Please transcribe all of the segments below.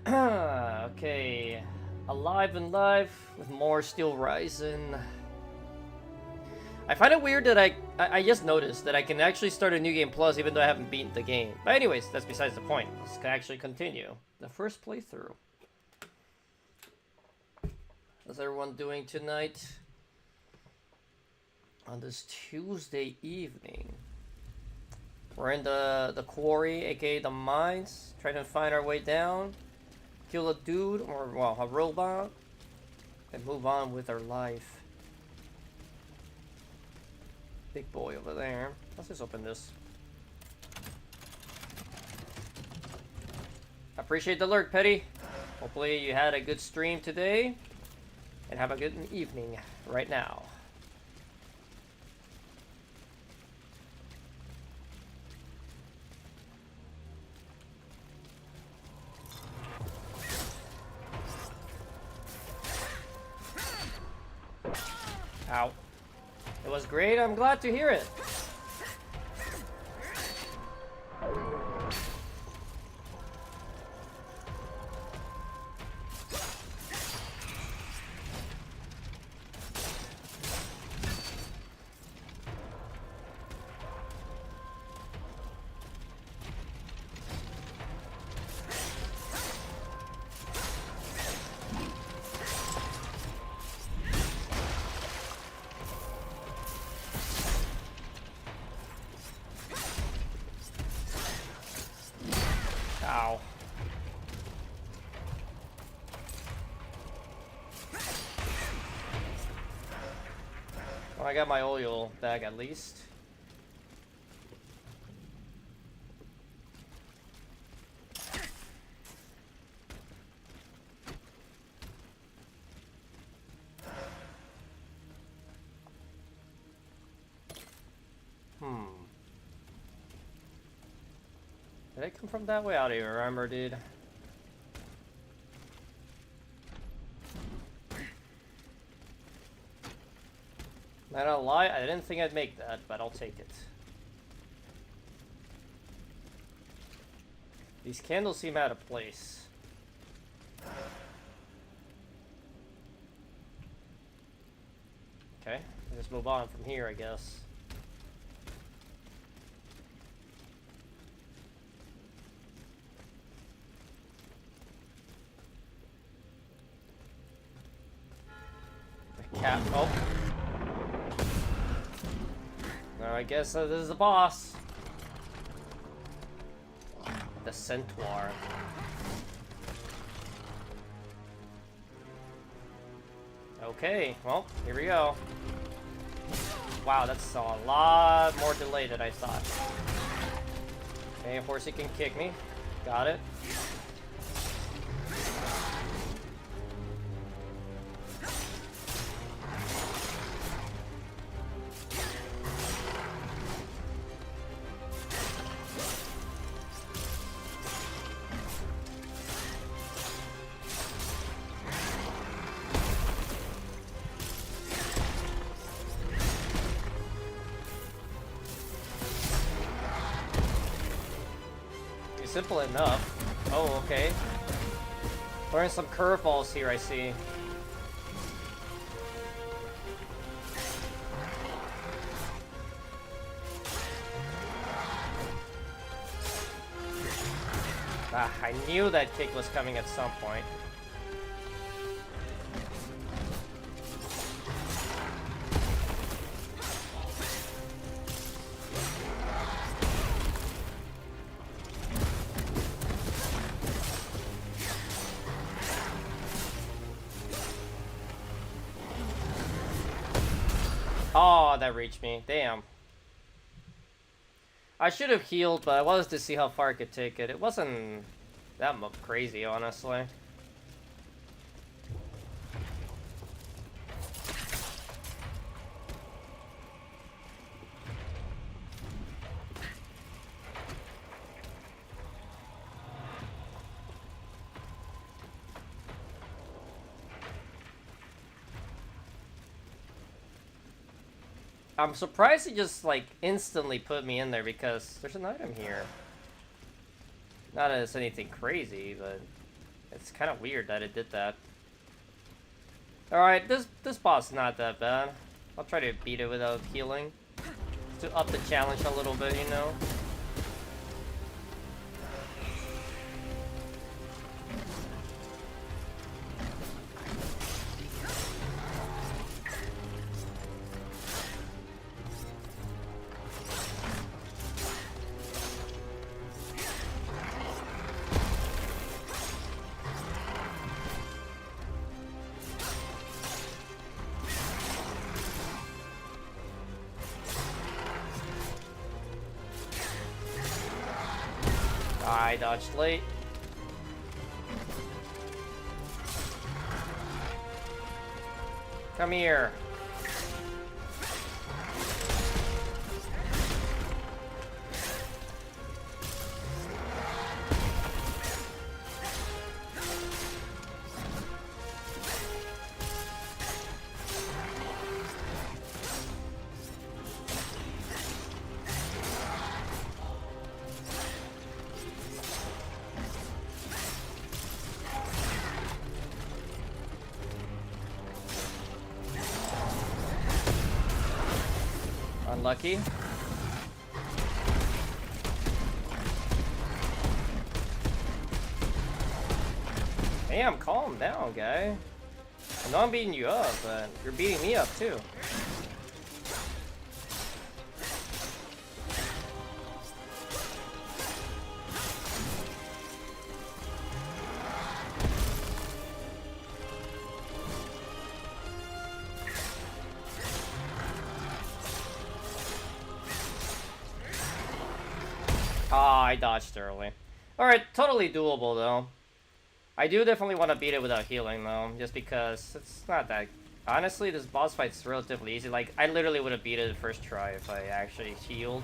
Okay, alive and live with more Steel Rising. I find it weird that I just noticed that I can actually start a new game plus even though I haven't beaten the game. But anyways, that's besides the point. Let's actually continue the first playthrough. How's everyone doing tonight? On this Tuesday evening. We're in the quarry, aka the mines, trying to find our way down, kill a dude, or well, a robot, and move on with our life. Big boy over there. Let's just open this. Appreciate the lurk, Petty. Hopefully you had a good stream today, and have a good evening right now. Ow. It was great, I'm glad to hear it. Ow. Well, I got my oil bag at least. Did I come from that way? I don't even remember, dude. I don't lie, I didn't think I'd make that, but I'll take it. These candles seem out of place. Okay, let's move on from here, I guess. The cat. Oh. No, I guess this is the boss. The Centaur. Okay, well, here we go. Wow, that's a lot more delay than I thought. Okay, of course he can kick me. Got it. Simple enough. Oh, okay. Learning some curveballs here, I see. Ah, I knew that kick was coming at some point. Oh, that reached me. Damn. I should have healed, but I wanted to see how far I could take it. It wasn't that crazy, honestly. I'm surprised he just, like, instantly put me in there because there's an item here. Not that it's anything crazy, but It's kind of weird that it did that. Alright, this boss is not that bad. I'll try to beat it without healing. To up the challenge a little bit, you know? I dodged late. Come here. Unlucky. Damn, calm down, guy. I know I'm beating you up, but you're beating me up too. Ah, I dodged early. Alright, totally doable though. I do definitely want to beat it without healing though, just because it's not that... Honestly, this boss fight's relatively easy. Like, I literally would have beat it the first try if I actually healed.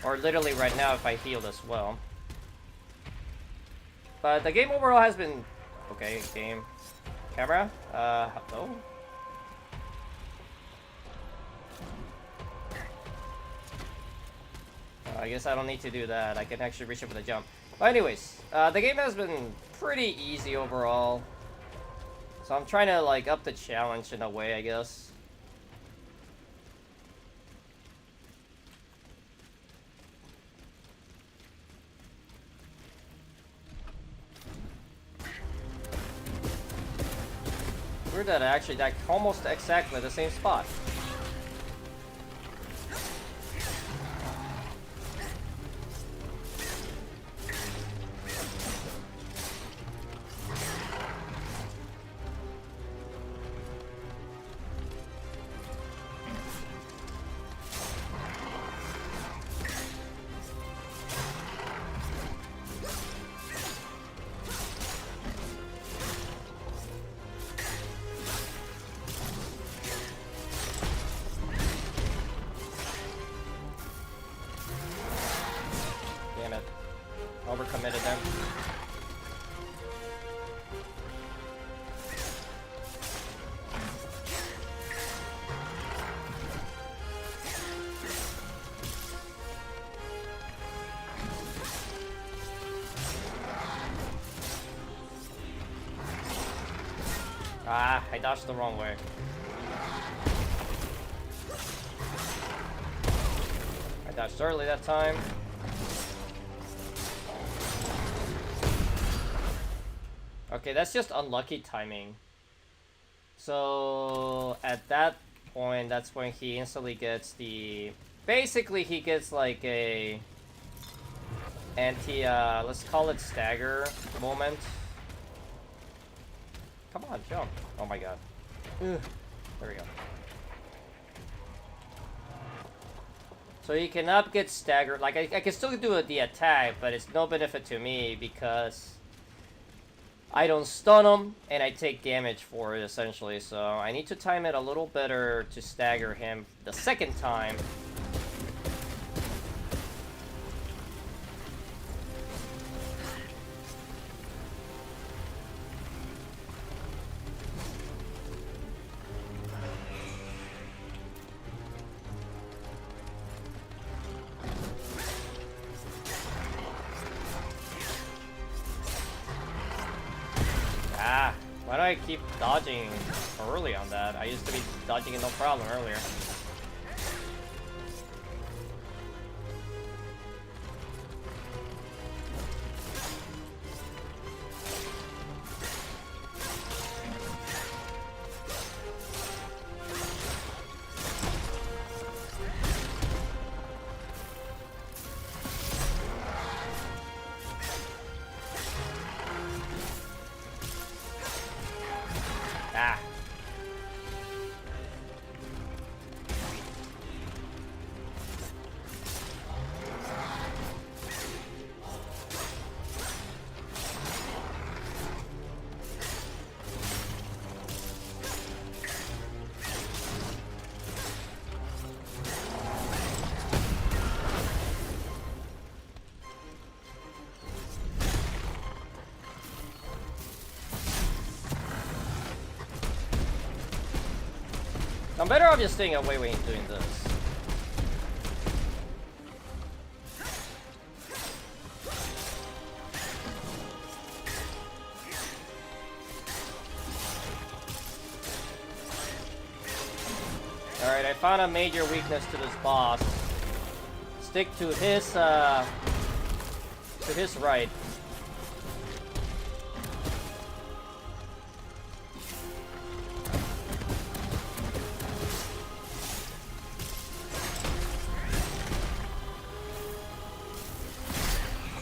Or literally right now if I healed as well. But the game overall has been... Okay, game. Camera? Hello? I guess I don't need to do that. I can actually reach it with a jump. But anyways, the game has been pretty easy overall. So I'm trying to like up the challenge in a way, I guess. Weird that actually that almost exactly the same spot. Damn it. Overcommitted them. Ah, I dodged the wrong way. I dodged early that time. Okay, that's just unlucky timing. So at that point, that's when he instantly gets the... Basically, he gets like a anti, let's call it stagger moment. Come on, jump. Oh my god. Ugh. There we go. So he cannot get staggered. Like, I can still do the attack, but it's no benefit to me because I don't stun him, and I take damage for it, essentially. So I need to time it a little better to stagger him the second time. Why do I keep dodging early on that? I used to be dodging it no problem earlier. Ah. I'm better off just staying away when he's doing this. Alright, I found a major weakness to this boss. Stick to his right.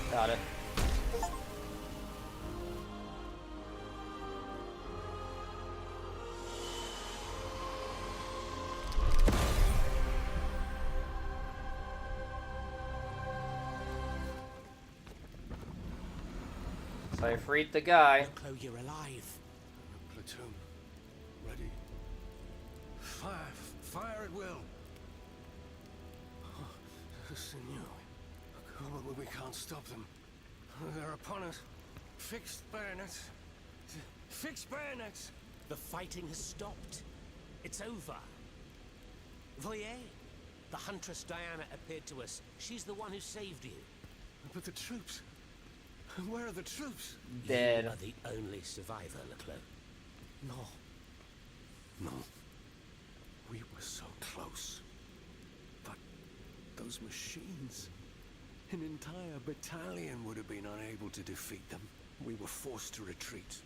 Got it. So I freed the guy. Chloe, you're alive. Platoon. Ready. Fire. Fire at will. Senor. We can't stop them. They're upon us. Fixed bayonets. Fixed bayonets. The fighting has stopped. It's over. Voyez, the Huntress Diana appeared to us. She's the one who saved you. But the troops. Where are the troops? Dead. You are the only survivor, Leclerc. No. No. We were so close. But those machines. An entire battalion would have been unable to defeat them. We were forced to retreat.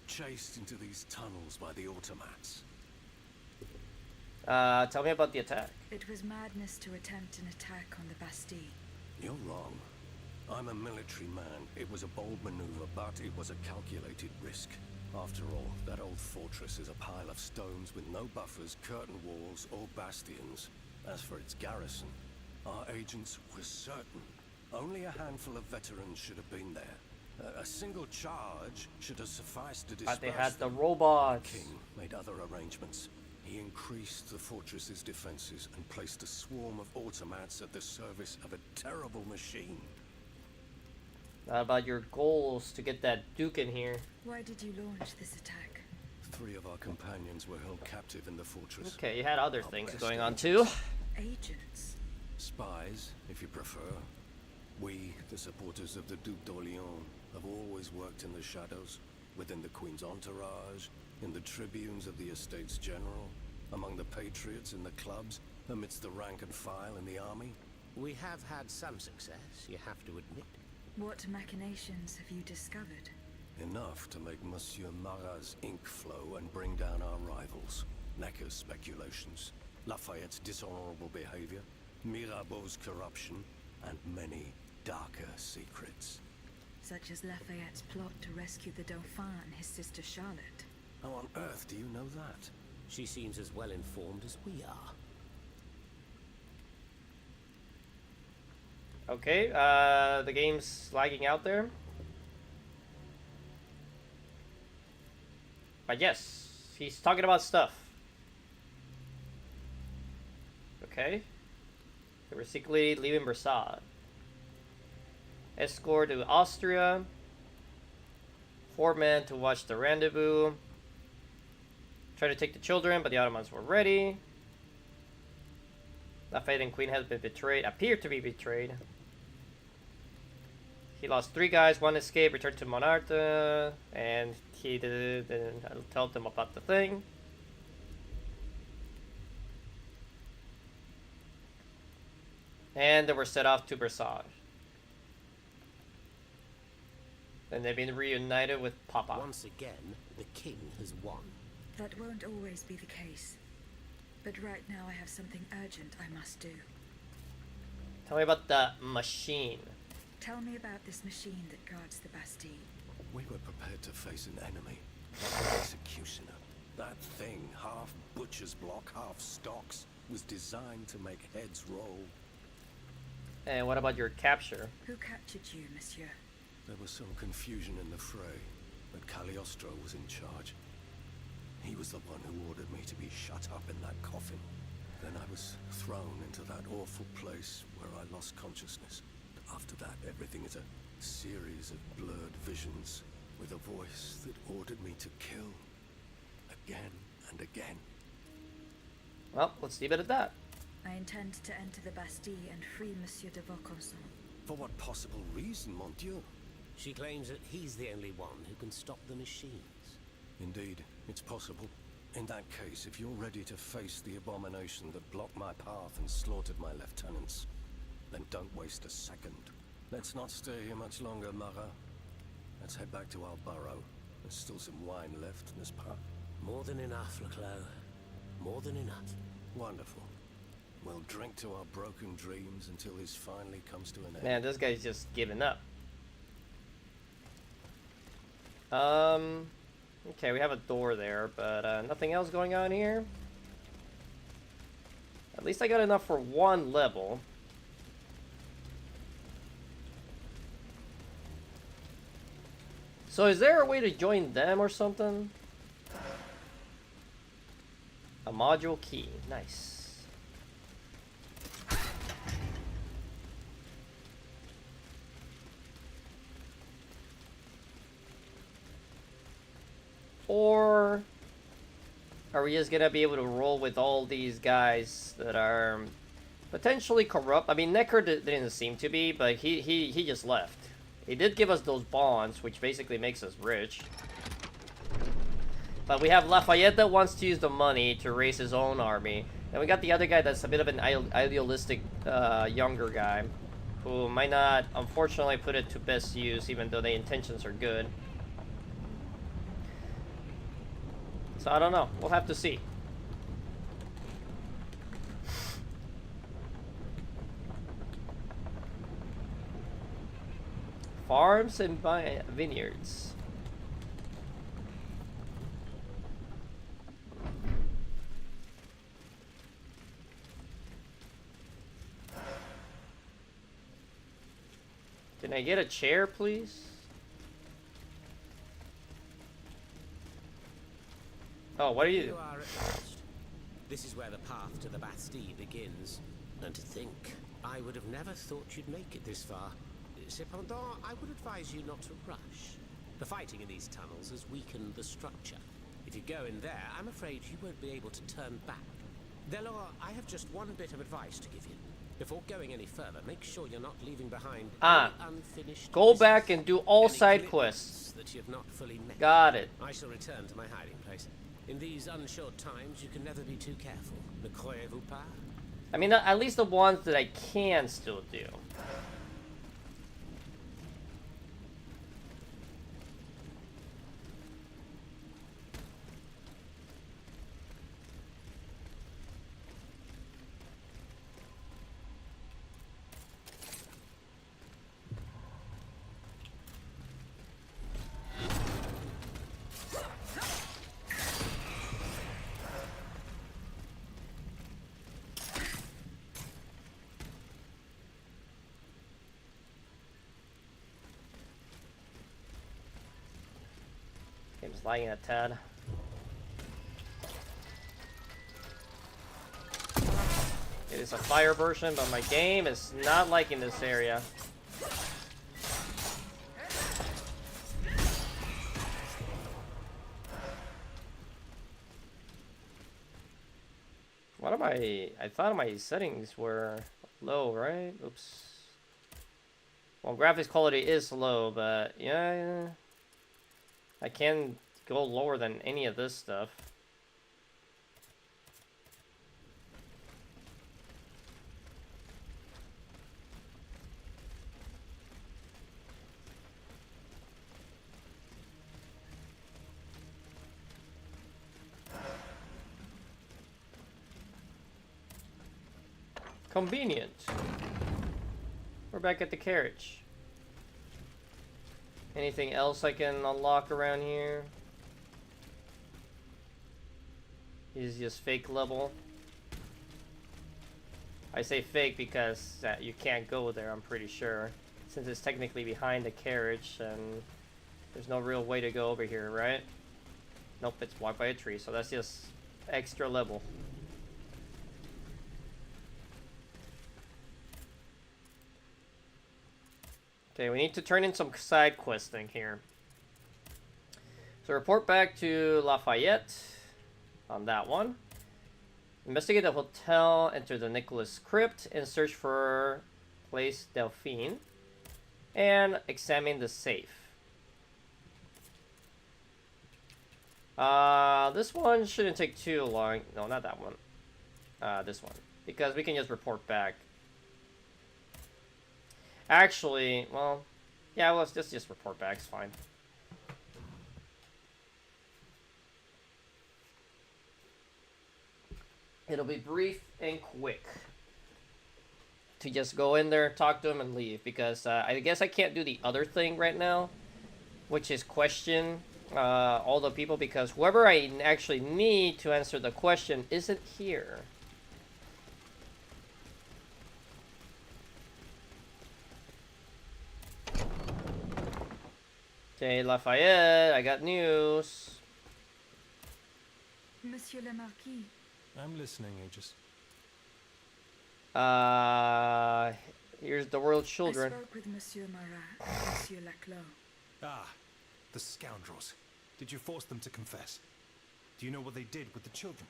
Chased into these tunnels by the automats. Tell me about the attack. It was madness to attempt an attack on the Bastille. You're wrong. I'm a military man. It was a bold maneuver, but it was a calculated risk. After all, that old fortress is a pile of stones with no buffers, curtain walls, or bastions. As for its garrison, our agents were certain. Only a handful of veterans should have been there. A single charge should have sufficed to disperse But they had the them. robots. King made other arrangements. He increased the fortress's defenses and placed a swarm of automats at the service of a terrible machine. Not about your goals to get that Duke in here. Why did you launch this attack? 3 of our companions were held captive in the fortress. Okay, you had other Our things best going on agents. too. Agents. Spies, if you prefer. We, the supporters of the Duc d'Orléans, have always worked in the shadows, within the Queen's entourage, in the tribunes of the Estates General, among the patriots in the clubs, amidst the rank and file in the army. We have had some success, you have to admit. What machinations have you discovered? Enough to make Monsieur Marat's ink flow and bring down our rivals. Necker's speculations, Lafayette's dishonorable behavior, Mirabeau's corruption, and many darker secrets. Such as Lafayette's plot to rescue the Dauphin and his sister Charlotte. How on earth do you know that? She seems as well informed as we are. Okay, the game's lagging out there. But yes, he's talking about stuff. Okay. They were secretly leaving Versailles. Escort to Austria. 4 men to watch the rendezvous. Try to take the children, but the Ottomans were ready. Lafayette and Queen has been betrayed, appear to be betrayed. He lost 3 guys, 1 escaped, returned to Monarta, and he didn't tell them about the thing. And they were set off to Bersage. And they've been reunited with Papa. Once again, the king has won. That won't always be the case. But right now I have something urgent I must do. Tell me about the machine. Tell me about this machine that guards the Bastille. We were prepared to face an enemy. An executioner. That thing, half butcher's block, half stocks, was designed to make heads roll. And what about your capture? Who captured you, monsieur? There was some confusion in the fray, but Cagliostro was in charge. He was the one who ordered me to be shut up in that coffin. Then I was thrown into that awful place where I lost consciousness. After that, everything is a series of blurred visions with a voice that ordered me to kill again and again. Well, let's leave it at that. I intend to enter the Bastille and free Monsieur de Vaucanson. For what possible reason, mon Dieu? She claims that he's the only one who can stop the machines. Indeed, it's possible. In that case, if you're ready to face the abomination that blocked my path and slaughtered my lieutenants, then don't waste a second. Let's not stay here much longer, Marat. Let's head back to our burrow. There's still some wine left in this pub. More than enough, Leclos. More than enough. Wonderful. We'll drink to our broken dreams until this finally comes to an end. Man, this guy's just giving up. Okay, we have a door there, but nothing else going on here. At least I got enough for 1 level. So is there a way to join them or something? A module key. Nice. Or are we just gonna be able to roll with all these guys that are potentially corrupt? I mean, Necker didn't seem to be, but he just left. He did give us those bonds, which basically makes us rich. But we have Lafayette that wants to use the money to raise his own army. And we got the other guy that's a bit of an idealistic younger guy, who might not, unfortunately, put it to best use, even though the intentions are good. So I don't know. We'll have to see. Farms and vineyards. Can I get a chair, please? Oh, what are you? Here you are at last. This is where the path to the Bastille begins. And to think, I would have never thought you'd make it this far. Cependant, I would advise you not to rush. The fighting in these tunnels has weakened the structure. If you go in there, I'm afraid you won't be able to turn back. Delors, I have just one bit of advice to give you. Before going any further, make sure you're not leaving behind any unfinished Go business, back and do all any side quests. that you've not fully met. Got it. I shall return to my hiding place. In these unsure times, you can never be too careful. Ne croyez-vous pas? I mean, at least the ones that I can still do. Game's lagging a tad. It is a fire version, but my game is not liking this area. What am I thought my settings were low, right? Oops. Well, graphics quality is low, but yeah, I can go lower than any of this stuff. Convenient. We're back at the carriage. Anything else I can unlock around here? Is just fake level. I say fake because you can't go there, I'm pretty sure. Since it's technically behind the carriage and there's no real way to go over here, right? Nope, it's blocked by a tree, so that's just extra level. Okay, we need to turn in some side questing here. So report back to Lafayette on that one. Investigate the hotel, enter the Nicholas crypt, and search for Place Delphine. And examine the safe. This one shouldn't take too long. No, not that one. This one. Because we can just report back. Actually, well, yeah, let's just report back. It's fine. It'll be brief and quick. To just go in there, talk to him, and leave. Because I guess I can't do the other thing right now. Which is question all the people. Because whoever I actually need to answer the question isn't here. Okay, Lafayette, I got news. Monsieur le Marquis. I'm listening, Aegis. Here's the world's children. I spoke with Monsieur Marat and Monsieur Laclos. Ah, the scoundrels. Did you force them to confess? Do you know what they did with the children?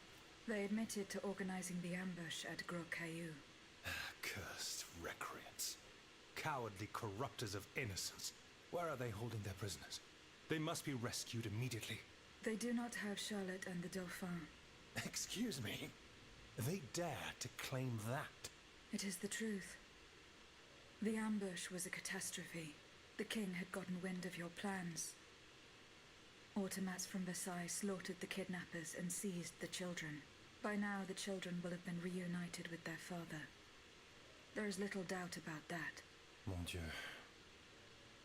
They admitted to organizing the ambush at Gros Caillou. Cursed recreants. Cowardly corrupters of innocence. Where are they holding their prisoners? They must be rescued immediately. They do not have Charlotte and the Dauphin. Excuse me? They dare to claim that? It is the truth. The ambush was a catastrophe. The king had gotten wind of your plans. Automats from Versailles slaughtered the kidnappers and seized the children. By now, the children will have been reunited with their father. There is little doubt about that. Mon Dieu.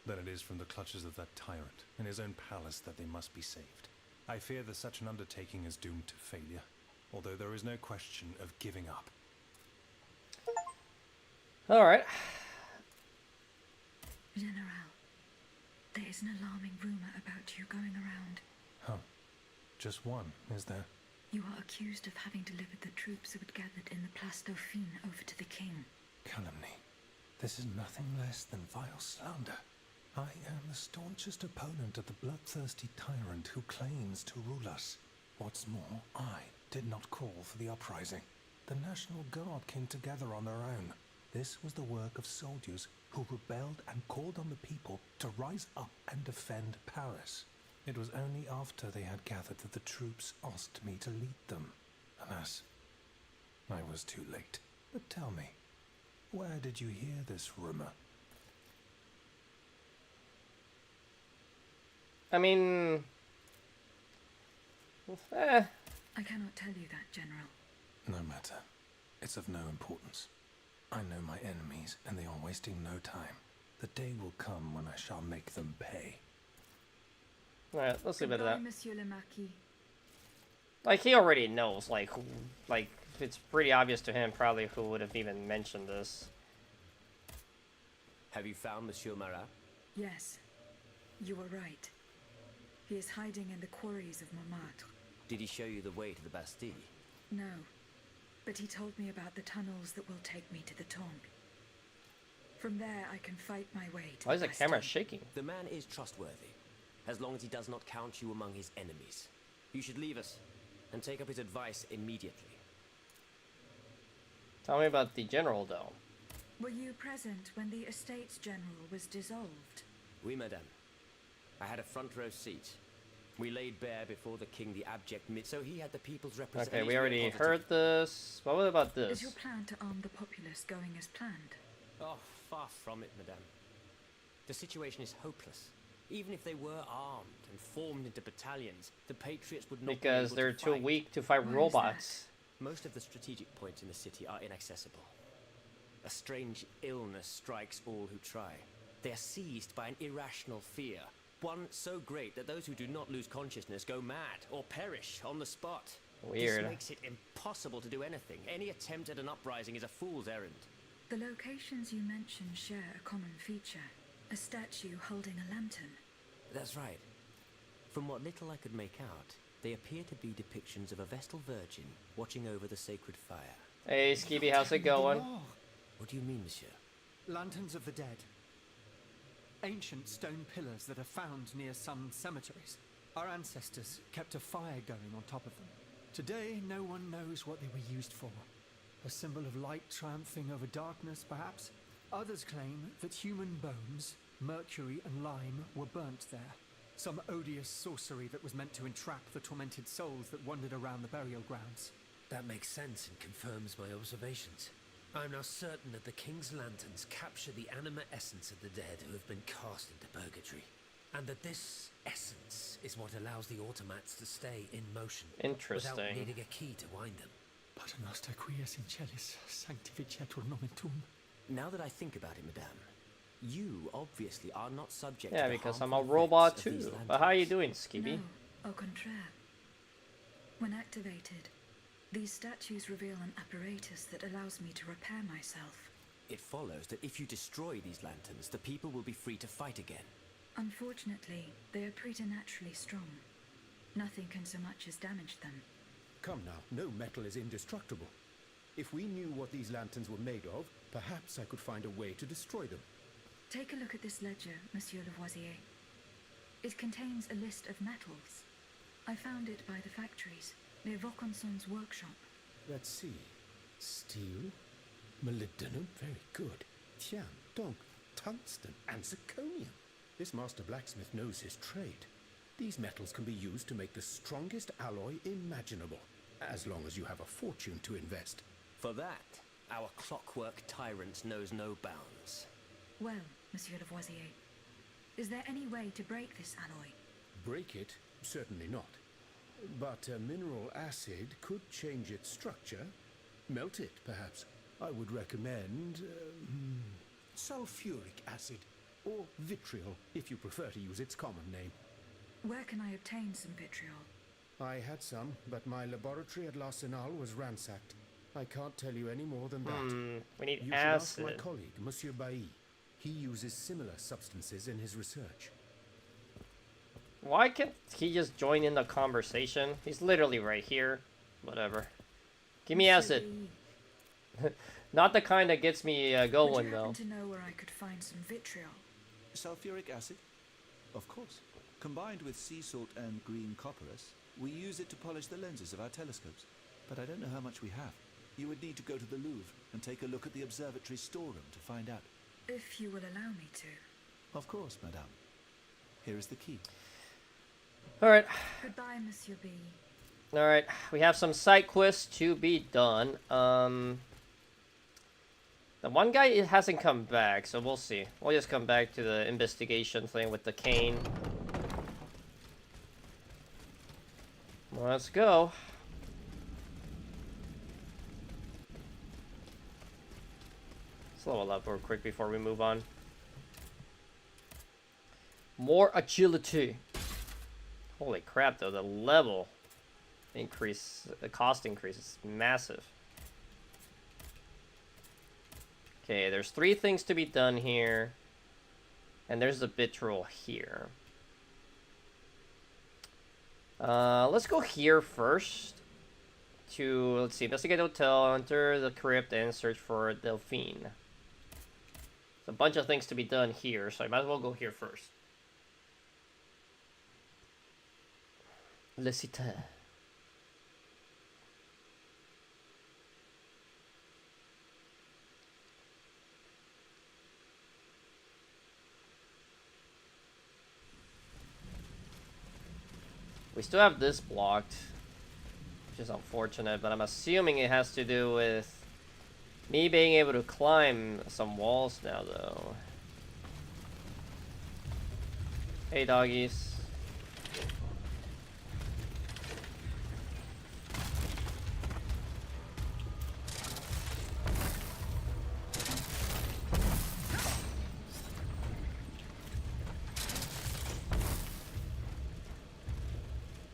Then it is from the clutches of that tyrant in his own palace that they must be saved. I fear that such an undertaking is doomed to failure, although there is no question of giving up. Alright. General, there is an alarming rumor about you going around. Huh. Just one, is there? You are accused of having delivered the troops who had gathered in the Place Dauphine over to the king. Calumny. This is nothing less than vile slander. I am the staunchest opponent of the bloodthirsty tyrant who claims to rule us. What's more, I did not call for the uprising. The National Guard came together on their own. This was the work of soldiers who rebelled and called on the people to rise up and defend Paris. It was only after they had gathered that the troops asked me to lead them. Alas, I was too late. But tell me, where did you hear this rumor? I mean... I cannot tell you that, General. No matter. It's of no importance. I know my enemies, and they are wasting no time. The day will come when I shall make them pay. Alright, let's leave it at that. Monsieur le Marquis. Like, he already knows, like, who, like, it's pretty obvious to him probably who would have even mentioned this. Have you found Monsieur Marat? Yes, you were right. He is hiding in the quarries of Montmartre. Did he show you the way to the Bastille? No, but he told me about the tunnels that will take me to the Temple. From there, I can fight my way to Why is the Bastille. camera shaking? The man is trustworthy, as long as he does not count you among his enemies. You should leave us, and take up his advice immediately. Tell me about the general, though. Were you present when the Estates General was dissolved? Oui, madame. I had a front row seat. We laid bare before the king the abject so he had the people's representation. Okay, we already heard this. What about this? Is your plan to arm the populace going as planned? Oh, far from it, madame. The situation is hopeless. Even if they were armed and formed into battalions, the patriots would not because be able they're to too fight. weak to fight Why is robots. Most of the strategic points in the city are inaccessible. A strange illness strikes all who try. They are seized by an irrational fear, one so great that those who do not lose consciousness go mad or perish on the spot. Weird. This makes it impossible to do anything. Any attempt at an uprising is a fool's errand. The locations you mentioned share a common feature. A statue holding a lantern. That's right. From what little I could make out, they appear to be depictions of a Vestal Virgin watching over the sacred fire. Hey, Skibby, how's it going? What do you mean, monsieur? Lanterns of the dead. Ancient stone pillars that are found near some cemeteries. Our ancestors kept a fire going on top of them. Today, no one knows what they were used for. A symbol of light triumphing over darkness, perhaps? Others claim that human bones, mercury and lime, were burnt there. Some odious sorcery that was meant to entrap the tormented souls that wandered around the burial grounds. That makes sense and confirms my observations. I'm now certain that the King's lanterns capture the anima essence of the dead who have been cast into purgatory, and that this essence is what allows the automats to stay in motion without Interesting. needing a key to wind them. Pater noster quies in celis, sanctificetur nomen tuum. Now that I think about it, madame, you obviously are not subject Yeah, to the because I'm a harmful robot effects of these too. But how are you doing, Skibby? No, au contraire. When activated, these statues reveal an apparatus that allows me to repair myself. It follows that if you destroy these lanterns, the people will be free to fight again. Unfortunately, they are preternaturally strong. Nothing can so much as damage them. Come now, no metal is indestructible. If we knew what these lanterns were made of, perhaps I could find a way to destroy them. Take a look at this ledger, Monsieur Lavoisier. It contains a list of metals. I found it by the factories, near Vaucanson's workshop. Let's see. Steel, molybdenum, very good. Tiens, donc, tungsten and zirconium. This master blacksmith knows his trade. These metals can be used to make the strongest alloy imaginable, as long as you have a fortune to invest. For that, our clockwork tyrant knows no bounds. Well, Monsieur Lavoisier, is there any way to break this alloy? Break it? Certainly not. But a mineral acid could change its structure. Melt it, perhaps. I would recommend sulfuric acid, or vitriol, if you prefer to use its common name. Where can I obtain some vitriol? I had some, but my laboratory at L'Arsenal was ransacked. I can't tell you any more than that. We need You should ask acid. my colleague, Monsieur Bailly. He uses similar substances in his research. Why can't he just join in the conversation? He's literally right here. Whatever. Give me acid. Not the kind that gets me Would going, you though. happen to know where I could find some vitriol? Sulfuric acid? Of course. Combined with sea salt and green copperas, we use it to polish the lenses of our telescopes. But I don't know how much we have. You would need to go to the Louvre and take a look at the observatory storeroom to find out. If you will allow me to. Of course, madame. Here is the key. Alright. Goodbye, Monsieur B. Alright. We have some side quests to be done. The one guy hasn't come back, so we'll see. We'll just come back to the investigation thing with the cane. Let's go. Let's level up real quick before we move on. More agility. Holy crap, though, the level increase, the cost increase is massive. Okay, there's 3 things to be done here. And there's the vitriol here. Let's go here first. Let's see, investigate the hotel, enter the crypt, and search for Delphine. There's a bunch of things to be done here, so I might as well go here first. Le Cité. We still have this blocked, which is unfortunate, but I'm assuming it has to do with me being able to climb some walls now, though. Hey, doggies.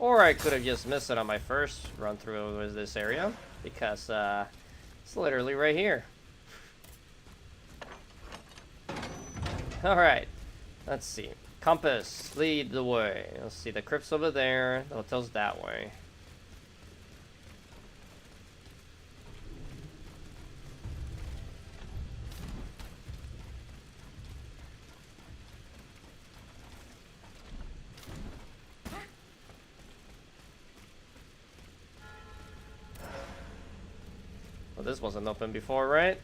Or I could have just missed it on my first run through with this area, because it's literally right here. Alright, let's see. Compass, lead the way. Let's see, the crypt's over there, the hotel's that way. Well, this wasn't open before, right?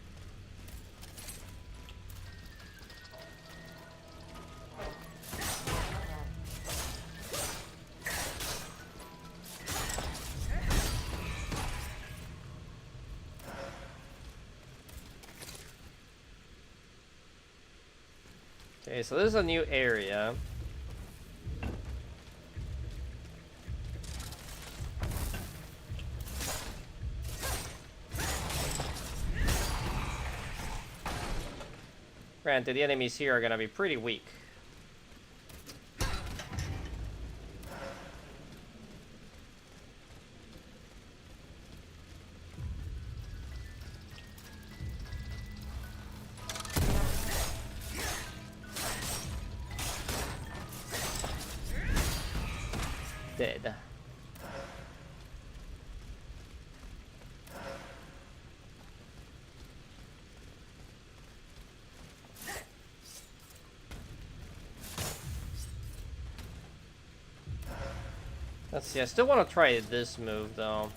Okay, so this is a new area. Granted, the enemies here are gonna be pretty weak. Dead. Let's see, I still want to try this move, though.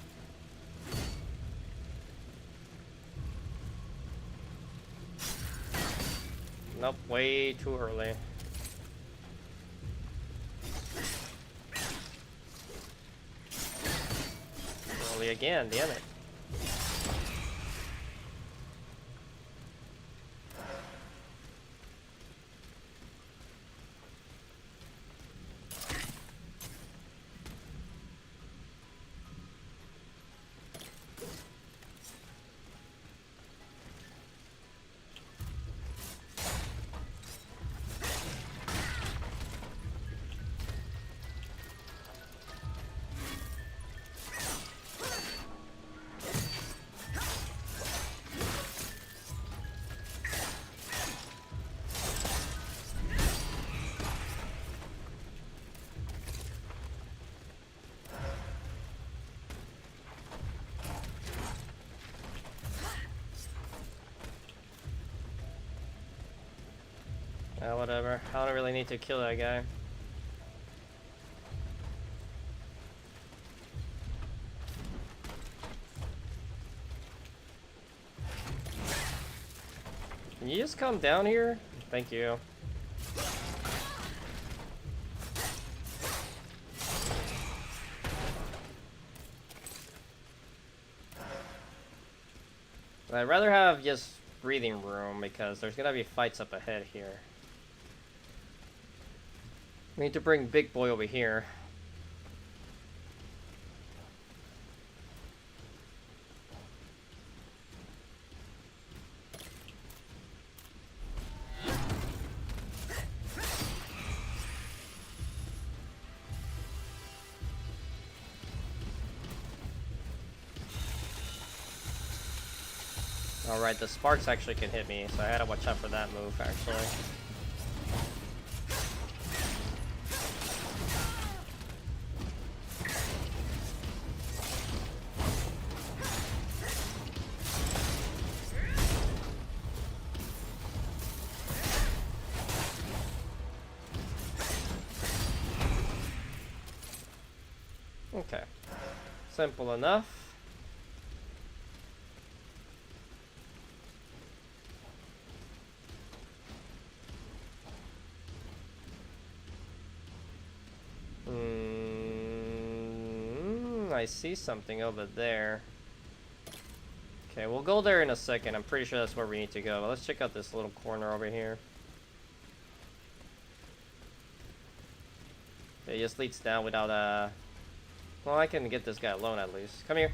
Nope, way too early. Early again, damn it. Whatever. I don't really need to kill that guy. Can you just come down here? Thank you. I'd rather have just breathing room because there's gonna be fights up ahead here. We need to bring Big Boy over here. Alright, the sparks actually can hit me, so I had to watch out for that move, actually. Okay. Simple enough. I see something over there. Okay, we'll go there in a second. I'm pretty sure that's where we need to go. But let's check out this little corner over here. It just leads down without well, I can get this guy alone at least. Come here.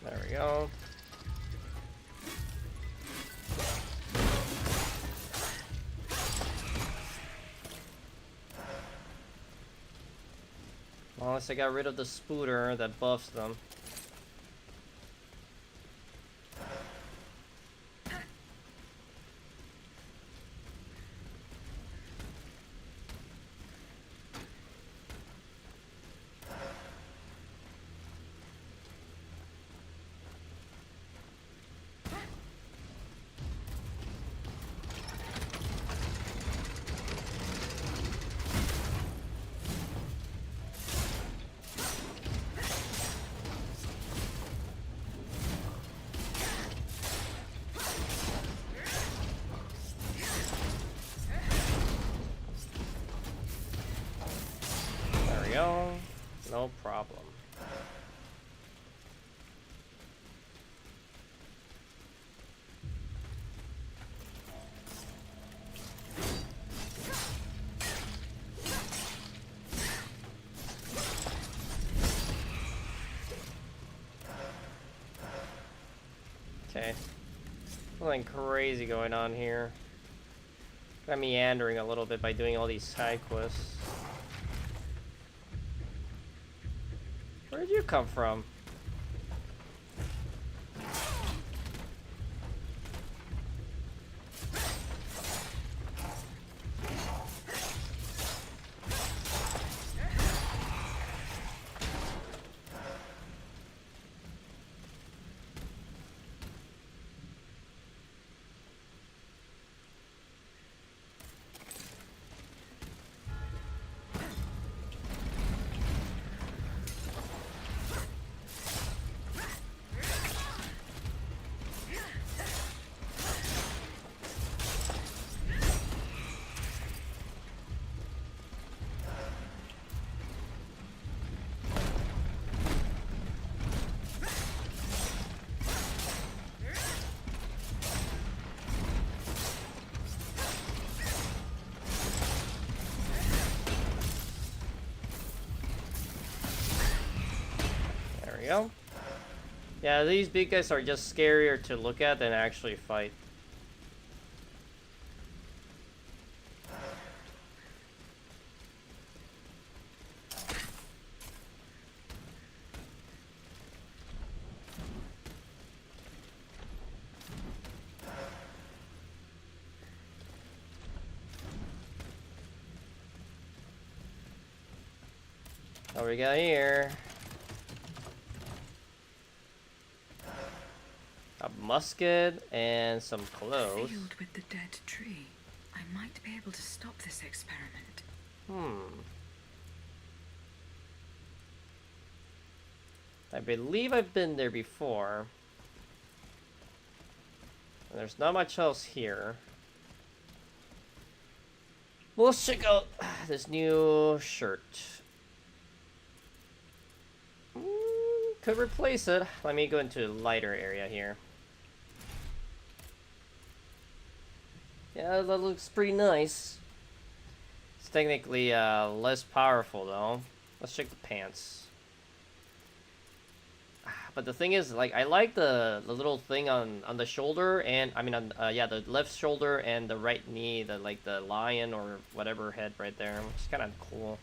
There we go. Unless I got rid of the spooter that buffs them. No problem. Okay. Something crazy going on here. I'm meandering a little bit by doing all these side quests. Where'd you come from? Go. Yeah, these big guys are just scarier to look at than actually fight. What we got here? A musket and some clothes. Filled with the dead tree, I might be able to stop this experiment. I believe I've been there before. And there's not much else here. Well, let's check out this new shirt. Could replace it. Let me go into a lighter area here. Yeah, that looks pretty nice. It's technically less powerful though. Let's check the pants. But the thing is, like, I like the little thing on the shoulder, and I mean on yeah, the left shoulder and the right knee, the like the lion or whatever head right there. It's kind of cool.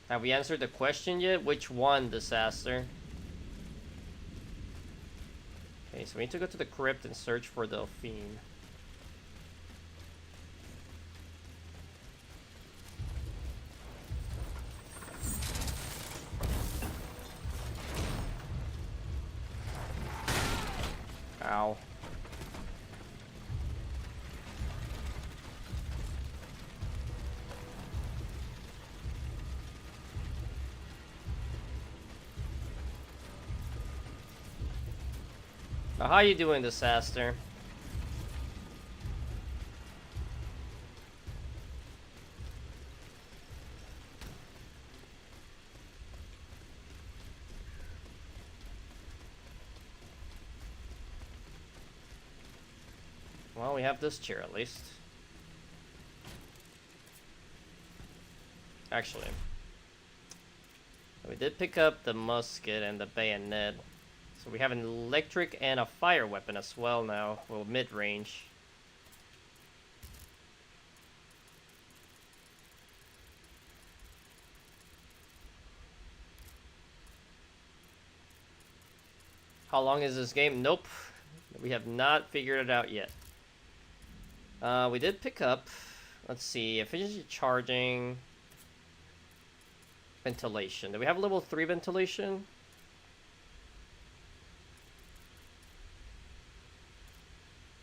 Have we answered the question yet? Which one, Disaster? Okay, so we need to go to the crypt and search for Delphine. Ow. Now, how you doing, Disaster? Well, we have this chair at least. Actually, we did pick up the musket and the bayonet. So we have an electric and a fire weapon as well now. Well, mid-range. How long is this game? Nope. We have not figured it out yet. We did pick up, let's see, efficiency charging, ventilation. Do we have level 3 ventilation?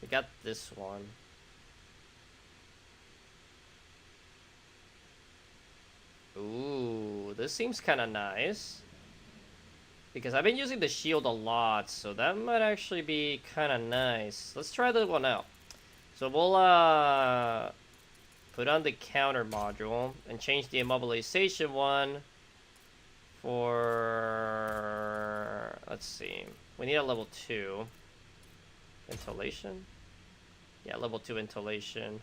We got this one. Ooh, this seems kind of nice. Because I've been using the shield a lot, so that might actually be kind of nice. Let's try that one out. So we'll put on the counter module and change the immobilization one for, let's see, we need a level 2 ventilation. Yeah, level 2 ventilation,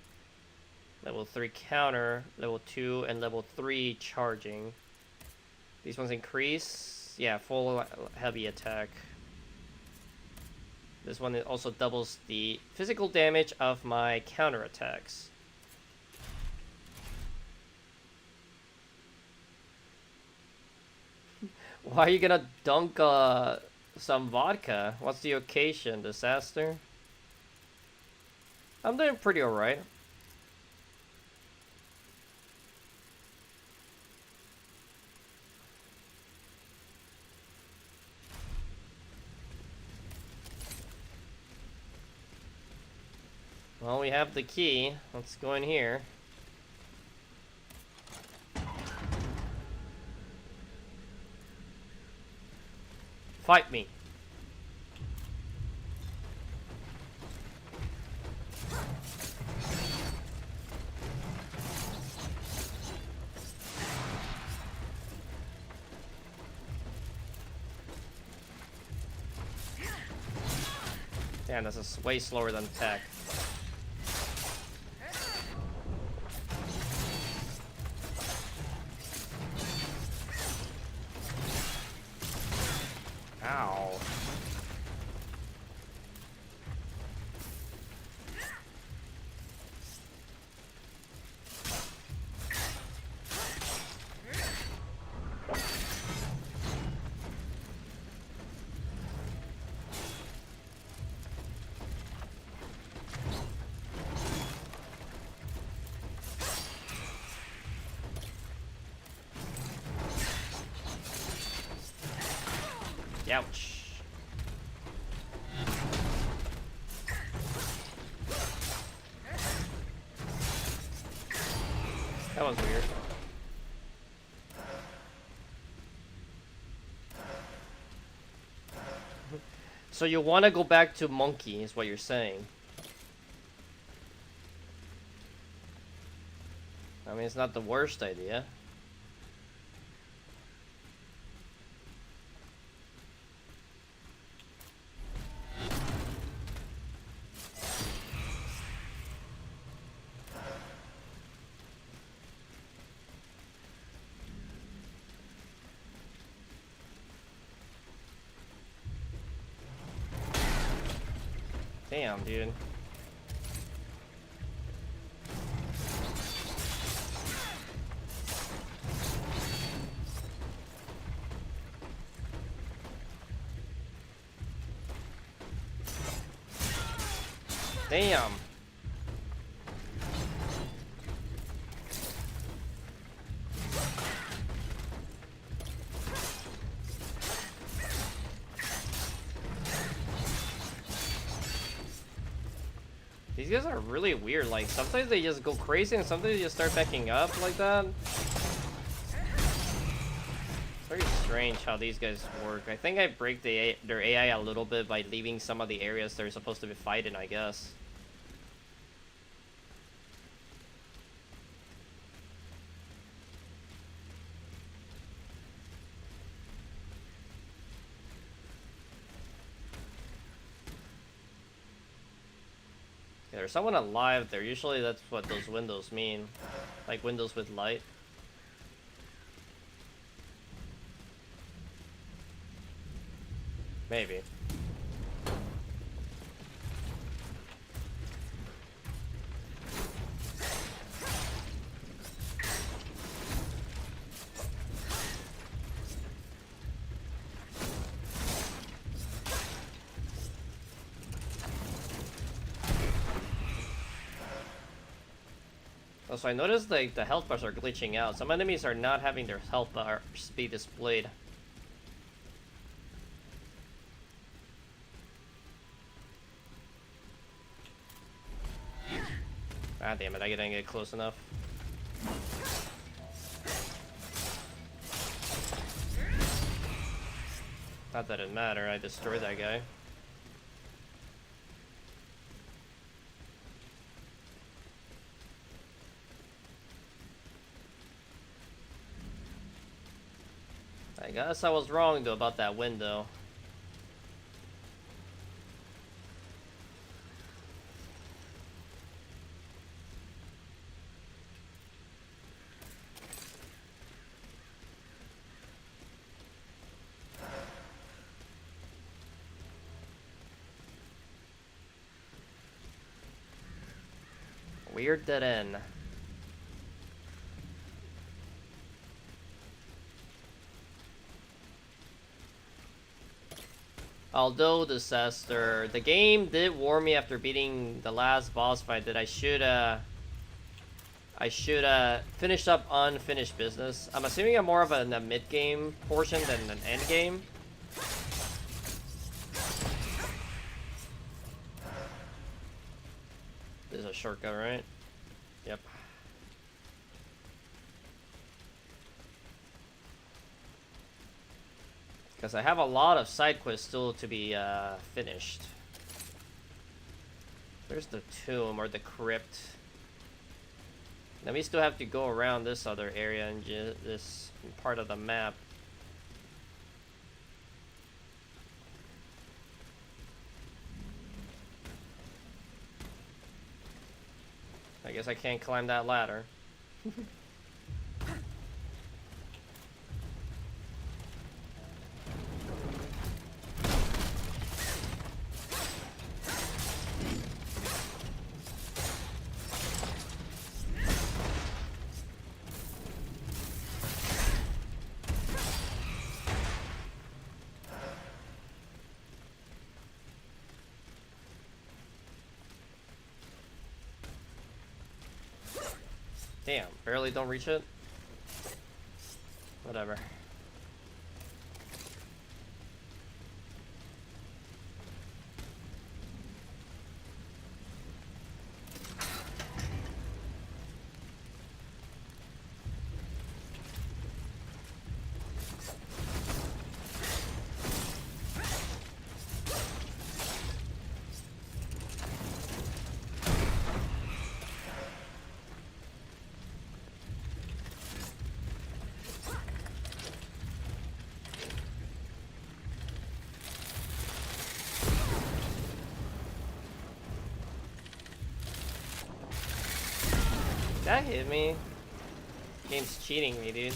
level 3 counter, level 2 and level 3 charging. These ones increase. Yeah, full heavy attack. This one also doubles the physical damage of my counter attacks. Why are you gonna dunk some vodka? What's the occasion, Disaster? I'm doing pretty alright. Well, we have the key. Let's go in here. Fight me. Damn, this is way slower than attack. Ow. Ouch. That was weird. So you want to go back to Monkey, is what you're saying. I mean, it's not the worst idea. Damn, dude. Damn. These guys are really weird. Like, sometimes they just go crazy and sometimes they just start backing up like that. It's very strange how these guys work. I think I break their AI a little bit by leaving some of the areas they're supposed to be fighting, I guess. Yeah, there's someone alive there. Usually that's what those windows mean. Like windows with light. Maybe. Also, I noticed like the health bars are glitching out. Some enemies are not having their health bars be displayed. Ah, damn it, I didn't get close enough. Not that it mattered, I destroyed that guy. I guess I was wrong though about that window. Weird dead end. Although disaster, the game did warn me after beating the last boss fight that I should finish up unfinished business. I'm assuming I'm more of a mid-game portion than an end game. This is a shortcut, right? Yep. Because I have a lot of side quests still to be finished. There's the tomb or the crypt. Then we still have to go around this other area and this part of the map. I guess I can't climb that ladder. Damn, barely don't reach it. Whatever. That hit me. Game's cheating me, dude.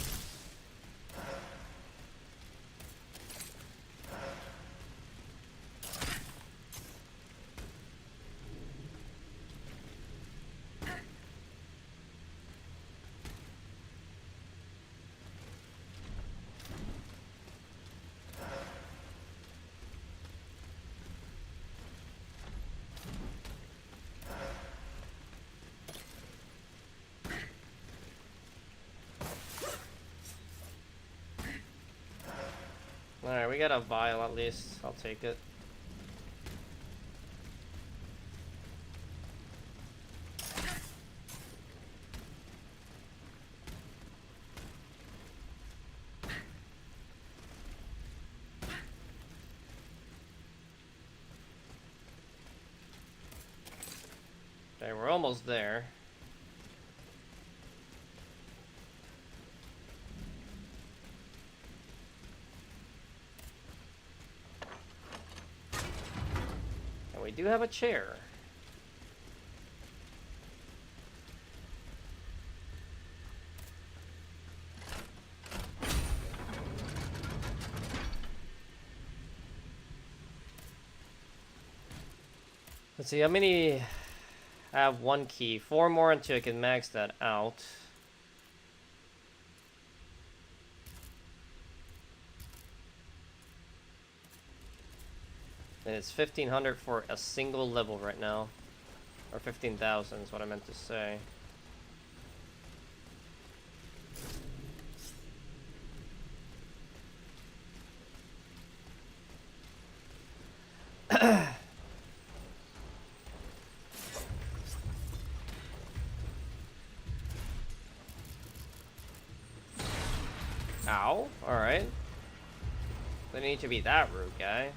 Alright, we got a vial at least. I'll take it. Okay, we're almost there. And we do have a chair. Let's see, how many... I have one key. 4 more until I can max that out. And it's 1,500 for a single level right now. Or 15,000 is what I meant to say. Ow, alright. They need to be that rude, guy.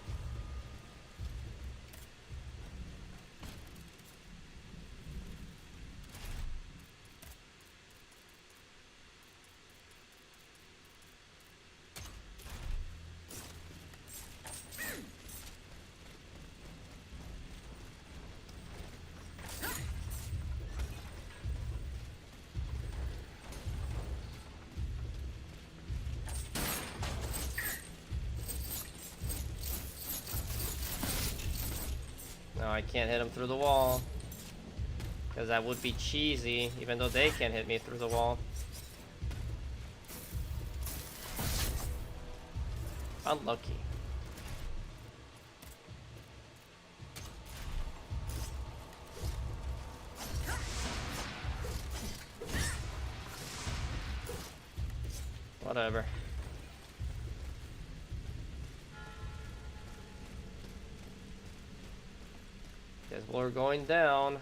No, I can't hit him through the wall. Because that would be cheesy, even though they can't hit me through the wall. Unlucky. Whatever. Guess we're going down.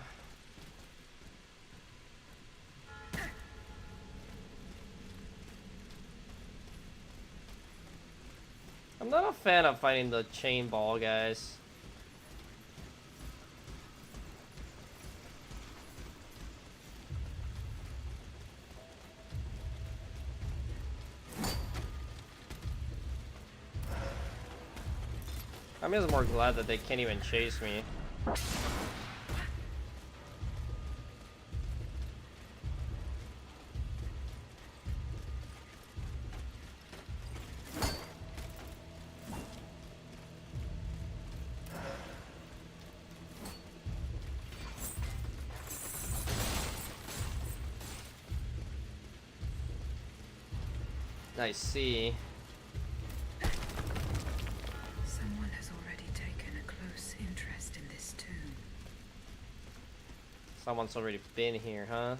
I'm not a fan of fighting the chain ball guys. I'm just more glad that they can't even chase me. I see. Someone has already taken a close interest in this tomb. Someone's already been here, huh?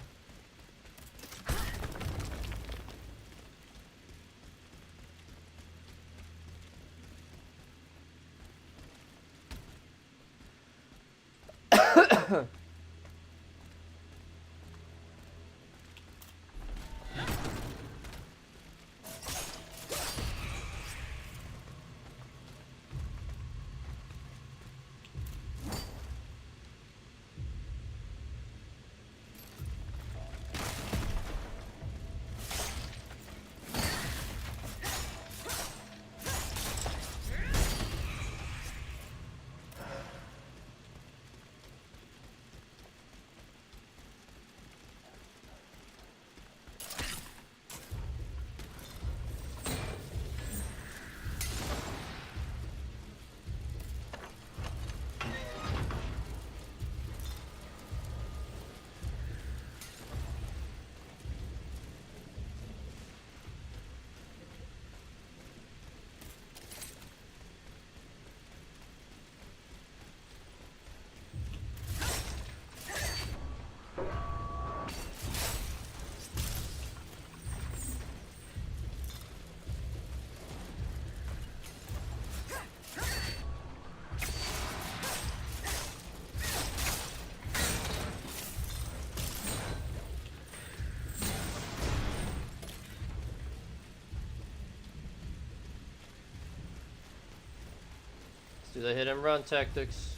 do the hit and run tactics.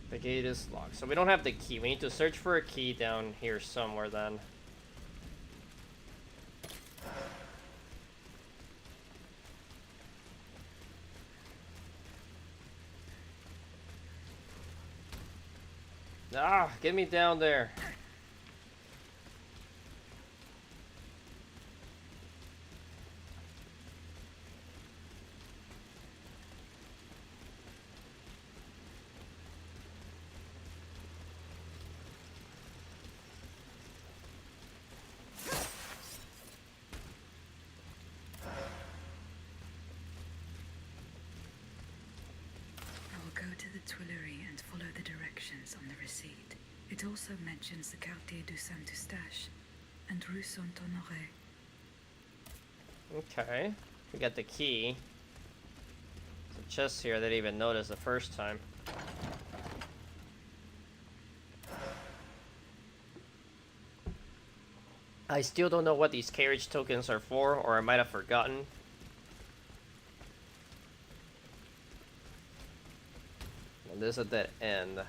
The gate is locked, so we don't have the key. We need to search for a key down here somewhere then. Ah, get me down there. Tuileries and follow the directions on the receipt. It also mentions the Quartier du Saint-Eustache and Rue Saint-Honoré. Okay, we got the key. There's a chest here that I didn't even notice the first time. I still don't know what these carriage tokens are for, or I might have forgotten. This is a dead end.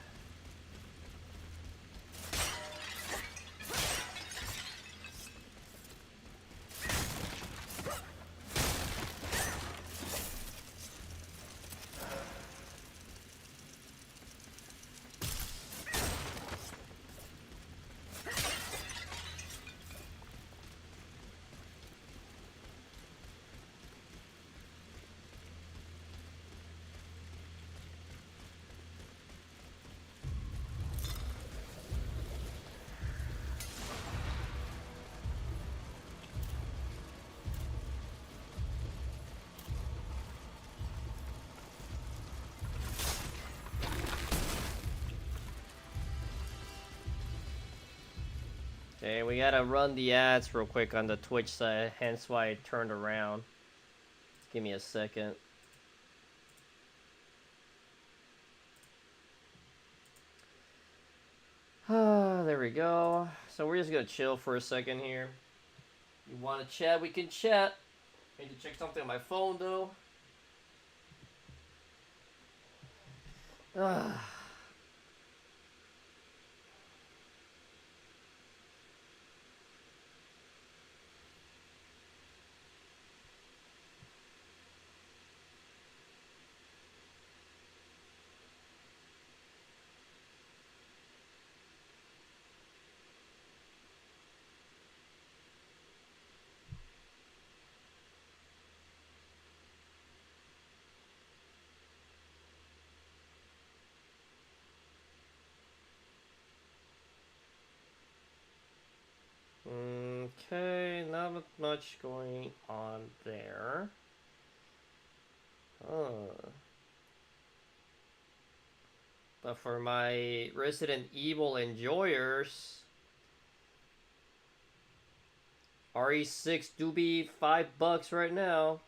Okay, we gotta run the ads real quick on the Twitch side, hence why I turned around. Give me a second. There we go. So we're just gonna chill for a second here. You wanna chat, we can chat. I need to check something on my phone though. Okay, not much going on there. But for my Resident Evil enjoyers, RE6 do be $5 right now.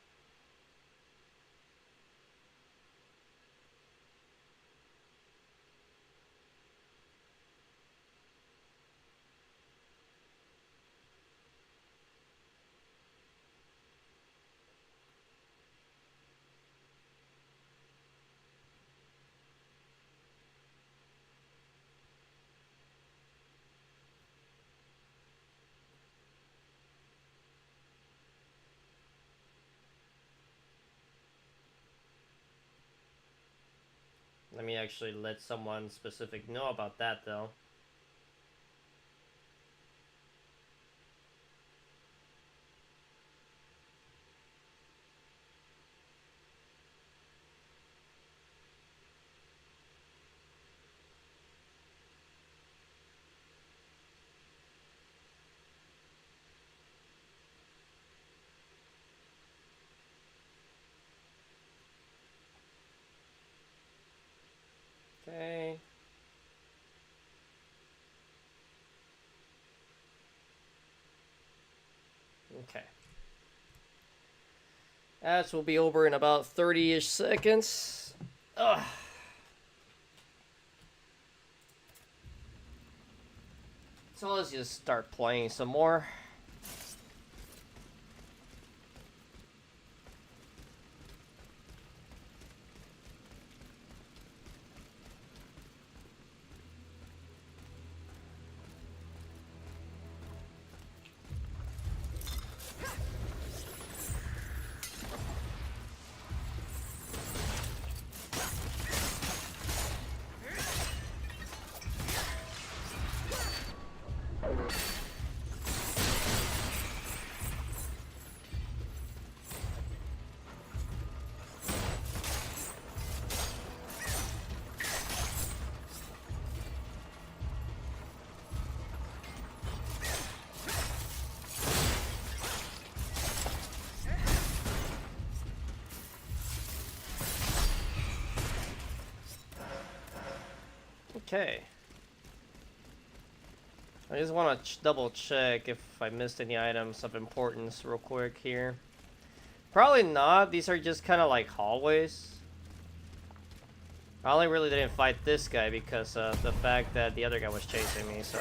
Let me actually let someone specific know about that, though. Okay. Okay. That will be over in about 30-ish seconds. Ugh. So let's just start playing some more. Okay. I just want to double check if I missed any items of importance real quick here. Probably not. These are just kind of like hallways. I only really didn't fight this guy because of the fact that the other guy was chasing me, so.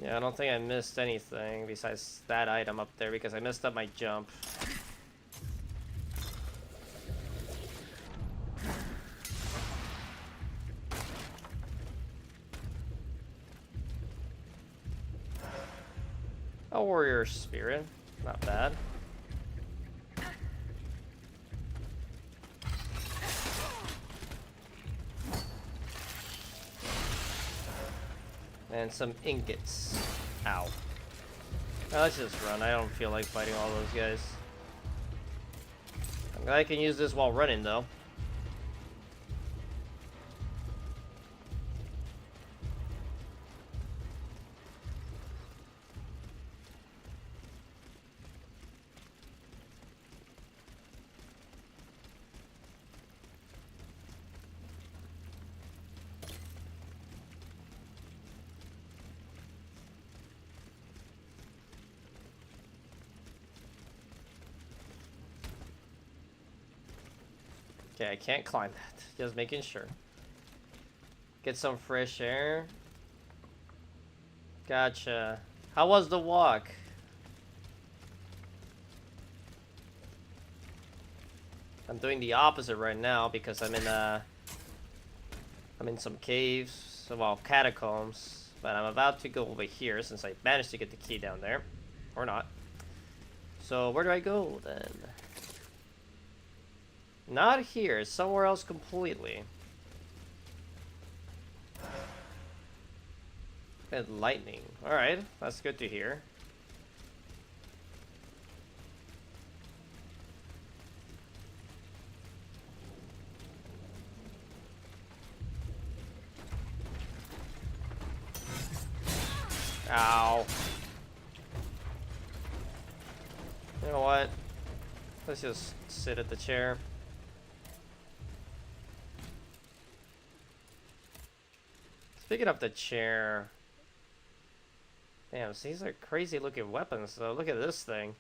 Yeah, I don't think I missed anything besides that item up there because I messed up my jump. A warrior spirit, not bad. And some ingots. Ow. Well, let's just run. I don't feel like fighting all those guys. I'm glad I can use this while running, though. Okay, I can't climb that. Just making sure. Get some fresh air. Gotcha. How was the walk? I'm doing the opposite right now because I'm in some caves, well, catacombs, but I'm about to go over here since I managed to get the key down there, or not. So where do I go then? Not here, somewhere else completely. And lightning. Alright, that's good to hear. Ow. You know what? Let's just sit at the chair. Speaking of the chair, damn, these are crazy looking weapons though. Look at this thing.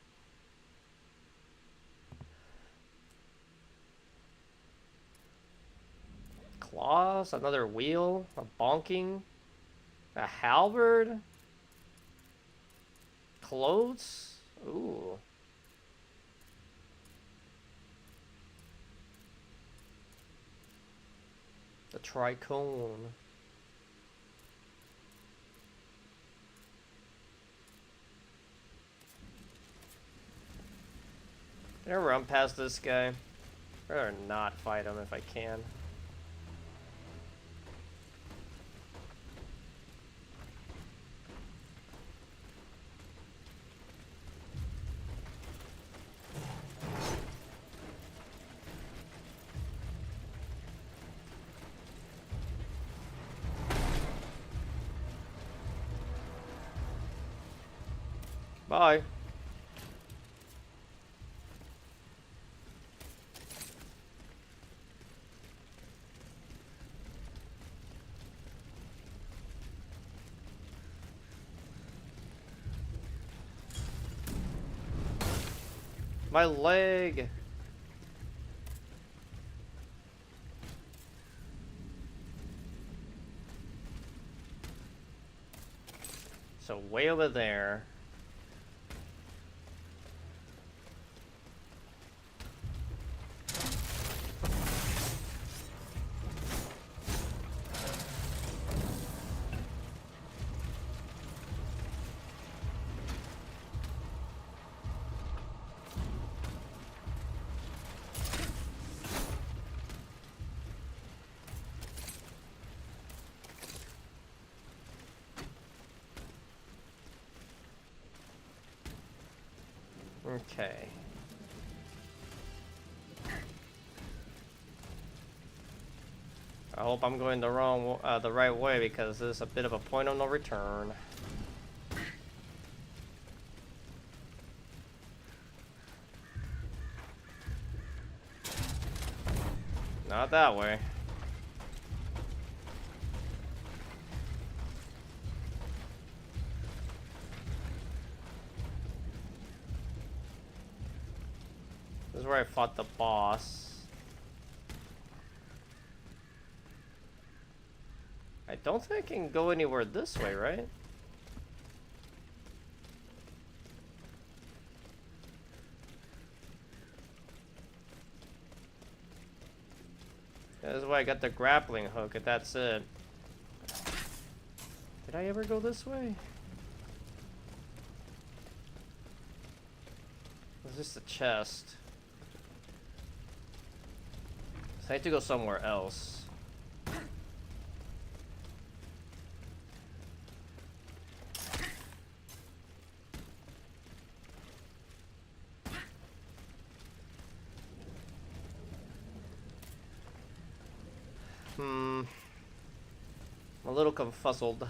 Claws, another wheel, a bonking, a halberd, clothes. Ooh. The tricone. Can I run past this guy? I'd rather not fight him if I can. Bye. My leg. So way over there. Okay. I hope I'm going the right way because this is a bit of a point of no return. Not that way. This is where I fought the boss. I don't think I can go anywhere this way, right? That's why I got the grappling hook, and that's it. Did I ever go this way? Was this the chest? So I have to go somewhere else. I'm a little confuzzled.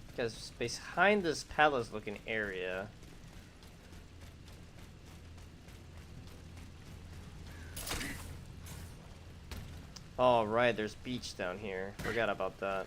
Because behind this palace looking area. Oh right, there's beach down here. Forgot about that.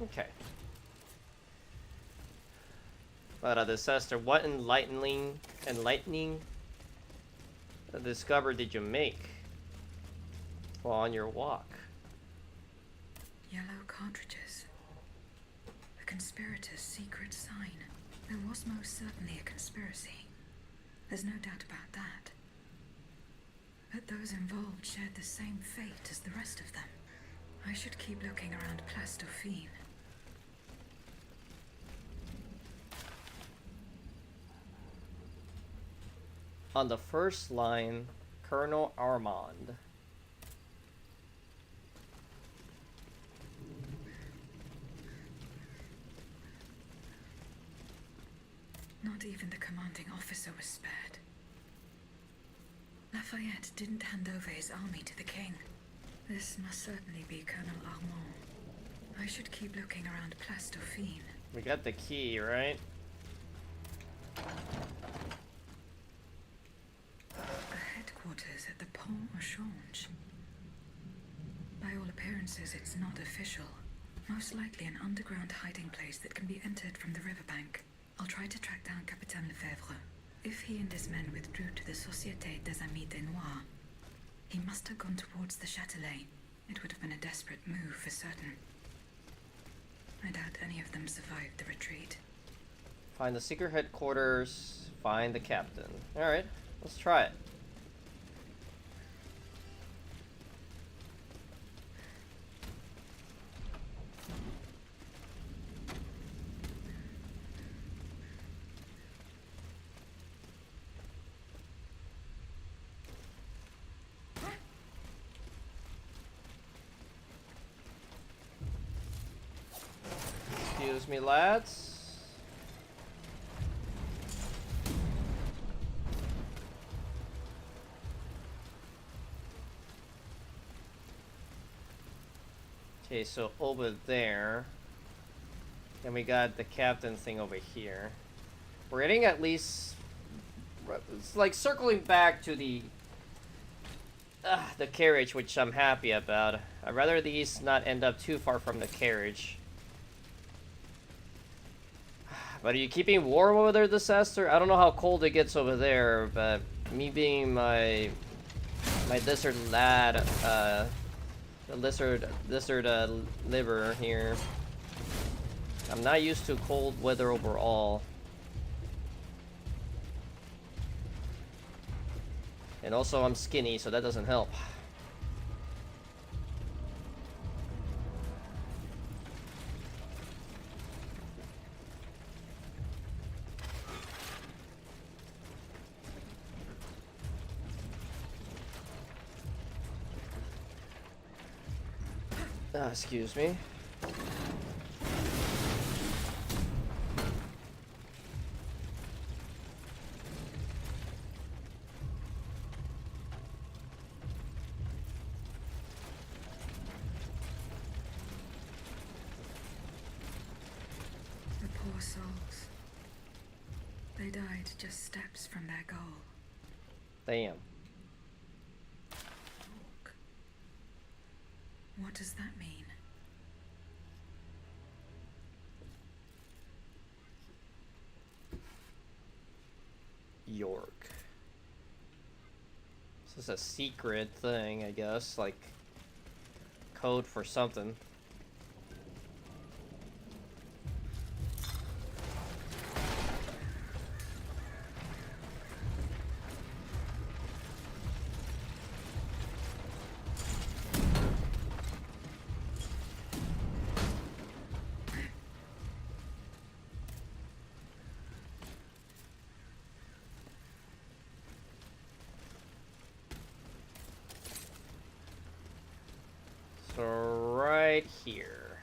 Okay. But disaster, what enlightening discovery did you make while on your walk? Yellow cartridges. The conspirators' secret sign. There was most certainly a conspiracy. There's no doubt about that. But those involved shared the same fate as the rest of them. I should keep looking around Place Dauphine. On the first line, Colonel Armand. Not even the commanding officer was spared. Lafayette didn't hand over his army to the king. This must certainly be Colonel Armand. I should keep looking around Place Dauphine. We got the key, right? A headquarters at the Pont au Change. By all appearances, it's not official. Most likely an underground hiding place that can be entered from the riverbank. I'll try to track down Capitaine Lefebvre. If he and his men withdrew to the Société des Amis des Noirs, he must have gone towards the Châtelet. It would have been a desperate move for certain. I doubt any of them survived the retreat. Find the secret headquarters, find the captain. Alright, let's try it. Excuse me, lads. Okay, so over there. And we got the captain thing over here. We're getting at least... It's like circling back to the carriage, which I'm happy about. I'd rather these not end up too far from the carriage. But are you keeping warm over there, Disaster? I don't know how cold it gets over there, but me being my lizard lad, the lizard liver here, I'm not used to cold weather overall. And also I'm skinny, so that doesn't help. Excuse me. The poor souls. They died just steps from their goal. Damn. What does that mean? York. This is a secret thing, I guess, like code for something. So right here.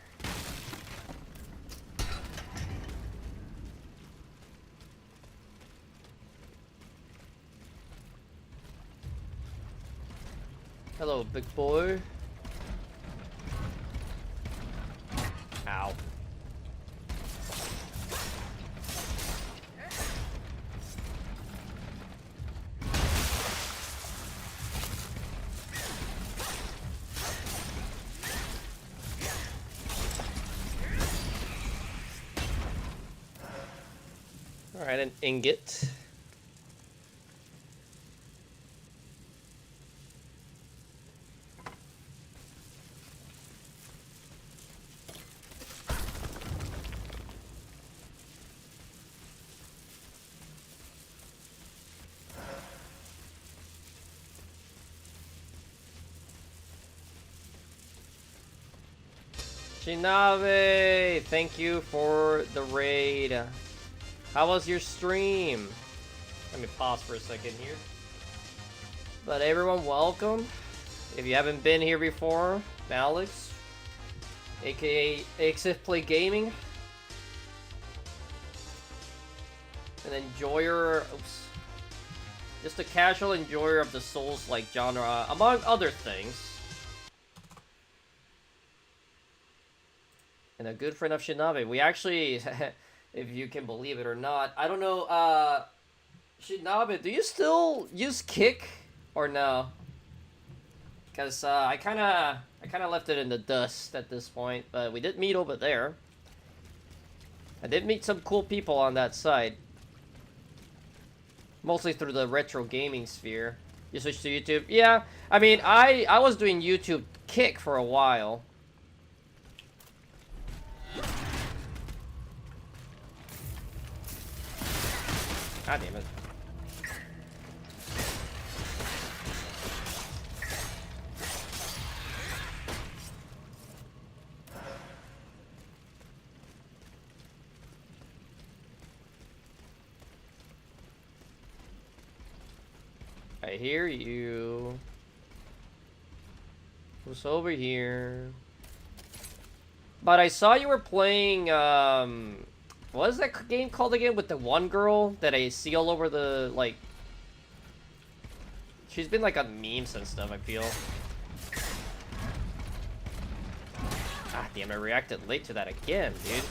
Hello, big boy. Ow. Alright, an ingot. Shinabe, thank you for the raid. How was your stream? Let me pause for a second here. But everyone, welcome. If you haven't been here before, Alex, aka Exif Play Gaming, an enjoyer, just a casual enjoyer of the Souls-like genre, among other things. And a good friend of Shinabe. We actually, if you can believe it or not, I don't know, Shinabe, do you still use Kick or no? Because I kind of left it in the dust at this point, but we did meet over there. I did meet some cool people on that side. Mostly through the retro gaming sphere. You switched to YouTube? Yeah, I mean, I was doing YouTube Kick for a while. God damn it. I hear you. Who's over here? But I saw you were playing, what is that game called again with the one girl that I see all over the, like... She's been, like, on memes and stuff, I feel. Ah, damn, I reacted late to that again, dude.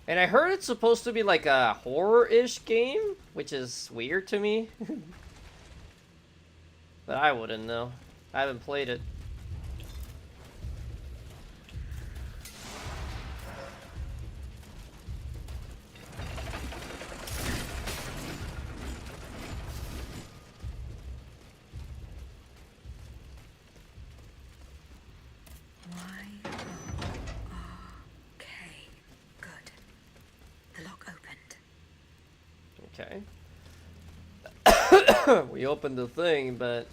And I heard it's supposed to be like a horror-ish game, which is weird to me. But I wouldn't know. I haven't played it. Okay. We opened the thing, but...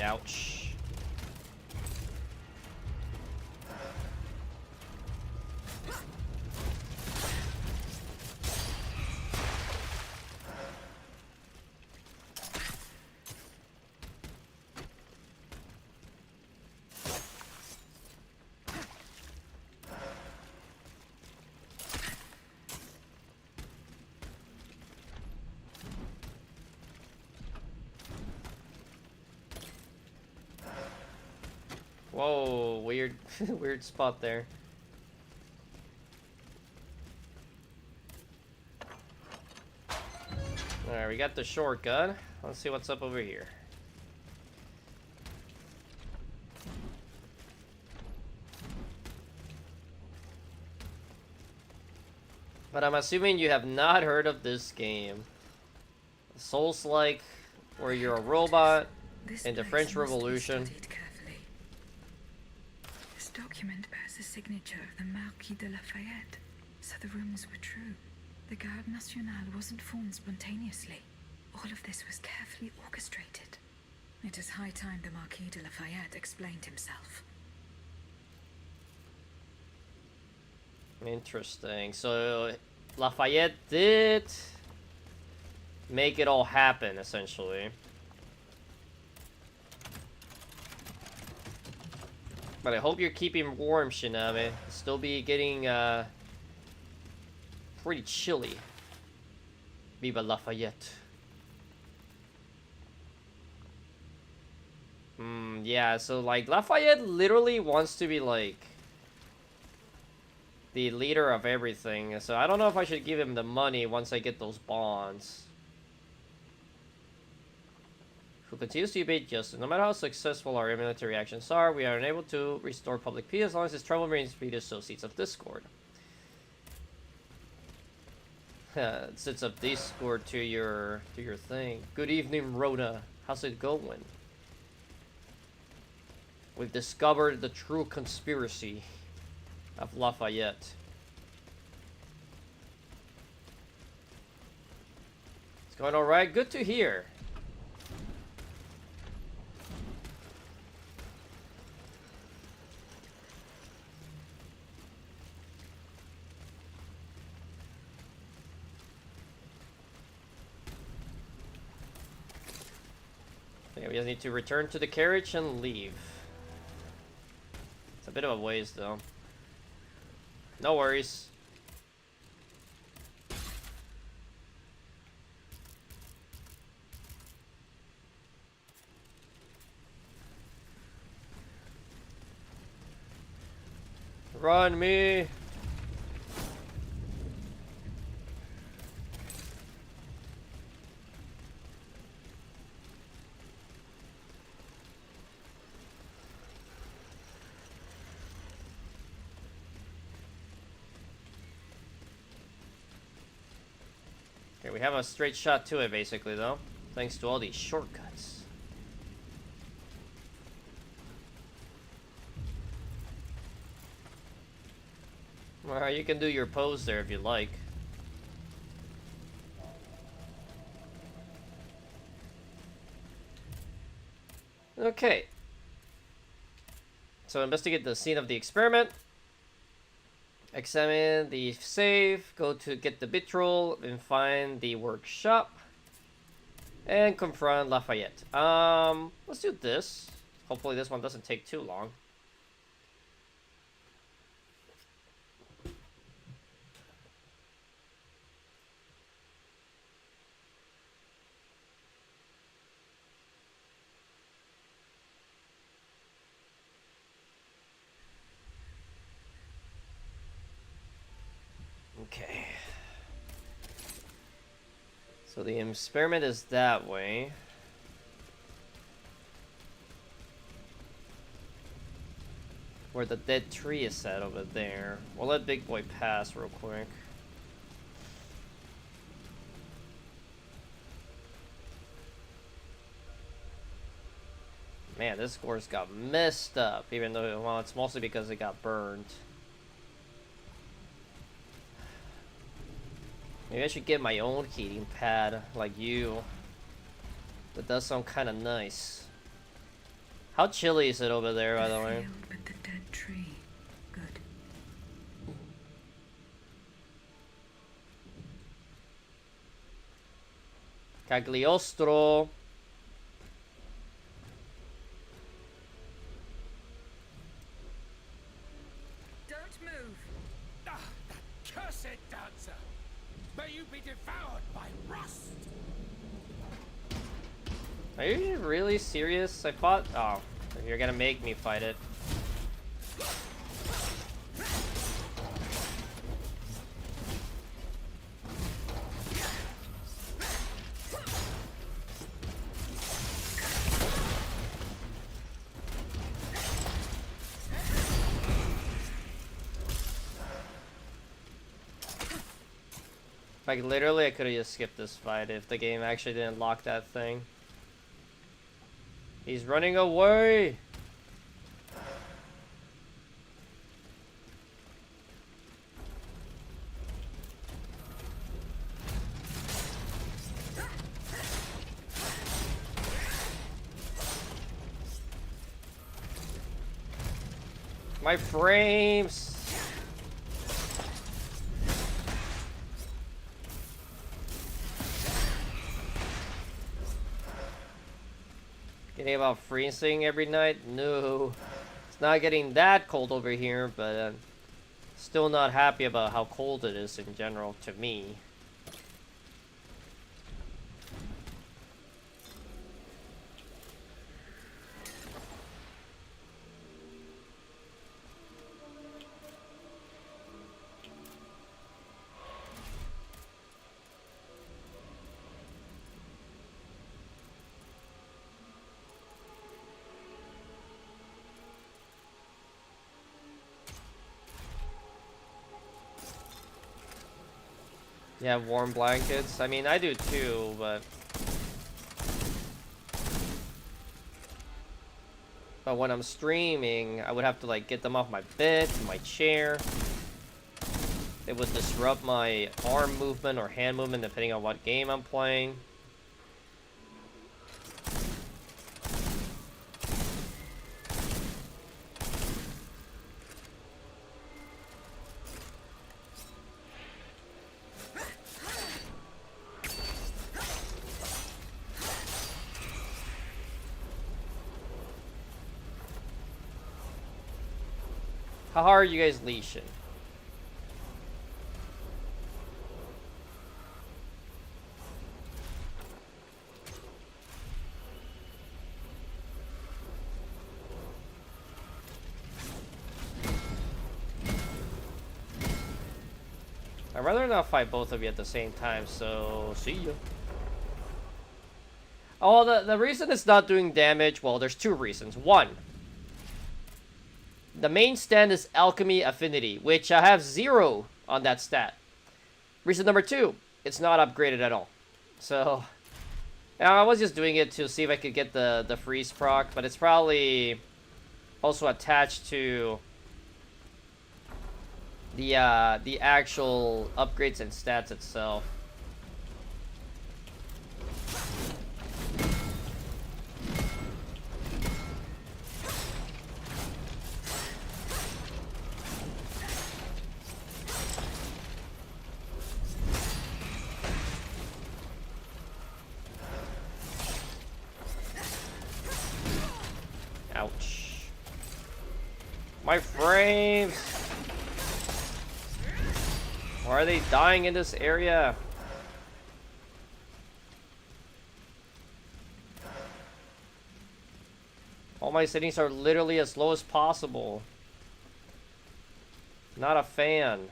Ouch. Whoa, weird, weird spot there. Alright, we got the shortcut. Let's see what's up over here. But I'm assuming you have not heard of this game. Souls-like, where you're a robot in the French Revolution. This document bears the signature of the Marquis de Lafayette, so the rumors were true. The Garde Nationale wasn't formed spontaneously. All of this was carefully orchestrated. It is high time the Marquis de Lafayette explained himself. Interesting. So Lafayette did make it all happen, essentially. But I hope you're keeping warm, Shinabe. Still be getting pretty chilly. Viva Lafayette. Yeah, so like Lafayette literally wants to be like the leader of everything. So I don't know if I should give him the money once I get those bonds. who continues to evade justice. No matter how successful our military actions are, we are unable to restore public peace as long as his trouble marines feed sow seeds of discord. Seeds of discord to your thing. Good evening, Rhoda. How's it going? We've discovered the true conspiracy of Lafayette. It's going alright. Good to hear. Okay, we just need to return to the carriage and leave. It's a bit of a ways though. No worries. Run me. Okay, we have a straight shot to it basically though, thanks to all these shortcuts. Alright, you can do your pose there if you like. Okay. So investigate the scene of the experiment. Examine the safe, go to get the vitriol, and find the workshop. And confront Lafayette. Let's do this. Hopefully this one doesn't take too long. Okay. So the experiment is that way. Where the dead tree is set over there. We'll let Big Boy pass real quick. Man, this course got messed up, even though, well, it's mostly because it got burned. Maybe I should get my own heating pad, like you. That does sound kind of nice. How chilly is it over there, by the way? Field with the dead tree. Good. Cagliostro. Don't move. Ah, that cursed dancer! May you be devoured by rust! Are you really serious? I thought... Oh, you're gonna make me fight it. Like, literally, I could have just skipped this fight if the game actually didn't lock that thing. He's running away! My frames! Getting about freezing every night? No. It's not getting that cold over here, but I'm still not happy about how cold it is in general to me. Yeah, warm blankets. I mean, I do too, but when I'm streaming, I would have to like get them off my bed to my chair. It would disrupt my arm movement or hand movement depending on what game I'm playing. How hard are you guys leashing? I'd rather not fight both of you at the same time, so see ya. Oh, the reason it's not doing damage, well, there's two reasons. One, the main stand is Alchemy Affinity, which I have 0 on that stat. Reason number 2, it's not upgraded at all. So, I was just doing it to see if I could get the freeze proc, but it's probably also attached to the actual upgrades and stats itself. Ouch. My frames! Why are they dying in this area? All my settings are literally as low as possible. Not a fan.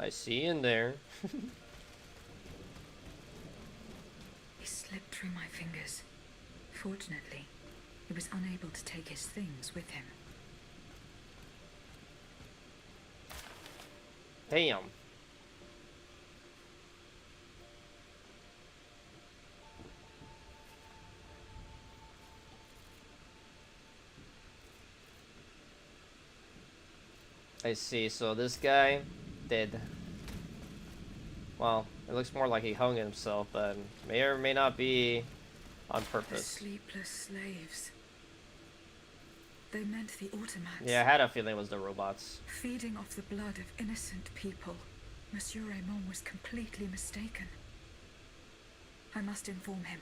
I see in there. He slipped through my fingers. Fortunately, he was unable to take his things with him. Damn. I see, so this guy did. Well, it looks more like he hung himself, but may or may not be on The purpose. sleepless slaves. They meant the automats. Yeah, I had a feeling it was the robots. Feeding off the blood of innocent people. Monsieur Raymond was completely mistaken. I must inform him.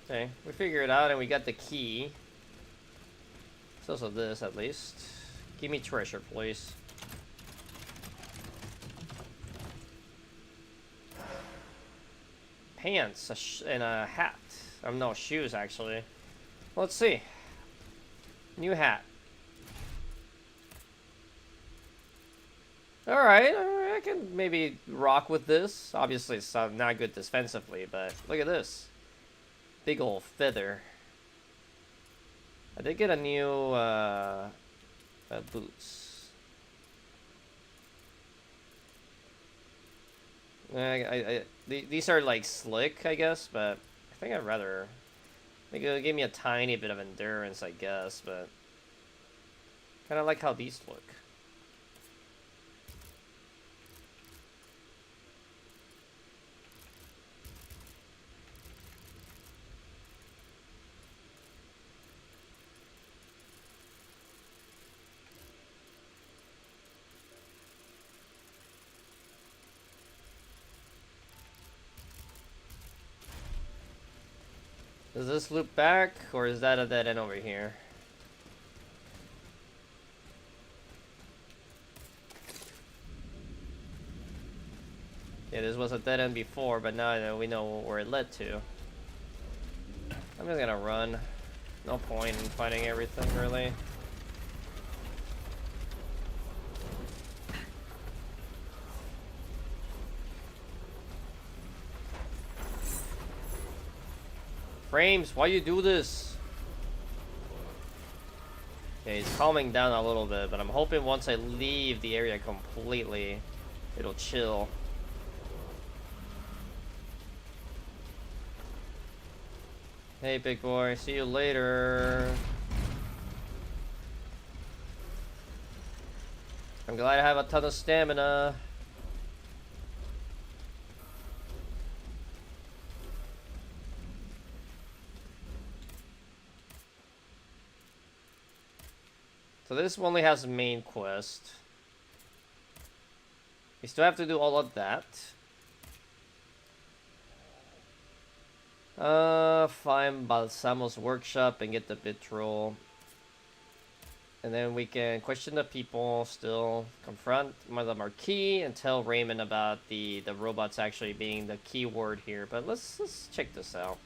Okay, we figured it out and we got the key. It's also this, at least. Give me treasure, please. Pants and a hat. No, shoes, actually. Let's see. New hat. Alright, I can maybe rock with this. Obviously, it's not good defensively, but look at this. Big ol' feather. I did get a new boots. These are like slick, I guess, but I think I'd rather. Like, it'll give me a tiny bit of endurance, I guess, but kind of like how these look. Does this loop back, or is that a dead end over here? Yeah, this was a dead end before, but now we know where it led to. I'm just gonna run. No point in fighting everything, really. Frames, why you do this? Okay, he's calming down a little bit, but I'm hoping once I leave the area completely, it'll chill. Hey, big boy, see you later. I'm glad I have a ton of stamina. So this only has a main quest. We still have to do all of that. Find Balsamo's workshop and get the vitriol. And then we can question the people, still confront Mother Marquis, and tell Raymond about the robots actually being the key word here. But let's check this out.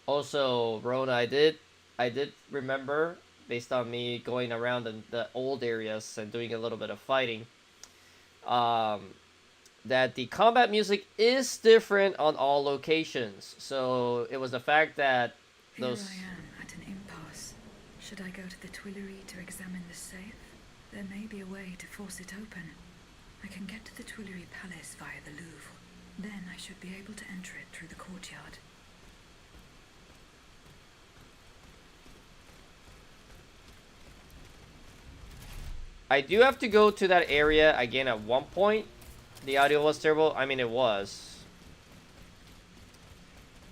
Also, Rona, I did remember, based on me going around the old areas and doing a little bit of fighting, that the combat music is different on all locations. So it was the fact that those... Here I am at an impasse. Should I go to the Tuileries to examine the safe? There may be a way to force it open. I can get to the Tuileries Palace via the Louvre. Then I should be able to enter it through the courtyard. I do have to go to that area again at one point. The audio was terrible. I mean, it was.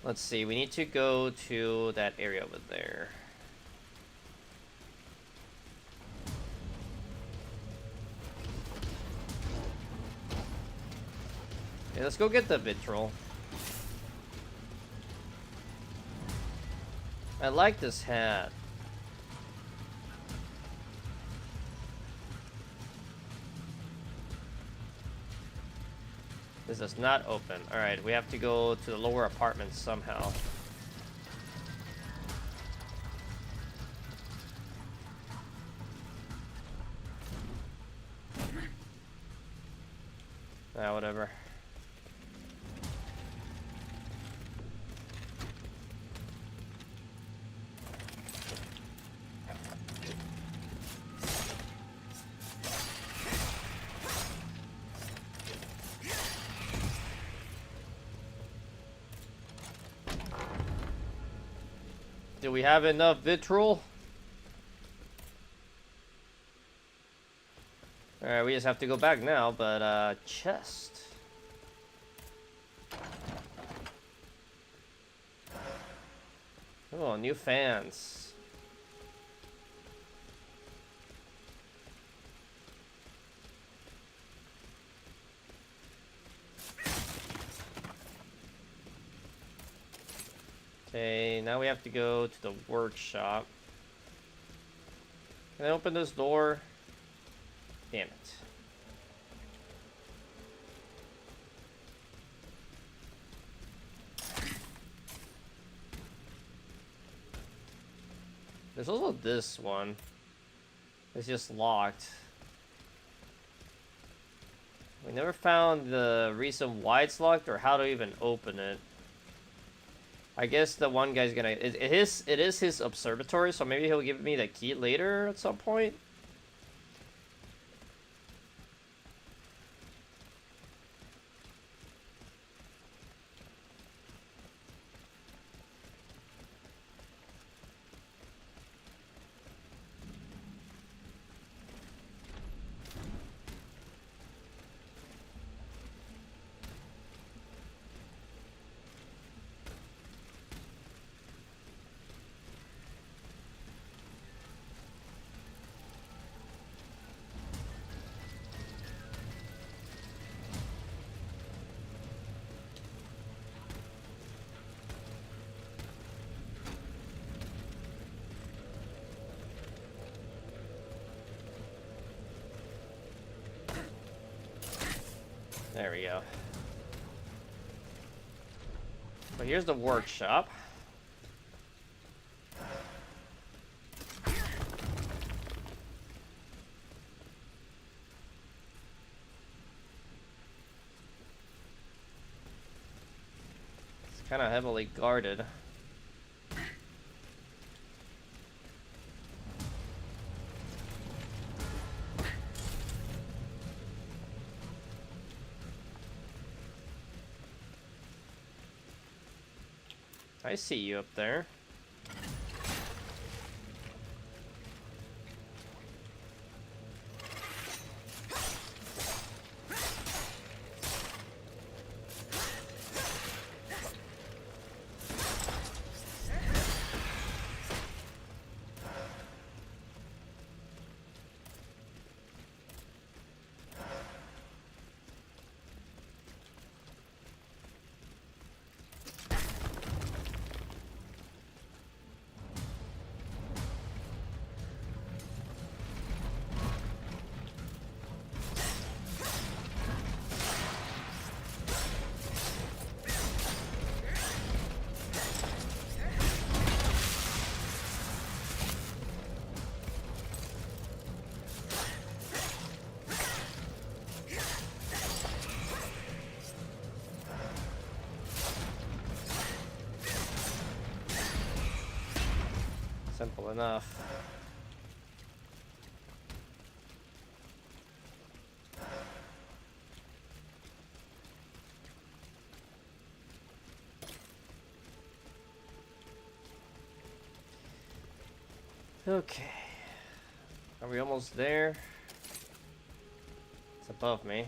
Let's see. We need to go to that area over there. Okay, let's go get the vitriol. I like this hat. This does not open. Alright, we have to go to the lower apartments somehow. Ah, whatever. Do we have enough vitriol? Alright, we just have to go back now, but chest. Oh, new fans. Okay, now we have to go to the workshop. Can I open this door? Damn it. There's also this one. It's just locked. We never found the reason why it's locked or how to even open it. I guess the one guy's gonna... It is his observatory, so maybe he'll give me the key later at some point. There we go. So here's the workshop. kind of heavily guarded. I see you up there. Simple enough. Okay. Are we almost there? It's above me.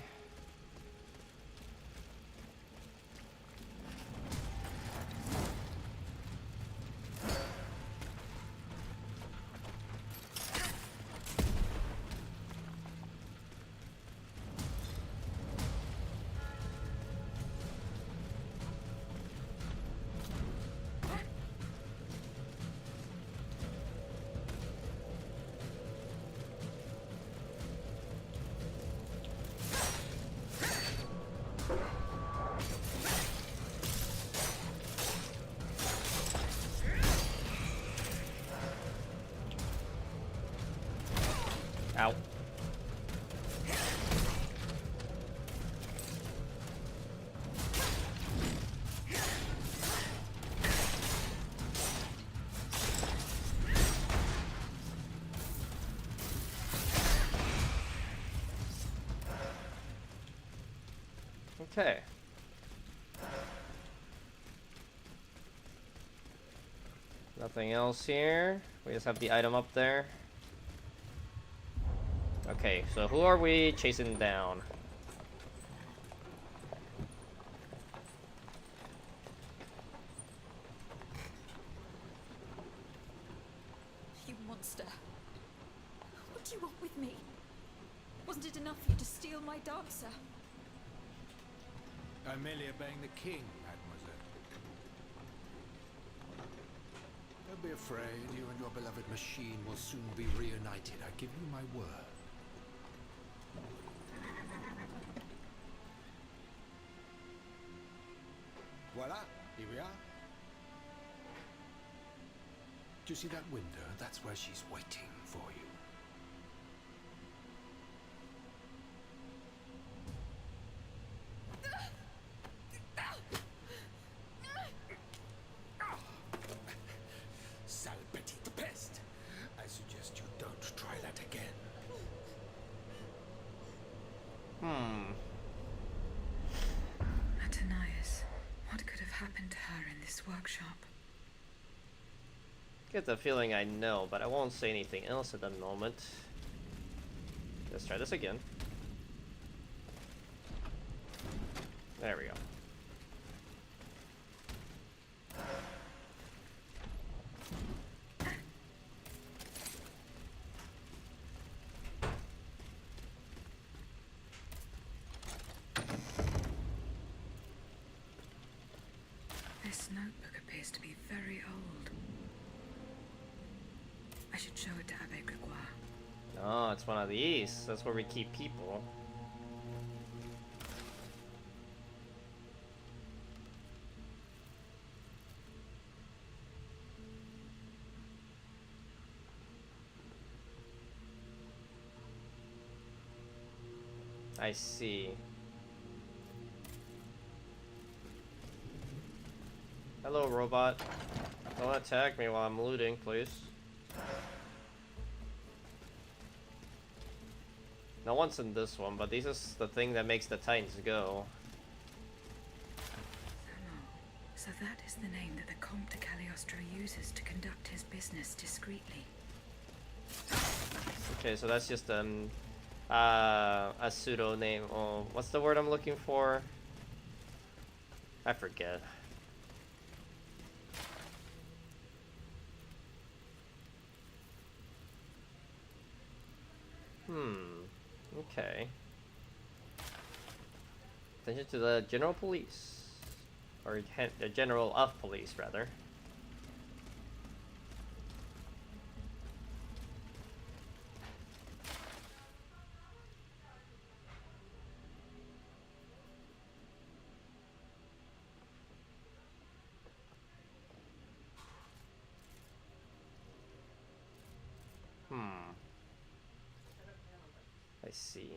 Ow. Okay. Nothing else here. We just have the item up there. Okay, so who are we chasing down? You monster. What do you want with me? Wasn't it enough for you to steal my dancer? I'm merely obeying the king, mademoiselle. Don't be afraid. You and your beloved machine will soon be reunited. I give you my word. Voila, here we are. Do you see that window? That's where she's waiting for you. Sale petite peste. I suggest you don't try that again. Atanias, what could have happened to her in this workshop? Get the feeling I know, but I won't say anything else at the moment. Let's try this again. There we go. This notebook appears to be very old. I should show it to Abbe Grégoire. Oh, it's one of these. That's where we keep people. I see. Hello, robot. Don't attack me while I'm looting, please. No one's in this one, but this is the thing that makes the Titans go. So that is the name that the Comte de Cagliostro uses to conduct his business discreetly. Okay, so that's just a pseudo name. Oh, what's the word I'm looking for? I forget. Okay. Attention to the General Police. Or the General of Police, rather. I see.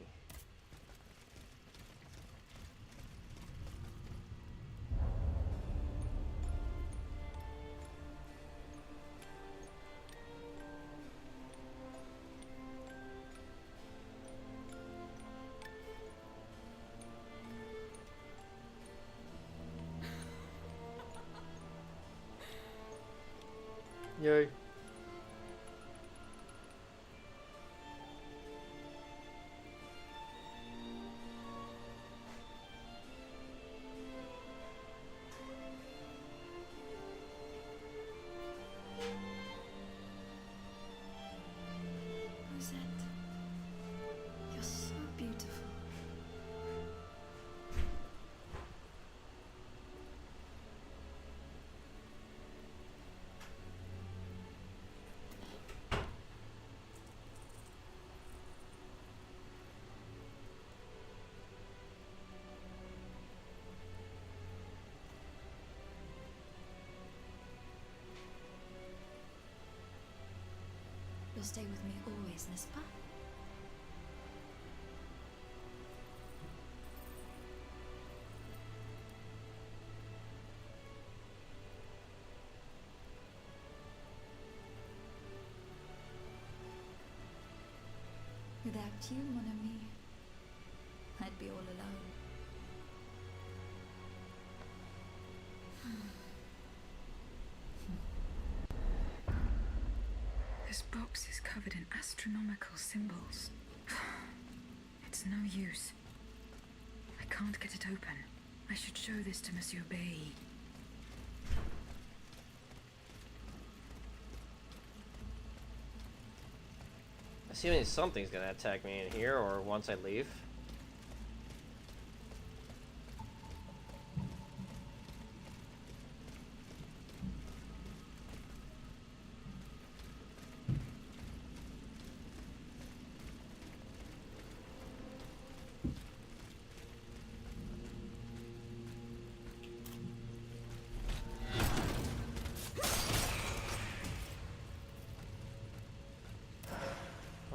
Yay. Rosette, you're so beautiful. You'll stay with me always, n'est-ce pas? Without you, mon ami, I'd be all alone. This box is covered in astronomical symbols. It's no use. I can't get it open. I should show this to Monsieur Bay. Assuming something's gonna attack me in here or once I leave.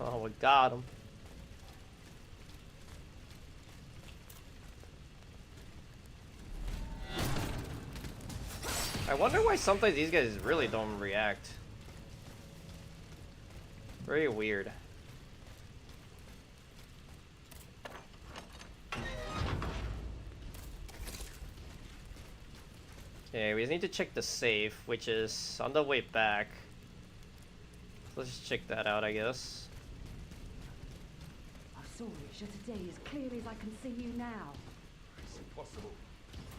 Oh, we got him. I wonder why sometimes these guys really don't react. Very weird. Okay, we just need to check the safe, which is on the way back. Let's just check that out, I guess. I saw Risha today as clearly as I can see you now. It's impossible.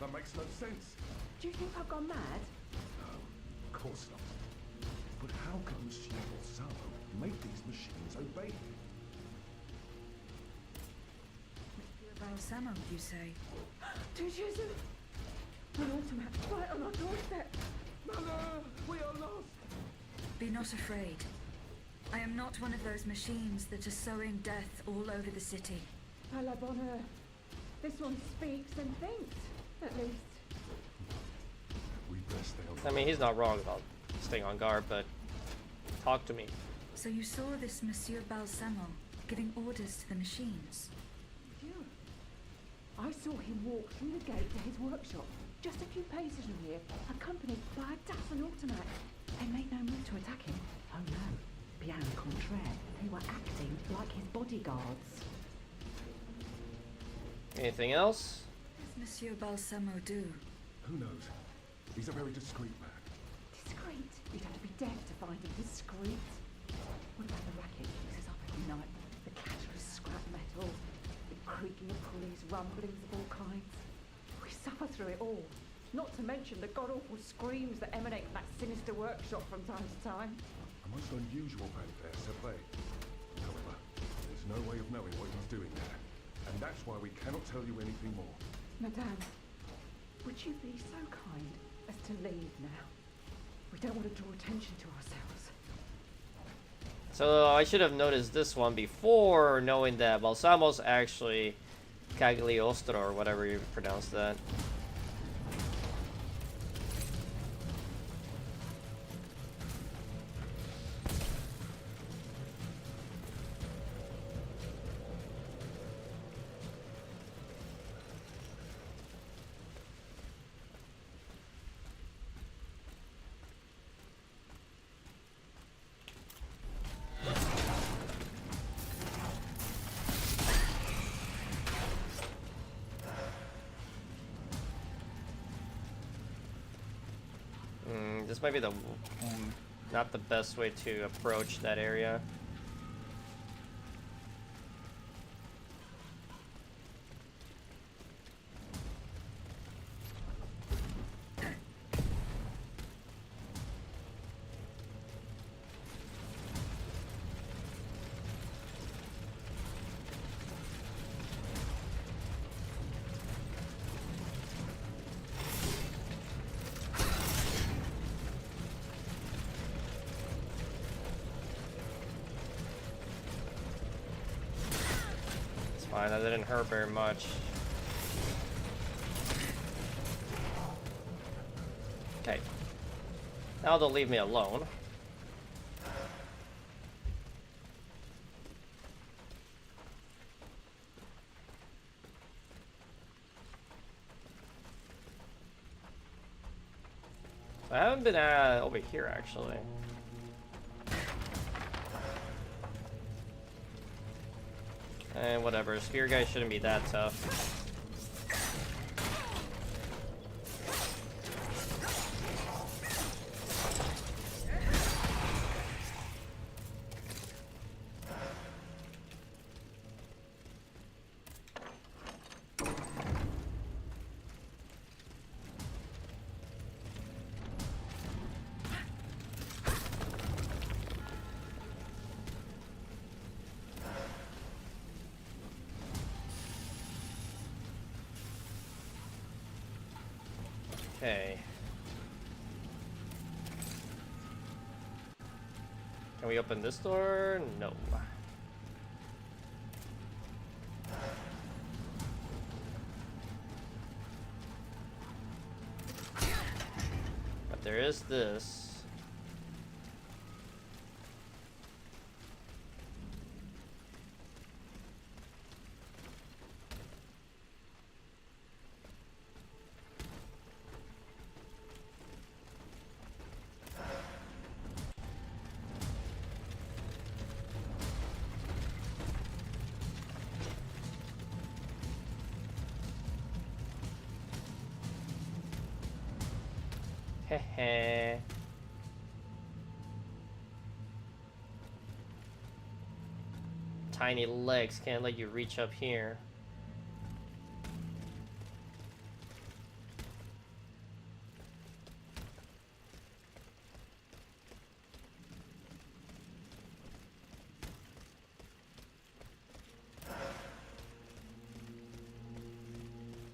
That makes no sense. Do you think I've gone mad? No, of course not. But how can Monsieur Balsamo make these machines obey him? Balsamo, you say? Tujuzu! An automat right on our doorstep! Mother, we are lost! Be not afraid. I am not one of those machines that are sowing death all over the city. À la bonne heure. This one speaks and thinks, at least. We best stay on. I mean, he's not wrong about staying on guard, but talk to me. So you saw this Monsieur Balsamo giving orders to the machines? You. I saw him walk through the gate to his workshop. Just a few paces from here, accompanied by a dozen automats. They made no move to attack him. Oh no, bien contraire, they were acting like his bodyguards. Anything else? What does Monsieur Balsamo do? Who knows? He's a very discreet man. Discreet? You'd have to be dead to find him discreet. What about the racket he uses up every night? The clatter of scrap metal, the creaking of pulleys, rumblings of all kinds. We suffer through it all. Not to mention the god-awful screams that emanate from that sinister workshop from time to time. A most unusual fanfare, Serpay. However, there's no way of knowing what he's doing there. And that's why we cannot tell you anything more. Madame, would you be so kind as to leave now? We don't want to draw attention to ourselves. So I should have noticed this one before knowing that Balsamo's actually Cagliostro, or whatever you pronounce that. This might be the not the best way to approach that area. Fine, that didn't hurt very much. Okay. Now they'll leave me alone. I haven't been over here actually. And whatever, spear guy shouldn't be that tough. Okay. Can we open this door? No. But there is this. Heh. Tiny legs can't let you reach up here.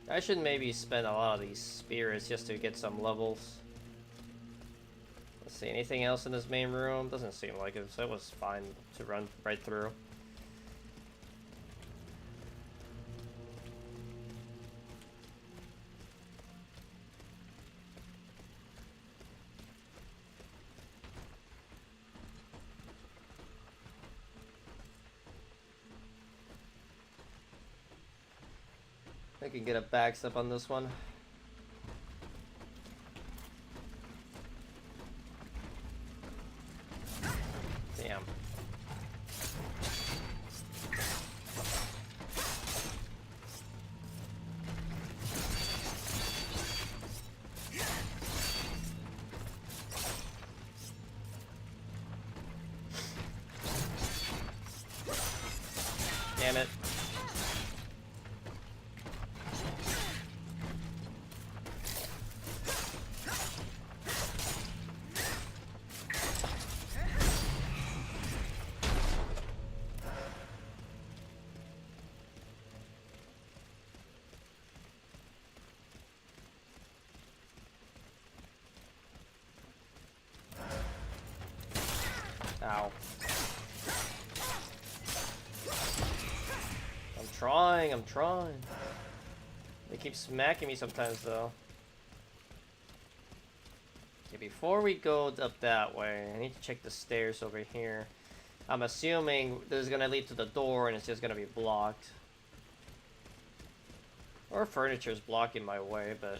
I should maybe spend a lot of these spirits just to get some levels. Let's see, anything else in this main room? Doesn't seem like it, so it was fine to run right through. I can get a backstep on this one. Damn it. Ow. I'm trying. They keep smacking me sometimes, though. Okay, before we go up that way, I need to check the stairs over here. I'm assuming this is gonna lead to the door and it's just gonna be blocked. Or furniture's blocking my way, but...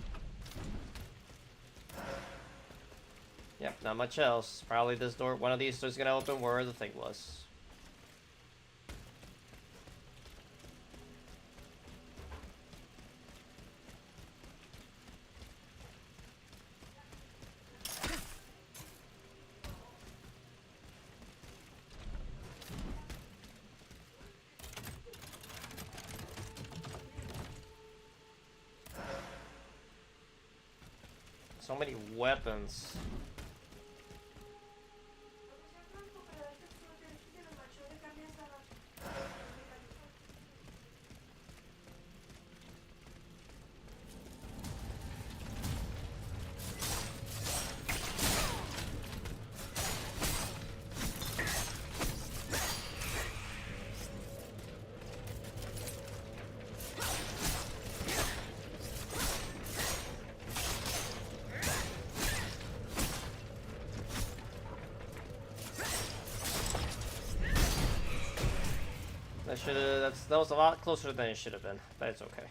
Yep, not much else. Probably this door, one of these doors is gonna open where the thing was. So many weapons. That was a lot closer than it should have been, but it's okay.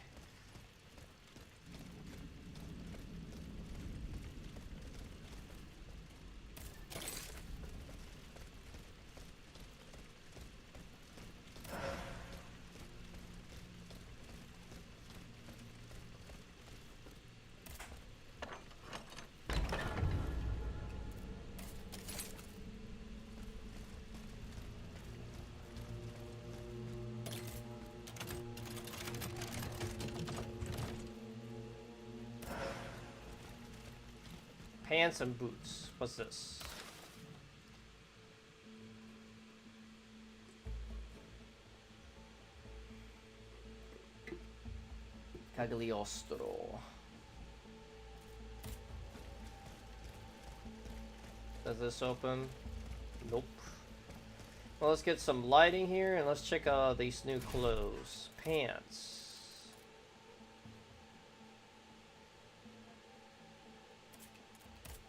Pants and boots. What's this? Cagliostro. Does this open? Nope. Well, let's get some lighting here and let's check out these new clothes. Pants.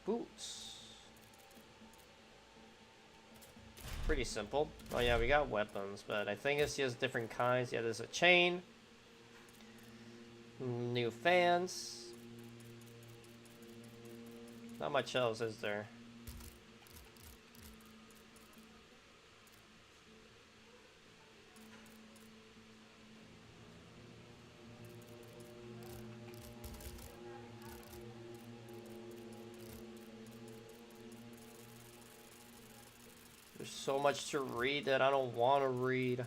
Boots. Pretty simple. Oh yeah, we got weapons, but I think it's just different kinds. Yeah, there's a chain. New fans. Not much else, is there? There's so much to read that I don't want to read.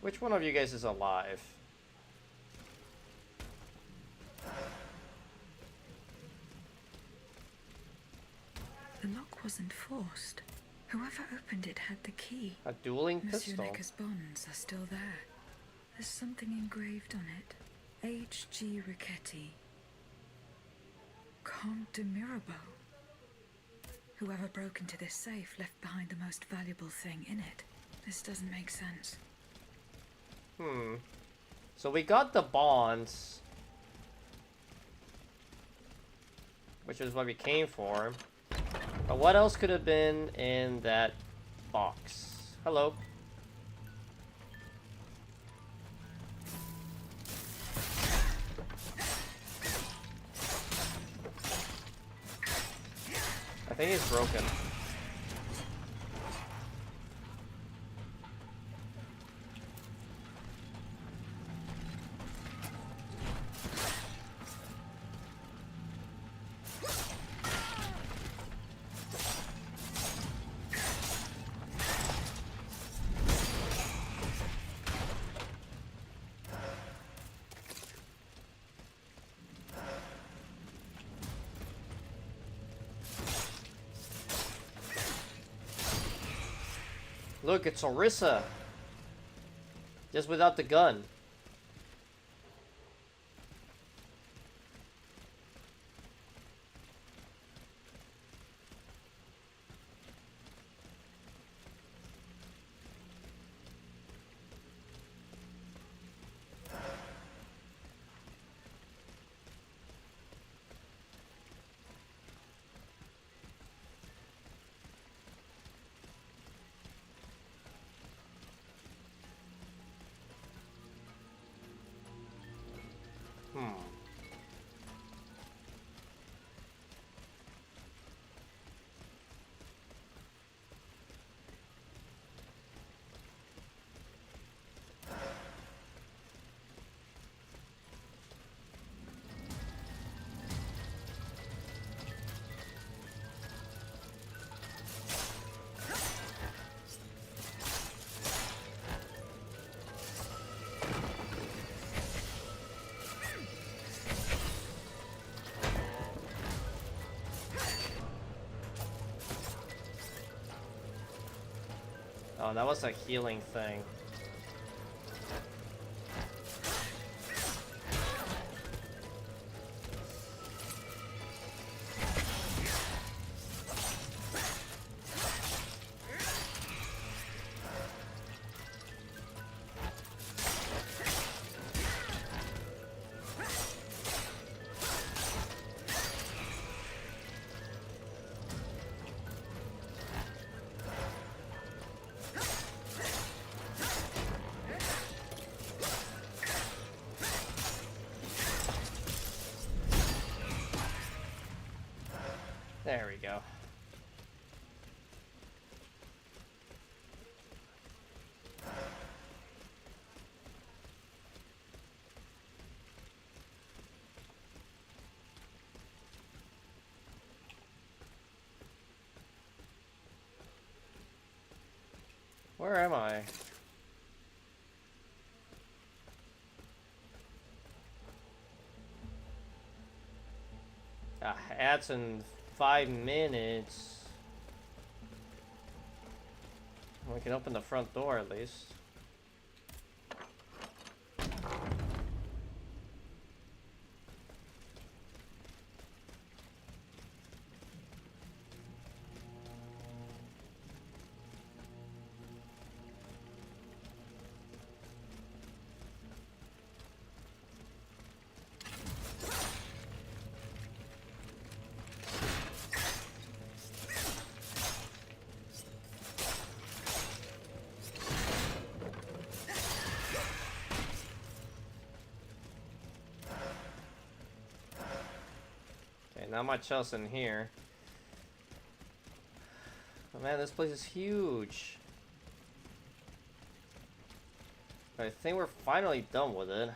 Which one of you guys is alive? The lock wasn't forced. Whoever opened it had the key. A dueling Monsieur pistol. Necker's bonds are still there. There's something engraved on it. H.G. Riquetti. Comte de Mirabeau. Whoever broke into this safe left behind the most valuable thing in it. This doesn't make sense. So we got the bonds, which is what we came for. But what else could have been in that box? Hello. I think it's broken. Look, it's Orisa. Just without the gun. Oh, that was a healing thing. There we go. Where am I? Ads in 5 minutes. We can open the front door at least. Not much else in here. Oh man, this place is huge. I think we're finally done with it.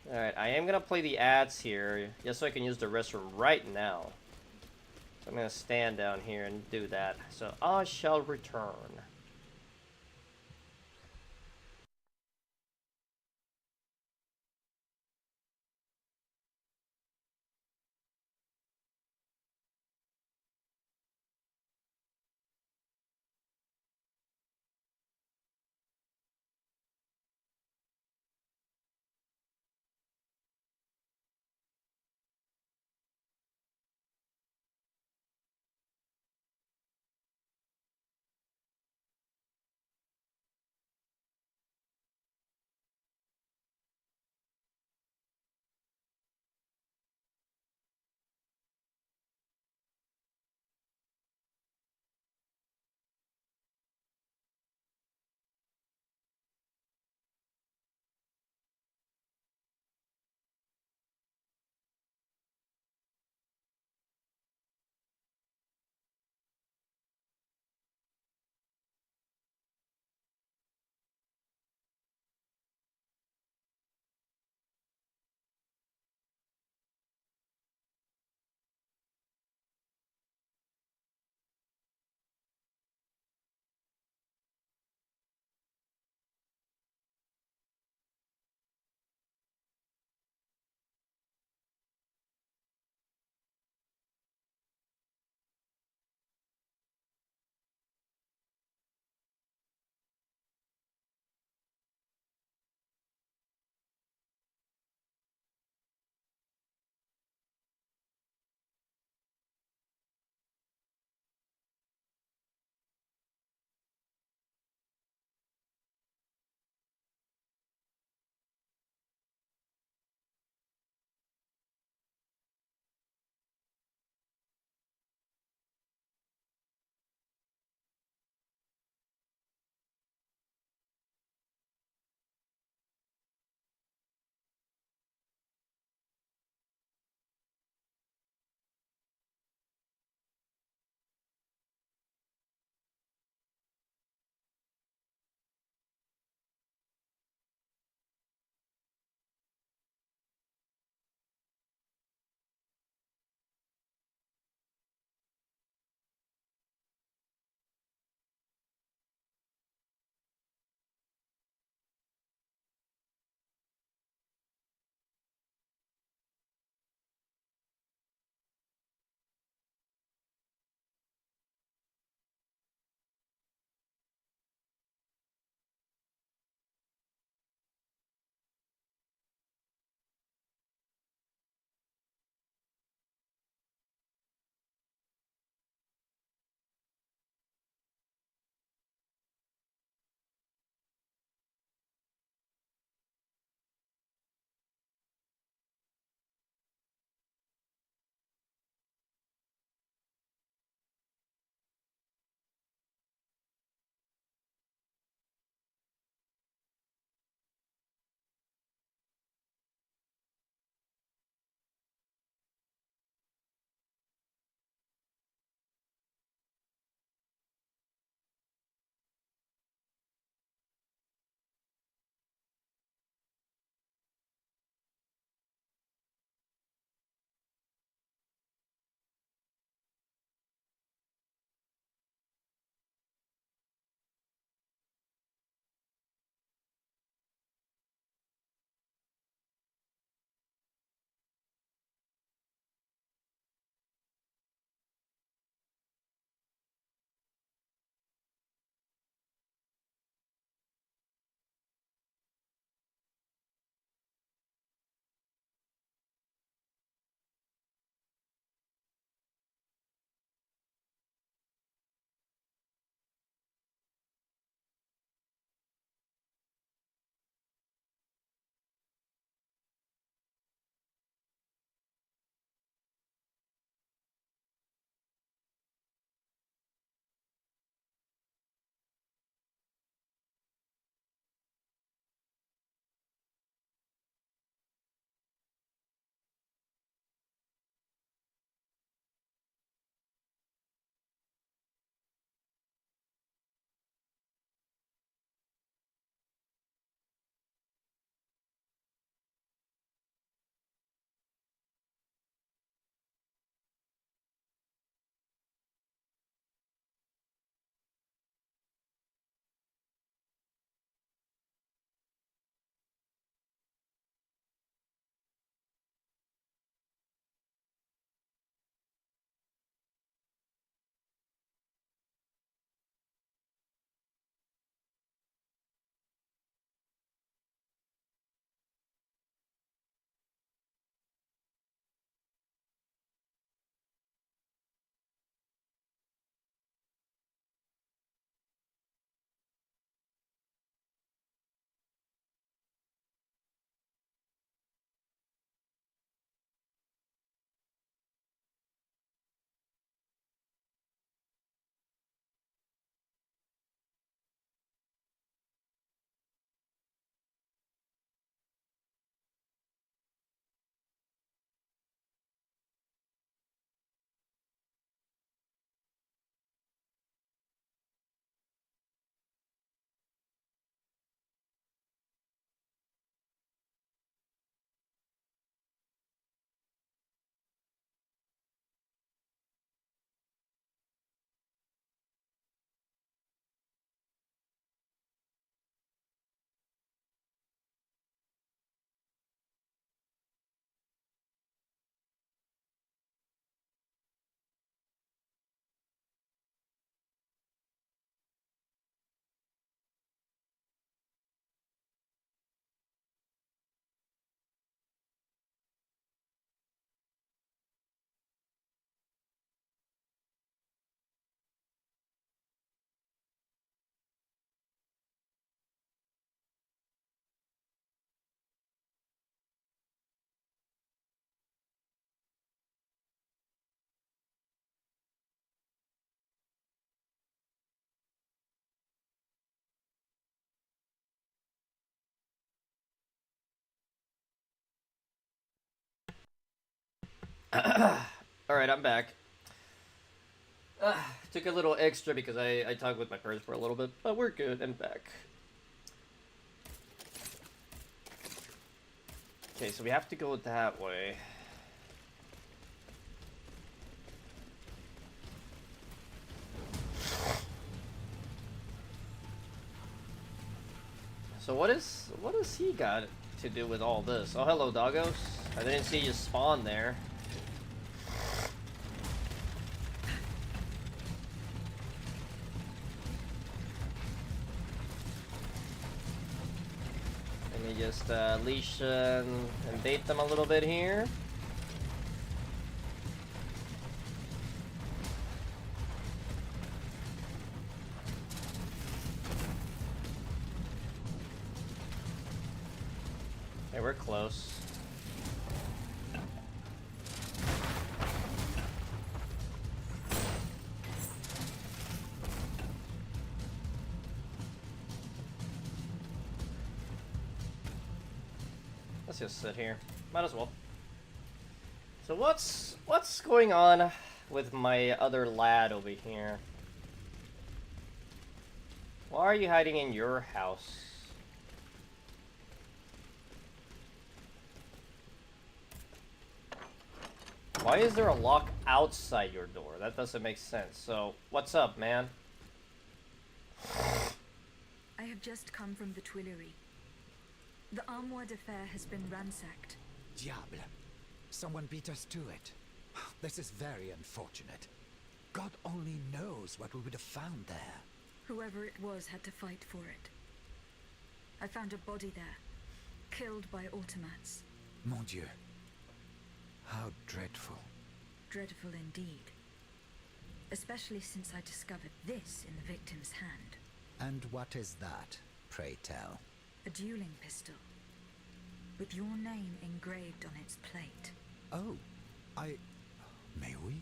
Alright, I am gonna play the ads here, just so I can use the restroom right now. So I'm gonna stand down here and do that. So I shall return. Alright, I'm back. Took a little extra because I talked with my parents for a little bit, but we're good and back. Okay, so we have to go that way. So what does he got to do with all this? Oh, hello, doggos. I didn't see you spawn there. Let me just leash and bait them a little bit here. Okay, we're close. Let's just sit here. Might as well. So what's going on with my other lad over here? Why are you hiding in your house? Why is there a lock outside your door? That doesn't make sense. So, what's up, man? I have just come from the Tuileries. The Armoire de Fer has been ransacked. Diable. Someone beat us to it. This is very unfortunate. God only knows what we would have found there. Whoever it was had to fight for it. I found a body there, killed by automats. Mon Dieu. How dreadful. Dreadful indeed. Especially since I discovered this in the victim's hand. And what is that, pray tell? A dueling pistol. With your name engraved on its plate. Oh, May we?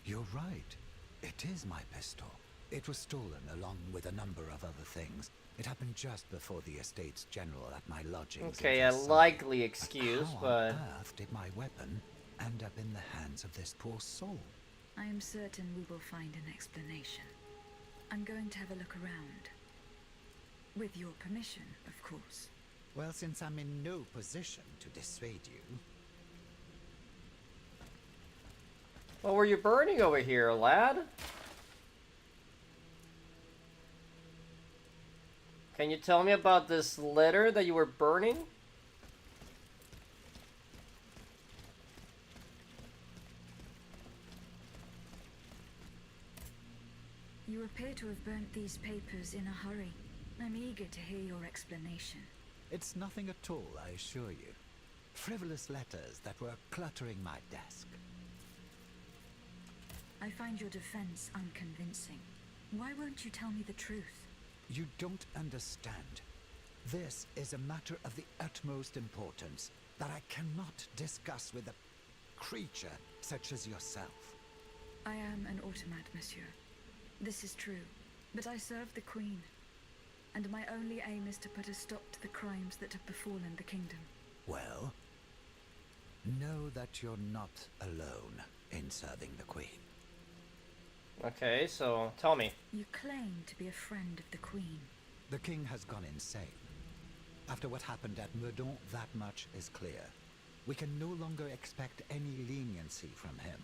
You're right. It is my pistol. It was stolen along with a number of other things. It happened just before the Estates General at my lodgings. Okay, a likely excuse, but... How on earth did my weapon end up in the hands of this poor soul? I am certain we will find an explanation. I'm going to have a look around. With your permission, of course. Well, since I'm in no position to dissuade you... What were you burning over here, lad? Can you tell me about this letter that you were burning? You appear to have burnt these papers in a hurry. I'm eager to hear your explanation. It's nothing at all, I assure you. Frivolous letters that were cluttering my desk. I find your defense unconvincing. Why won't you tell me the truth? You don't understand. This is a matter of the utmost importance that I cannot discuss with a creature such as yourself. I am an automat, monsieur. This is true, but I serve the Queen. And my only aim is to put a stop to the crimes that have befallen the kingdom. Well, know that you're not alone in serving the Queen. Okay, so tell me. You claim to be a friend of the Queen. The king has gone insane. After what happened at Meudon, that much is clear. We can no longer expect any leniency from him.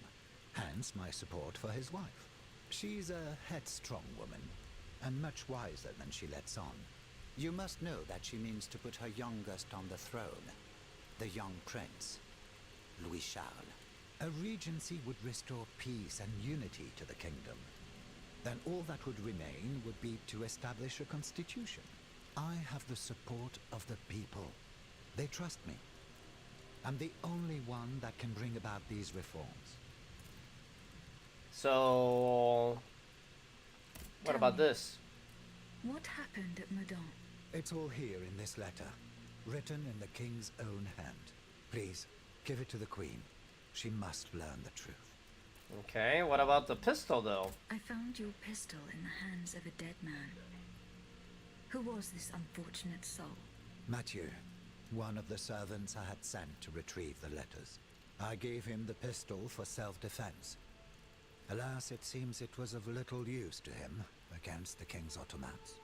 Hence my support for his wife. She's a headstrong woman, and much wiser than she lets on. You must know that she means to put her youngest on the throne, the young prince, Louis Charles. A regency would restore peace and unity to the kingdom. Then all that would remain would be to establish a constitution. I have the support of the people. They trust me. I'm the only one that can bring about these reforms. So... what about this? What happened at Meudon? It's all here in this letter, written in the king's own hand. Please, give it to the Queen. She must learn the truth. Okay, what about the pistol, though? I found your pistol in the hands of a dead man. Who was this unfortunate soul? Mathieu, one of the servants I had sent to retrieve the letters. I gave him the pistol for self-defense. Alas, it seems it was of little use to him against the king's automats.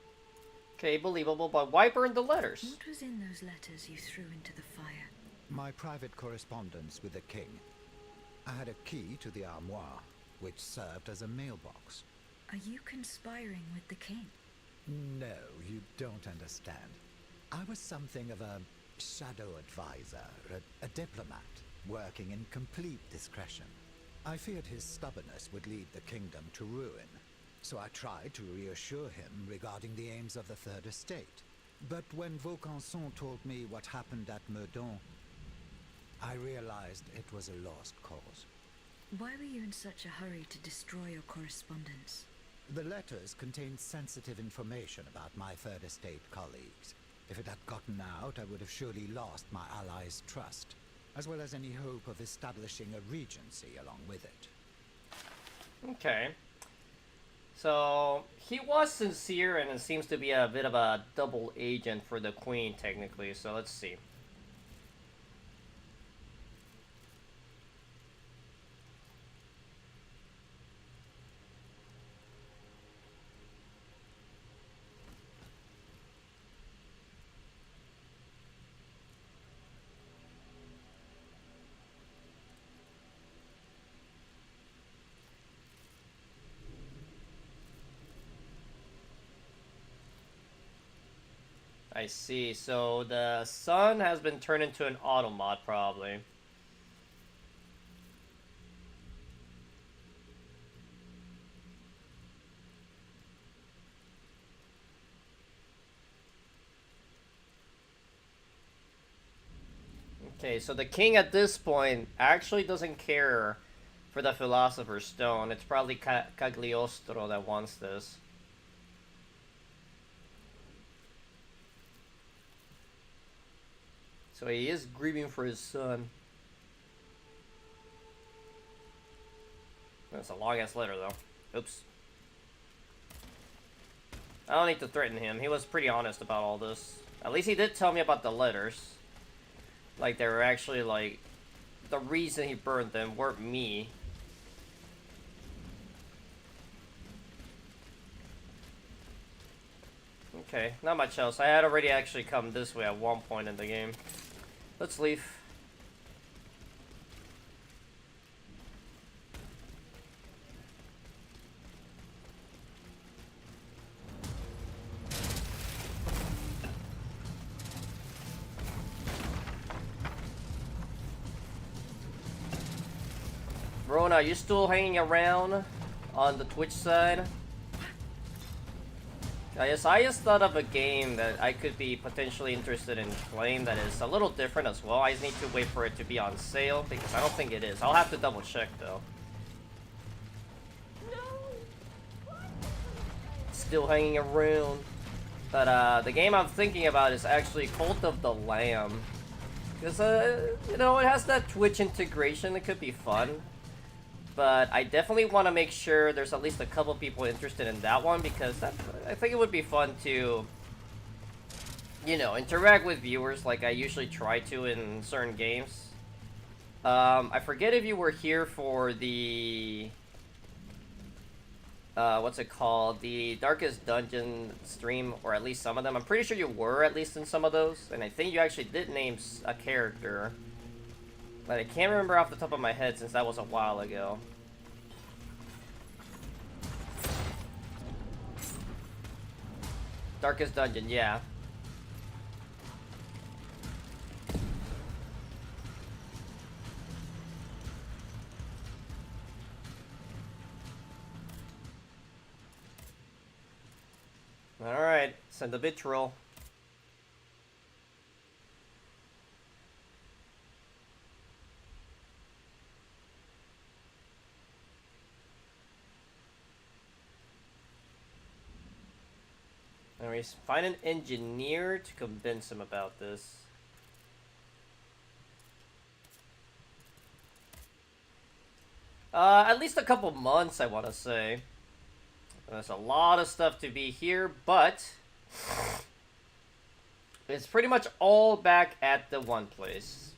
Okay, believable, but why burn the letters? What was in those letters you threw into the fire? My private correspondence with the king. I had a key to the armoire, which served as a mailbox. Are you conspiring with the king? No, you don't understand. I was something of a shadow advisor, a diplomat, working in complete discretion. I feared his stubbornness would lead the kingdom to ruin, so I tried to reassure him regarding the aims of the Third Estate. But when Vaucanson told me what happened at Meudon, I realized it was a lost cause. Why were you in such a hurry to destroy your correspondence? The letters contained sensitive information about my Third Estate colleagues. If it had gotten out, I would have surely lost my allies' trust, as well as any hope of establishing a regency along with it. Okay. So, he was sincere, and it seems to be a bit of a double agent for the Queen, technically, so let's see. I see. So the sun has been turned into an automat, probably. Okay, so the king at this point actually doesn't care for the Philosopher's Stone. It's probably Cagliostro that wants this. So he is grieving for his son. That's a long-ass letter, though. Oops. I don't need to threaten him. He was pretty honest about all this. At least he did tell me about the letters. Like, they were actually, like, the reason he burned them weren't me. Okay, not much else. I had already actually come this way at one point in the game. Let's leave. Rona, are you still hanging around on the Twitch side? I just thought of a game that I could be potentially interested in playing that is a little different as well. I just need to wait for it to be on sale because I don't think it is. I'll have to double check though. Still hanging around. But the game I'm thinking about is actually Cult of the Lamb. Because, you know, it has that Twitch integration. It could be fun. But I definitely want to make sure there's at least a couple people interested in that one because I think it would be fun to, you know, interact with viewers like I usually try to in certain games. I forget if you were here for the, what's it called? The Darkest Dungeon stream, or at least some of them. I'm pretty sure you were at least in some of those. And I think you actually did name a character. But I can't remember off the top of my head since that was a while ago. Darkest Dungeon, yeah. Alright, send the vitriol. Anyways, find an engineer to convince him about this. At least a couple months, I want to say. There's a lot of stuff to be here, but it's pretty much all back at the one place.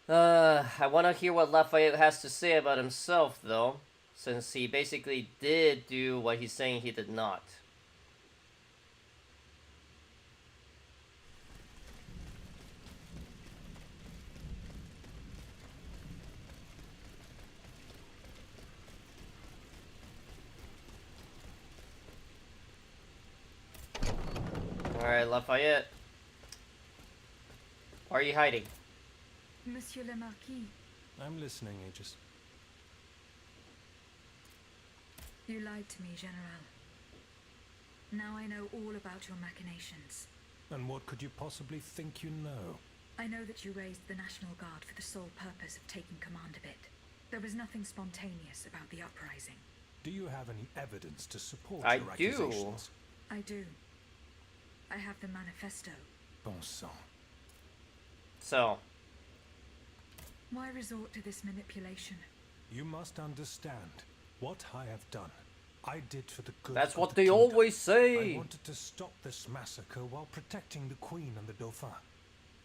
I want to hear what Lafayette has to say about himself, though, since he basically did do what he's saying he did not. Alright, Lafayette. Why are you hiding? Monsieur le Marquis, I'm listening, Aegis. you lied to me, General. Now I know all about your machinations. And what could you possibly think you know? I know that you raised the National Guard for the sole purpose of taking command of it. There was nothing spontaneous about the uprising. Do you have any evidence to support I your do. accusations? I do. I have the manifesto. Bon sang. So, Why resort to this manipulation? You must understand what I have done. I did for the good that's of what the they kingdom. always say. I wanted to stop this massacre while protecting the Queen and the Dauphin.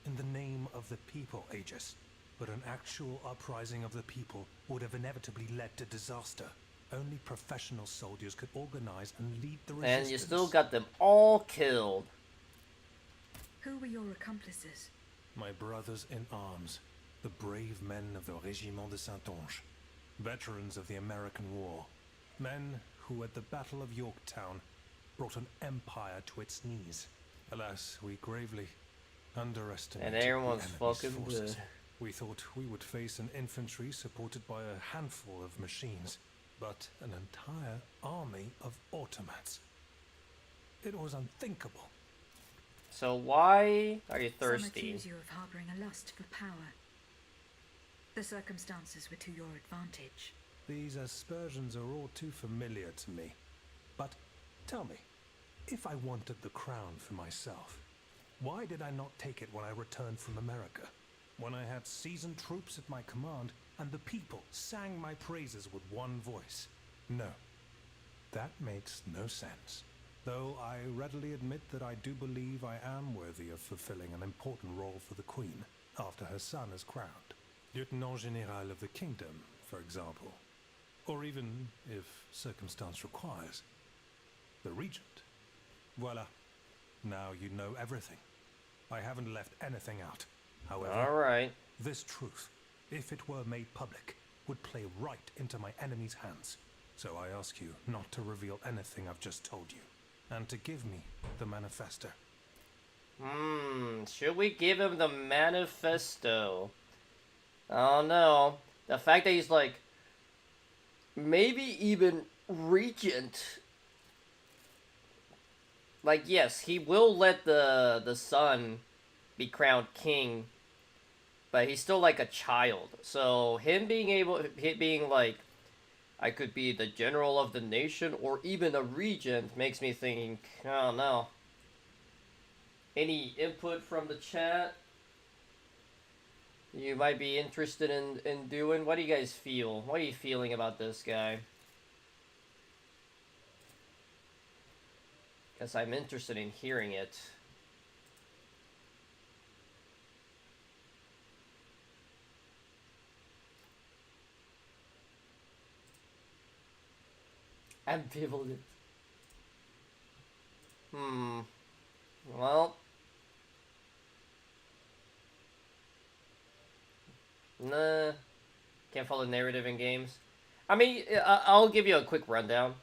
In the name of the people, Aegis. But an actual uprising of the people would have inevitably led to disaster. Only professional soldiers could organize and lead the resistance. And you still got them all killed. Who were your accomplices? My brothers in arms, the brave men of the Régiment de Saintonge, veterans of the American War, men who at the Battle of Yorktown brought an empire to its knees. Alas, we gravely underestimated And everyone's the enemy's fucking forces. dead. We thought we would face an infantry supported by a handful of machines, but an entire army of automats. It was unthinkable. So why are you Some thirsty? accuse you of harboring a lust for power. The circumstances were to your advantage. These aspersions are all too familiar to me. But tell me, if I wanted the crown for myself, why did I not take it when I returned from America? When I had seasoned troops at my command, and the people sang my praises with one voice? No, that makes no sense. Though I readily admit that I do believe I am worthy of fulfilling an important role for the Queen after her son is crowned. Lieutenant General of the Kingdom, for example. Or even, if circumstance requires, the Regent. Voila. Now you know everything. I haven't left anything out. However, Alright. this truth, if it were made public, would play right into my enemy's hands. So I ask you not to reveal anything I've just told you, and to give me the manifesto. Should we give him the manifesto? Oh no. The fact that he's like, maybe even regent. Like, yes, he will let the son be crowned king, but he's still like a child. So him being like, I could be the general of the nation or even a regent makes me think, I don't know. Any input from the chat you might be interested in doing? What do you guys feel? What are you feeling about this guy? Because I'm interested in hearing it. Ambivalent. Well. Nah. Can't follow narrative in games. I mean, I'll give you a quick rundown.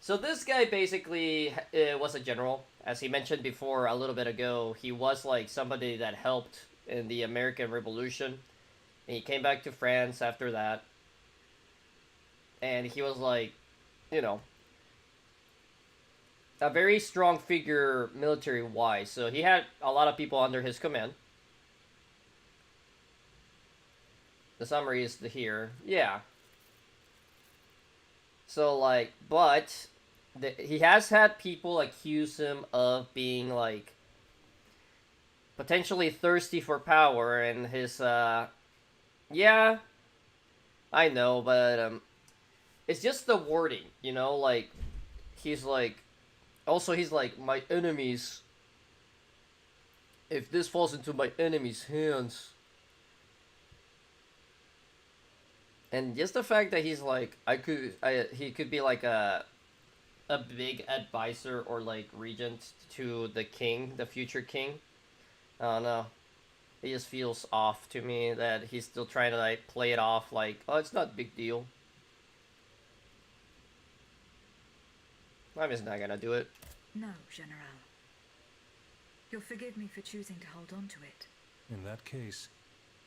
So this guy basically was a general. As he mentioned before a little bit ago, he was like somebody that helped in the American Revolution. And he came back to France after that. And he was like, you know, a very strong figure military-wise. So he had a lot of people under his command. The summary is here. Yeah. So, like, but he has had people accuse him of being, like, potentially thirsty for power, and his, yeah, I know, but, it's just the wording, you know, like, he's like, also he's like, my enemies, if this falls into my enemy's hands, And just the fact that he's like, he could be like a big advisor or like regent to the king, the future king. I don't know. It just feels off to me that he's still trying to like play it off like, oh, it's not a big deal. I'm just not gonna do it. No, General. You'll forgive me for choosing to hold on to it. In that case,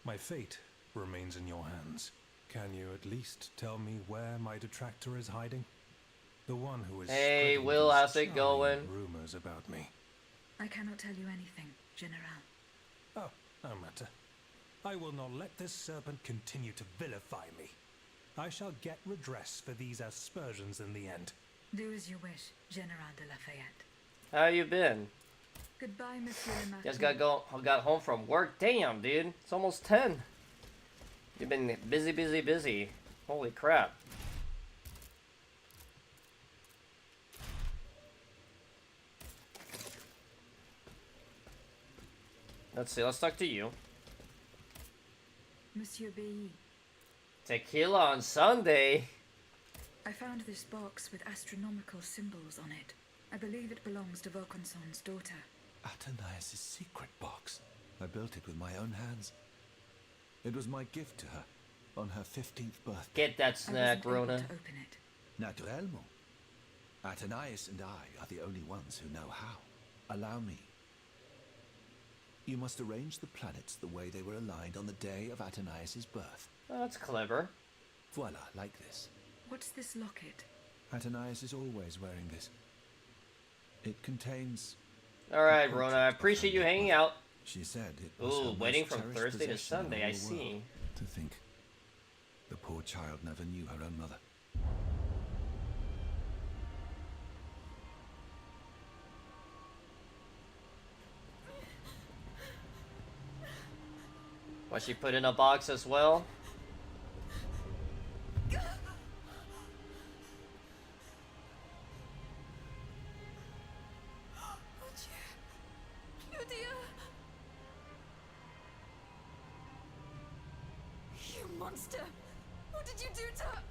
my fate remains in your hands. Can you at least tell me where my detractor is hiding? The one who is Hey, spreading Will, these how's it charming going? rumors about me. I cannot tell you anything, General. Oh, no matter. I will not let this serpent continue to vilify me. I shall get redress for these aspersions in the end. Do as you wish, General de Lafayette. How you been? Goodbye, Monsieur le Marquis. Just got home from work. Damn, dude. It's almost 10. You've been busy. Holy crap. Let's see, let's talk to you. Monsieur Bailly, Tequila on Sunday. I found this box with astronomical symbols on it. I believe it belongs to Vaucanson's daughter. Athenais' secret box. I built it with my own hands. It was my gift to her on her 15th birthday. Get that snack, Rona. Open it. Naturellement. Athenais and I are the only ones who know how. Allow me. You must arrange the planets the way they were aligned on the day of Athenais' birth. Oh, that's clever. Voila, like this. What's this locket? Athenais is always wearing this. It contains... Alright, Rona, I appreciate you hanging out. She said it was Ooh, her waiting most from cherished Thursday to possession in Sunday, the I whole see. world. To think, the poor child never knew her own mother. Was she put in a box as well? Lydia! You monster! What did you do to her?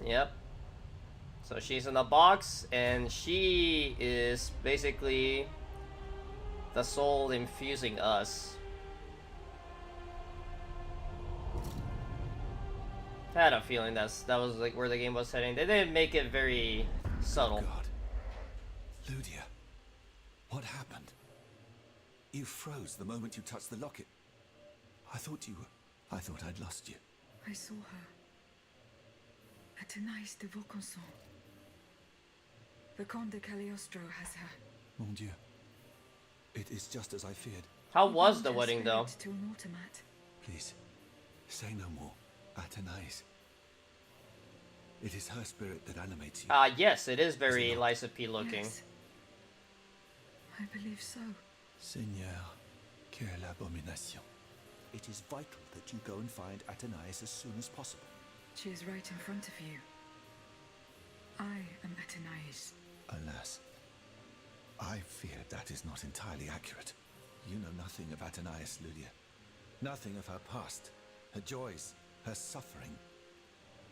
Yep. So she's in a box, and she is basically the soul infusing us. I had a feeling that was like where the game was heading. They didn't make it very subtle. God. Lydia, what happened? You froze the moment you touched the locket. I thought I'd lost you. I saw her. Athenais de Vaucanson. The Comte de Cagliostro has her. Mon Dieu. It is just as I feared. How was the wedding, though? To an automat. Please, say no more. Athenais. It is her spirit that animates you. Yes, it is very Lysa P looking. Yes. I believe so. Seigneur, quelle abomination. It is vital that you go and find Athenais as soon as possible. She is right in front of you. I am Athenais. Alas, I fear that is not entirely accurate. You know nothing of Athenais, Lydia. Nothing of her past, her joys, her suffering.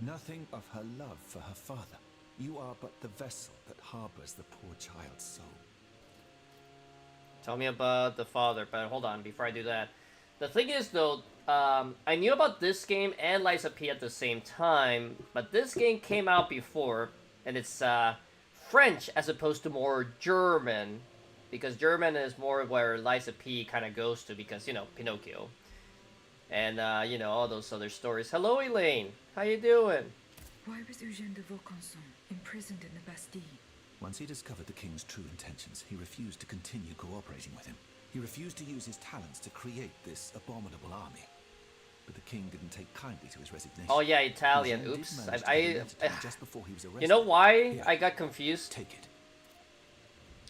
Nothing of her love for her father. You are but the vessel that harbors the poor child's soul. Tell me about the father, but hold on, before I do that. The thing is, though, I knew about this game and Lysa P at the same time, but this game came out before, and it's French as opposed to more German, because German is more where Lysa P kind of goes to, because, you know, Pinocchio. And, you know, all those other stories. Hello, Elaine. How you doing? Why was Eugène de Vaucanson imprisoned in the Bastille? Once he discovered the king's true intentions, he refused to continue cooperating with him. He refused to use his talents to create this abominable army. But the king didn't take kindly to his resignation. Oh yeah, Italian. Eugène Oops. did manage to get rid of him just before he was arrested. You know why Here, I got confused? Take it.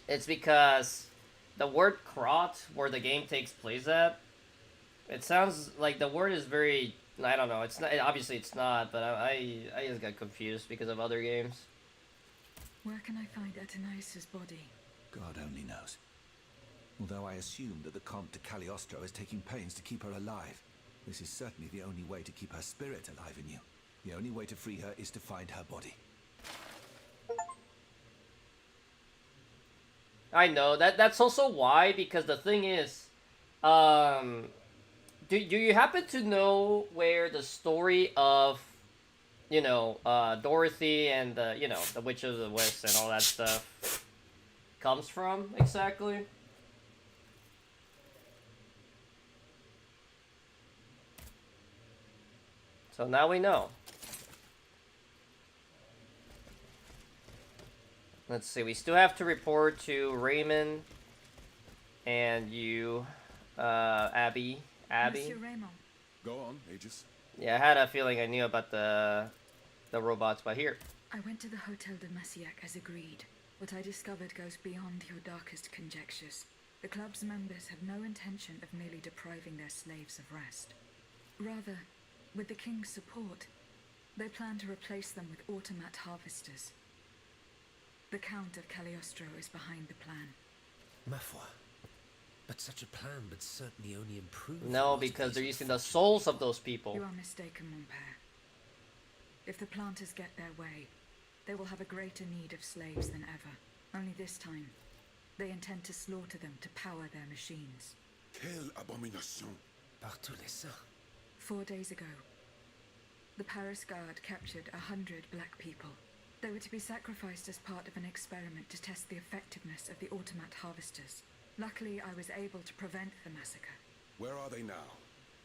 It's because the word "crot," where the game takes place at, it sounds like the word is very, I don't know, it's not, obviously it's not, but I just got confused because of other games. Where can I find Athenais' body? God only knows. Although I assume that the Comte de Cagliostro is taking pains to keep her alive. This is certainly the only way to keep her spirit alive in you. The only way to free her is to find her body. I know that's also why, because the thing is, do you happen to know where the story of, you know, Dorothy and the, you know, the Witch of the West and all that stuff comes from exactly? So now we know. Let's see, we still have to report to Raymond and you, Abby. Monsieur Raymond. Go on, Aegis. Yeah, I had a feeling I knew about the robots, but here. I went to the Hotel de Massiac as agreed. What I discovered goes beyond your darkest conjectures. The club's members have no intention of merely depriving their slaves of rest. Rather, with the king's support, they plan to replace them with automat harvesters. The Count of Cagliostro is behind the plan. Ma foi. But such a plan would certainly only improve... No, because they're using the souls of those people. You are mistaken, mon père. If the planters get their way, they will have a greater need of slaves than ever. Only this time, they intend to slaughter them to power their machines. Quelle abomination! Par tous les saints. 4 days ago, the Paris Guard captured 100 black people. They were to be sacrificed as part of an experiment to test the effectiveness of the automat harvesters. Luckily, I was able to prevent the massacre. Where are they now?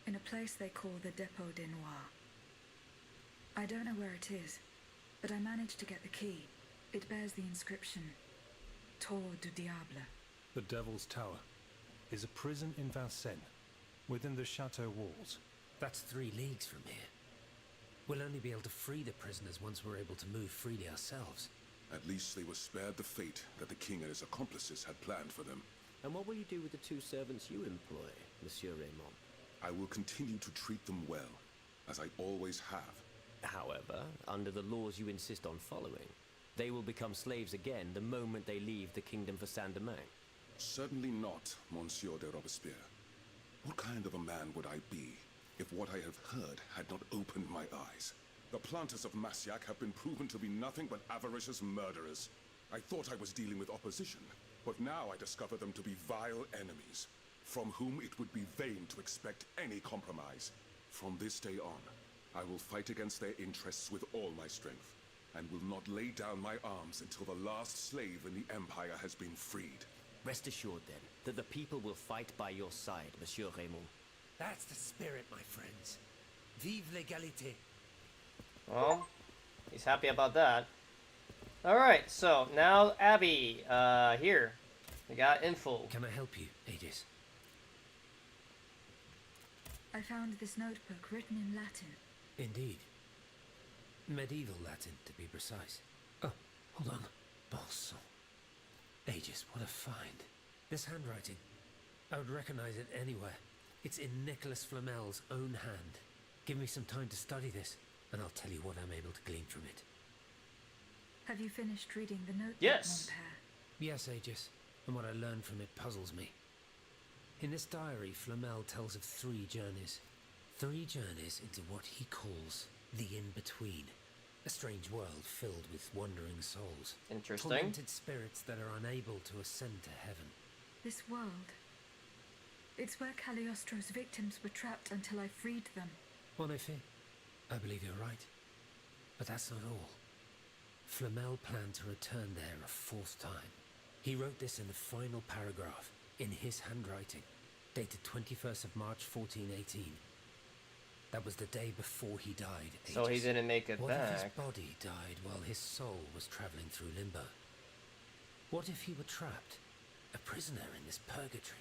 In a place they call the Dépôt des Noirs. I don't know where it is, but I managed to get the key. It bears the inscription, Tour du Diable. The Devil's Tower is a prison in Vincennes, within the chateau walls. That's 3 leagues from here. We'll only be able to free the prisoners once we're able to move freely ourselves. At least they were spared the fate that the king and his accomplices had planned for them. And what will you do with the 2 servants you employ, Monsieur Raymond? I will continue to treat them well, as I always have. However, under the laws you insist on following, they will become slaves again the moment they leave the kingdom for Saint-Domingue. Certainly not, Monsieur de Robespierre. What kind of a man would I be if what I have heard had not opened my eyes? The planters of Massiac have been proven to be nothing but avaricious murderers. I thought I was dealing with opposition, but now I discover them to be vile enemies, from whom it would be vain to expect any compromise. From this day on, I will fight against their interests with all my strength, and will not lay down my arms until the last slave in the Empire has been freed. Rest assured, then, that the people will fight by your side, Monsieur Raymond. That's the spirit, my friends. Vive l'égalité. Well, he's happy about that. Alright, so now Abby, here. We got info. Can I help you, Aegis? I found this notebook written in Latin. Indeed. Medieval Latin, to be precise. Oh, hold on. Bon sang. Aegis, what a find. This handwriting. I would recognize it anywhere. It's in Nicholas Flamel's own hand. Give me some time to study this, and I'll tell you what I'm able to glean from it. Have you finished reading the notebook, Yes. mon père? Yes, Aegis, and what I learned from it puzzles me. In this diary, Flamel tells of 3 journeys. 3 journeys into what he calls the in-between. A strange world filled with wandering souls. Interesting. Tormented spirits that are unable to ascend to heaven. This world. It's where Cagliostro's victims were trapped until I freed them. En effet, I believe you're right. But that's not all. Flamel planned to return there a 4th time. He wrote this in the final paragraph, in his handwriting, dated 21st of March 1418. That was the day before he died. Aegis. So he didn't make it What back. if his body died while his soul was traveling through limbo? What if he were trapped, a prisoner in this purgatory?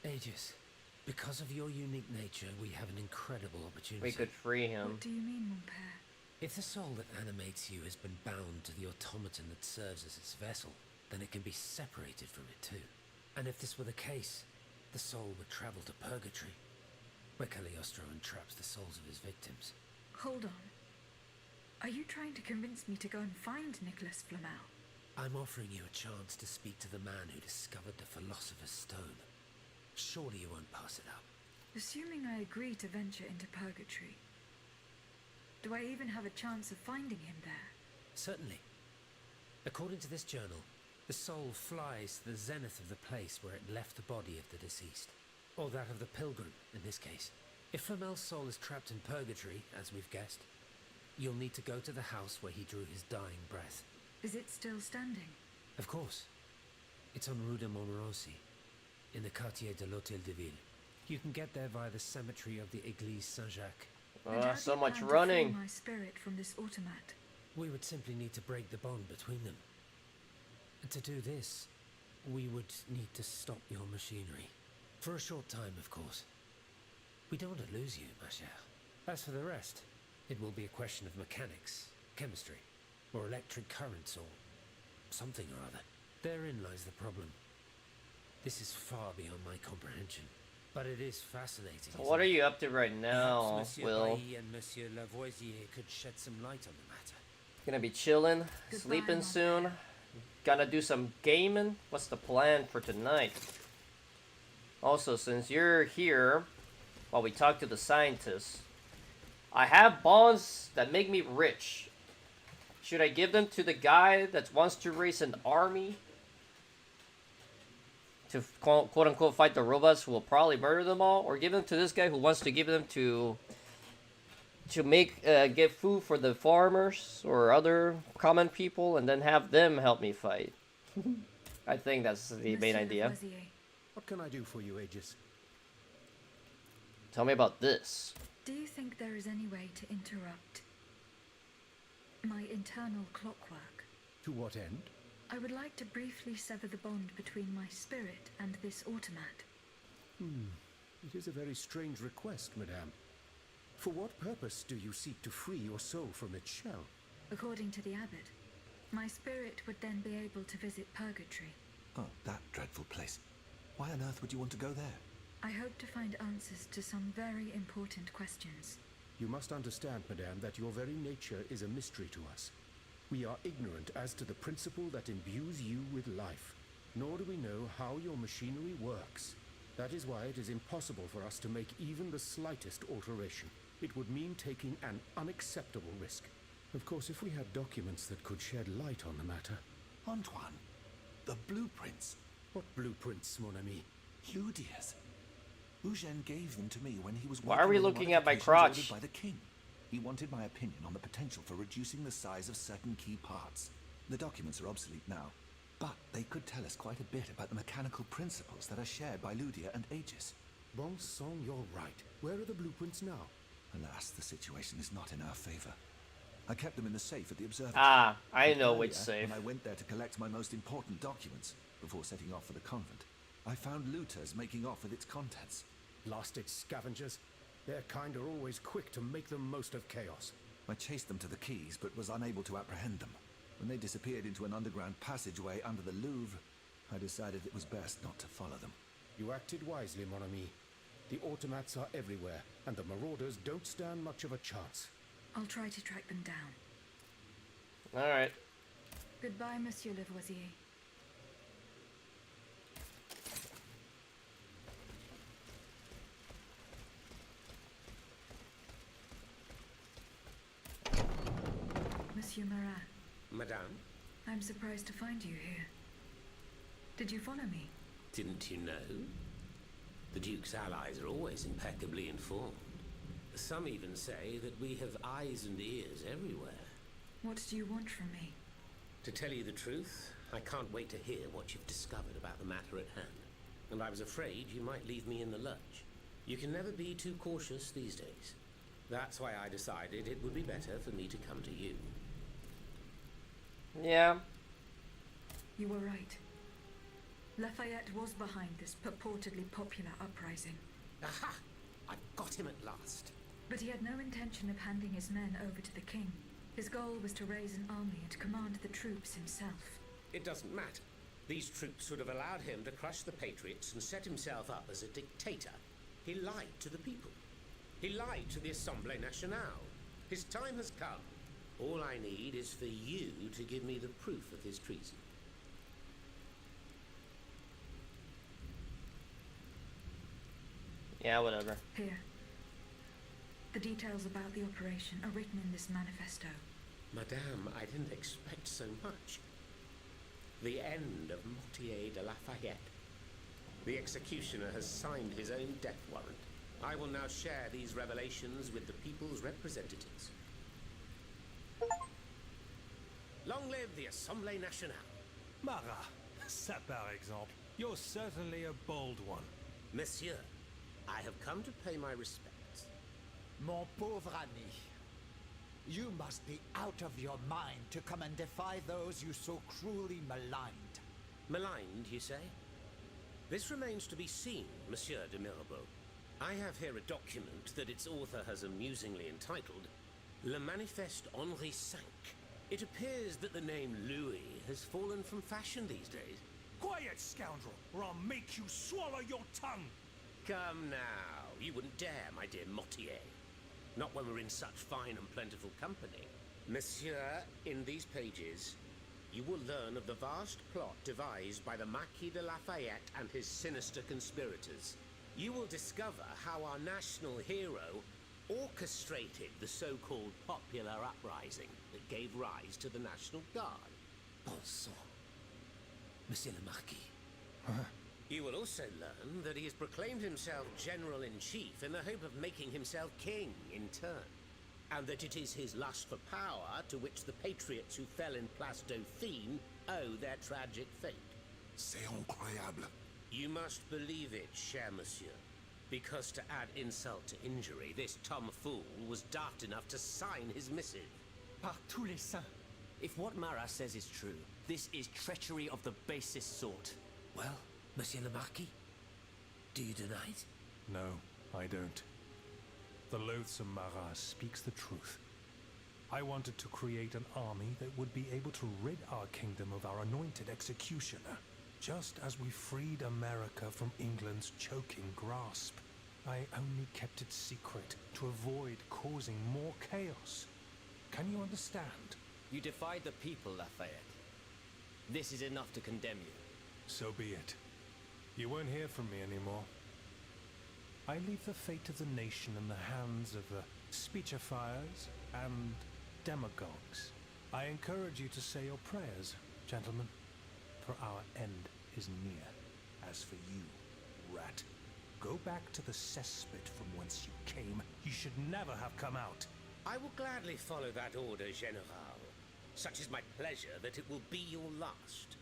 Aegis, because of your unique nature, we have an incredible opportunity. We could free him. What do you mean, mon père? If the soul that animates you has been bound to the automaton that serves as its vessel, then it can be separated from it too. And if this were the case, the soul would travel to purgatory, where Cagliostro entraps the souls of his victims. Hold on. Are you trying to convince me to go and find Nicholas Flamel? I'm offering you a chance to speak to the man who discovered the Philosopher's Stone. Surely you won't pass it up. Assuming I agree to venture into Purgatory, do I even have a chance of finding him there? Certainly. According to this journal, the soul flies to the zenith of the place where it left the body of the deceased. Or that of the pilgrim, in this case. If Flamel's soul is trapped in Purgatory, as we've guessed, you'll need to go to the house where he drew his dying breath. Is it still standing? Of course. It's on Rue de Montmorency, in the Quartier de l'Hôtel de Ville. You can get there via the cemetery of the Église Saint-Jacques. So much Plan to running. free my spirit from this automat. We would simply need to break the bond between them. And to do this, we would need to stop your machinery. For a short time, of course. We don't want to lose you, ma chère. As for the rest, it will be a question of mechanics, chemistry, or electric currents, or something or other. Therein lies the problem. This is far beyond my comprehension, but it is fascinating. So what are you up to right now, Perhaps Monsieur Will? Bailly and Monsieur Lavoisier could shed some light on the matter. Gonna be chilling, Goodbye, sleeping Mom. soon. Gonna do some gaming. What's the plan for tonight? Also, since you're here, while we talk to the scientists, I have bonds that make me rich. Should I give them to the guy that wants to raise an army to quote unquote fight the robots who will probably murder them all, or give them to this guy who wants to give them to make get food for the farmers or other common people, and then have them help me fight? I think that's the main Monsieur idea. Lavoisier, What can I do for you, Aegis? Tell me about this. do you think there is any way to interrupt my internal clockwork? To what end? I would like to briefly sever the bond between my spirit and this automat. It is a very strange request, madame. For what purpose do you seek to free your soul from its shell? According to the abbot, my spirit would then be able to visit Purgatory. Oh, that dreadful place. Why on earth would you want to go there? I hope to find answers to some very important questions. You must understand, madame, that your very nature is a mystery to us. We are ignorant as to the principle that imbues you with life, nor do we know how your machinery works. That is why it is impossible for us to make even the slightest alteration. It would mean taking an unacceptable risk. Of course, if we had documents that could shed light on the matter. Antoine, the blueprints. What blueprints, mon ami? Ludia's. Eugène gave them to me when he was Why are we working on the looking at my modifications crotch? ordered by the king. He wanted my opinion on the potential for reducing the size of certain key parts. The documents are obsolete now, but they could tell us quite a bit about the mechanical principles that are shared by Ludia and Aegis. Bon sang, you're right. Where are the blueprints now? Alas, the situation is not in our favor. I kept them in the safe at the observatory. Ah, I But know earlier, which safe. When I went there to collect my most important documents before setting off for the convent, I found looters making off with its contents. Last-ditch scavengers. Their kind are always quick to make the most of chaos. I chased them to the keys, but was unable to apprehend them. When they disappeared into an underground passageway under the Louvre, I decided it was best not to follow them. You acted wisely, mon ami. The automats are everywhere, and the marauders don't stand much of a chance. I'll try to track them down. Alright. Goodbye, Monsieur Lavoisier. Monsieur Marat, Madame, I'm surprised to find you here. Did you follow me? didn't you know? The Duke's allies are always impeccably informed. Some even say that we have eyes and ears everywhere. What do you want from me? To tell you the truth, I can't wait to hear what you've discovered about the matter at hand. And I was afraid you might leave me in the lurch. You can never be too cautious these days. That's why I decided it would be better for me to come to you. Yeah. You were right. Lafayette was behind this purportedly popular uprising. Aha! I've got him at last. But he had no intention of handing his men over to the king. His goal was to raise an army and command the troops himself. It doesn't matter. These troops would have allowed him to crush the Patriots and set himself up as a dictator. He lied to the people. He lied to the Assemblée Nationale. His time has come. All I need is for you to give me the proof of his treason. Yeah, whatever. Here. The details about the operation are written in this manifesto. Madame, I didn't expect so much. The end of Mortier de Lafayette. The executioner has signed his own death warrant. I will now share these revelations with the people's representatives. Long live the Assemblée Nationale. Marat, ça par exemple. You're certainly a bold one. Monsieur, I have come to pay my respects. Mon pauvre ami, you must be out of your mind to come and defy those you so cruelly maligned. Maligned, you say? This remains to be seen, Monsieur de Mirabeau. I have here a document that its author has amusingly entitled Le Manifeste Henri V. It appears that the name Louis has fallen from fashion these days. Quiet, scoundrel, or I'll make you swallow your tongue! Come now, you wouldn't dare, my dear Mortier. Not when we're in such fine and plentiful company. Monsieur, in these pages, you will learn of the vast plot devised by the Marquis de Lafayette and his sinister conspirators. You will discover how our national hero orchestrated the so-called popular uprising that gave rise to the National Guard. Bon sang. Monsieur le Marquis. You will also learn that he has proclaimed himself General-in-Chief in the hope of making himself king in turn, and that it is his lust for power to which the patriots who fell in Place Dauphine owe their tragic fate. C'est incroyable. You must believe it, cher monsieur, because to add insult to injury, this tomfool was daft enough to sign his missive. Par tous les saints. If what Marat says is true, this is treachery of the basest sort. Well, Monsieur le Marquis, do you deny it? No, I don't. The loathsome Marat speaks the truth. I wanted to create an army that would be able to rid our kingdom of our anointed executioner, just as we freed America from England's choking grasp. I only kept it secret to avoid causing more chaos. Can you understand? You defied the people, Lafayette. This is enough to condemn you. So be it. You won't hear from me anymore. I leave the fate of the nation in the hands of the speechifiers and demagogues. I encourage you to say your prayers, gentlemen, for our end is near. As for you, rat, go back to the cesspit from whence you came. You should never have come out. I will gladly follow that order, General. Such is my pleasure that it will be your last.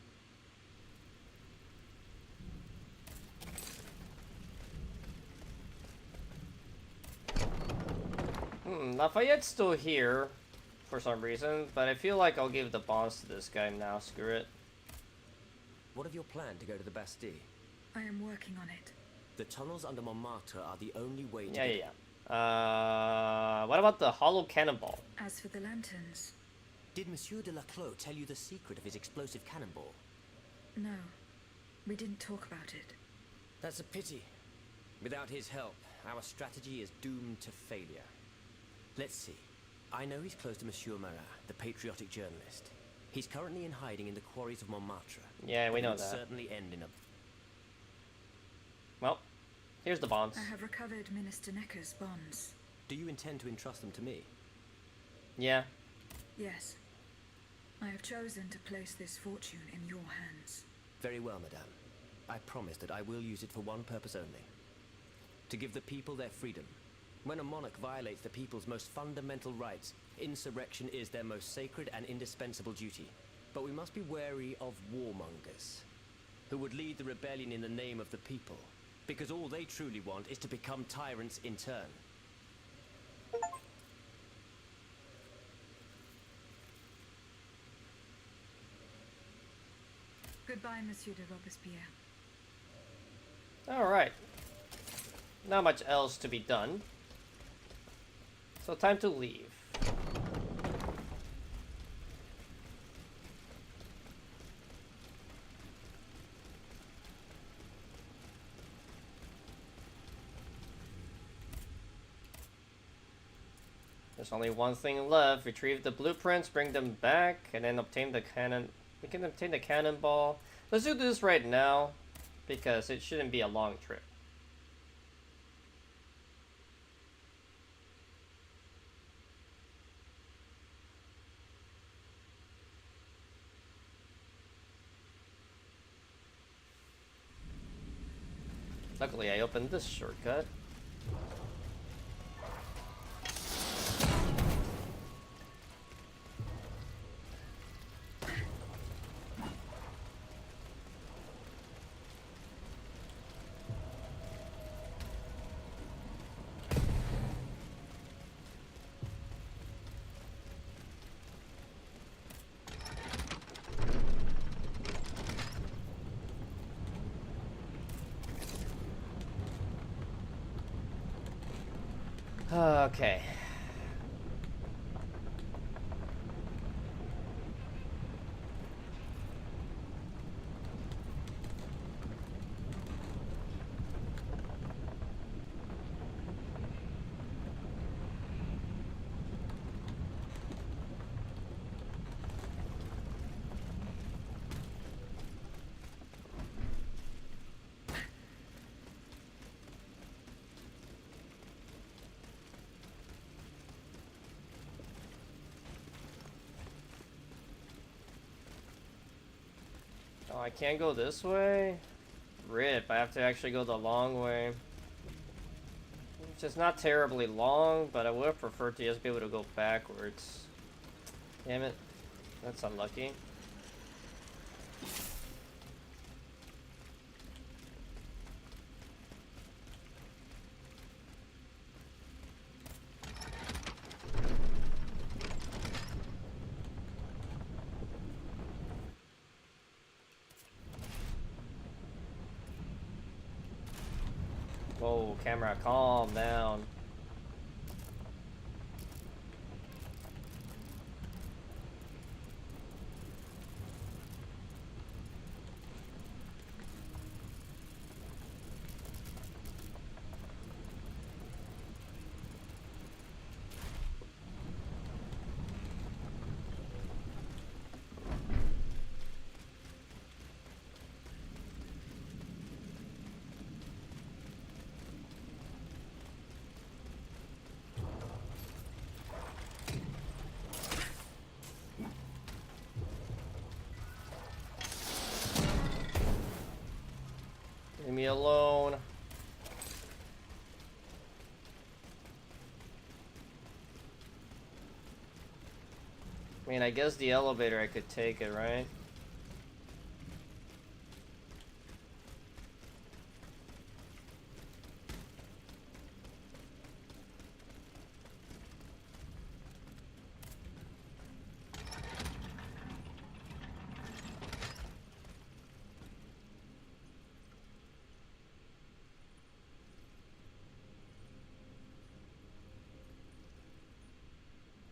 Lafayette's still here for some reason, but I feel like I'll give the bonds to this guy now. Screw it. What of your plan to go to the Bastille? I am working on it. The tunnels under Montmartre are the only way to Yeah. What about the hollow cannonball? As for the lanterns... Did Monsieur de Laclos tell you the secret of his explosive cannonball? No. We didn't talk about it. That's a pity. Without his help, our strategy is doomed to failure. Let's see. I know he's close to Monsieur Marat, the patriotic journalist. He's currently in hiding in the quarries of Montmartre. Yeah, we know He'll that. certainly end in a... Well, here's the bonds. I have recovered Minister Necker's bonds. Do you intend to entrust them to me? Yeah. Yes. I have chosen to place this fortune in your hands. Very well, madame. I promise that I will use it for one purpose only. To give the people their freedom. When a monarch violates the people's most fundamental rights, insurrection is their most sacred and indispensable duty. But we must be wary of warmongers, who would lead the rebellion in the name of the people, because all they truly want is to become tyrants in turn. Goodbye, Monsieur de Robespierre. Alright. Not much else to be done. So time to leave. There's only one thing left. Retrieve the blueprints, bring them back, and then obtain the cannon. We can obtain the cannonball. Let's do this right now, because it shouldn't be a long trip. Luckily, I opened this shortcut. Okay. Oh, I can't go this way? Rip, I have to actually go the long way. Which is not terribly long, but I would have preferred to just be able to go backwards. Damn it. That's unlucky. Whoa, camera, calm down. Leave me alone. I mean, I guess the elevator, I could take it, right?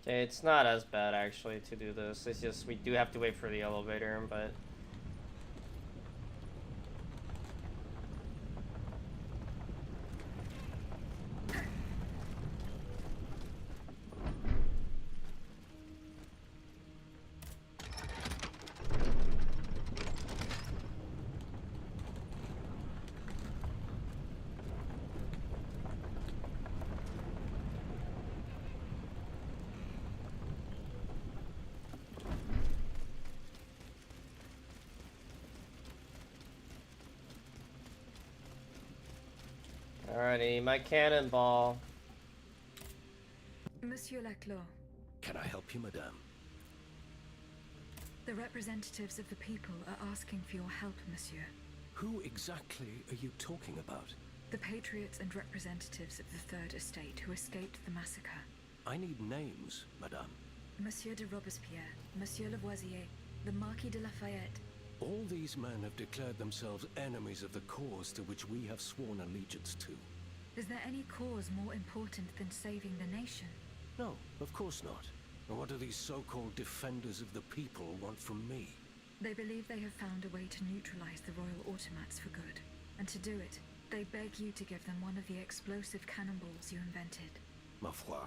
It's not as bad actually to do this. It's just we do have to wait for the elevator, but alrighty, my cannonball. Monsieur Laclos, Can I help you, madame? the representatives of the people are asking for your help, monsieur. Who exactly are you talking about? The patriots and representatives of the Third Estate who escaped the massacre. I need names, madame. Monsieur de Robespierre, Monsieur Lavoisier, the Marquis de Lafayette. All these men have declared themselves enemies of the cause to which we have sworn allegiance to. Is there any cause more important than saving the nation? No, of course not. And what do these so-called defenders of the people want from me? They believe they have found a way to neutralize the royal automats for good. And to do it, they beg you to give them one of the explosive cannonballs you invented. Ma foi,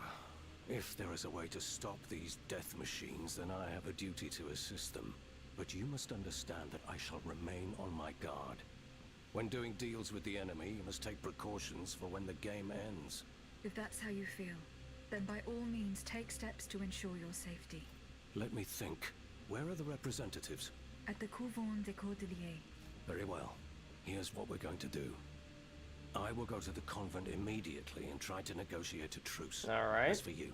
if there is a way to stop these death machines, then I have a duty to assist them. But you must understand that I shall remain on my guard. When doing deals with the enemy, you must take precautions for when the game ends. If that's how you feel, then by all means take steps to ensure your safety. Let me think. Where are the representatives? At the Couvent des Cordeliers. Very well. Here's what we're going to do. I will go to the convent immediately and try to negotiate a truce. All right. As for you,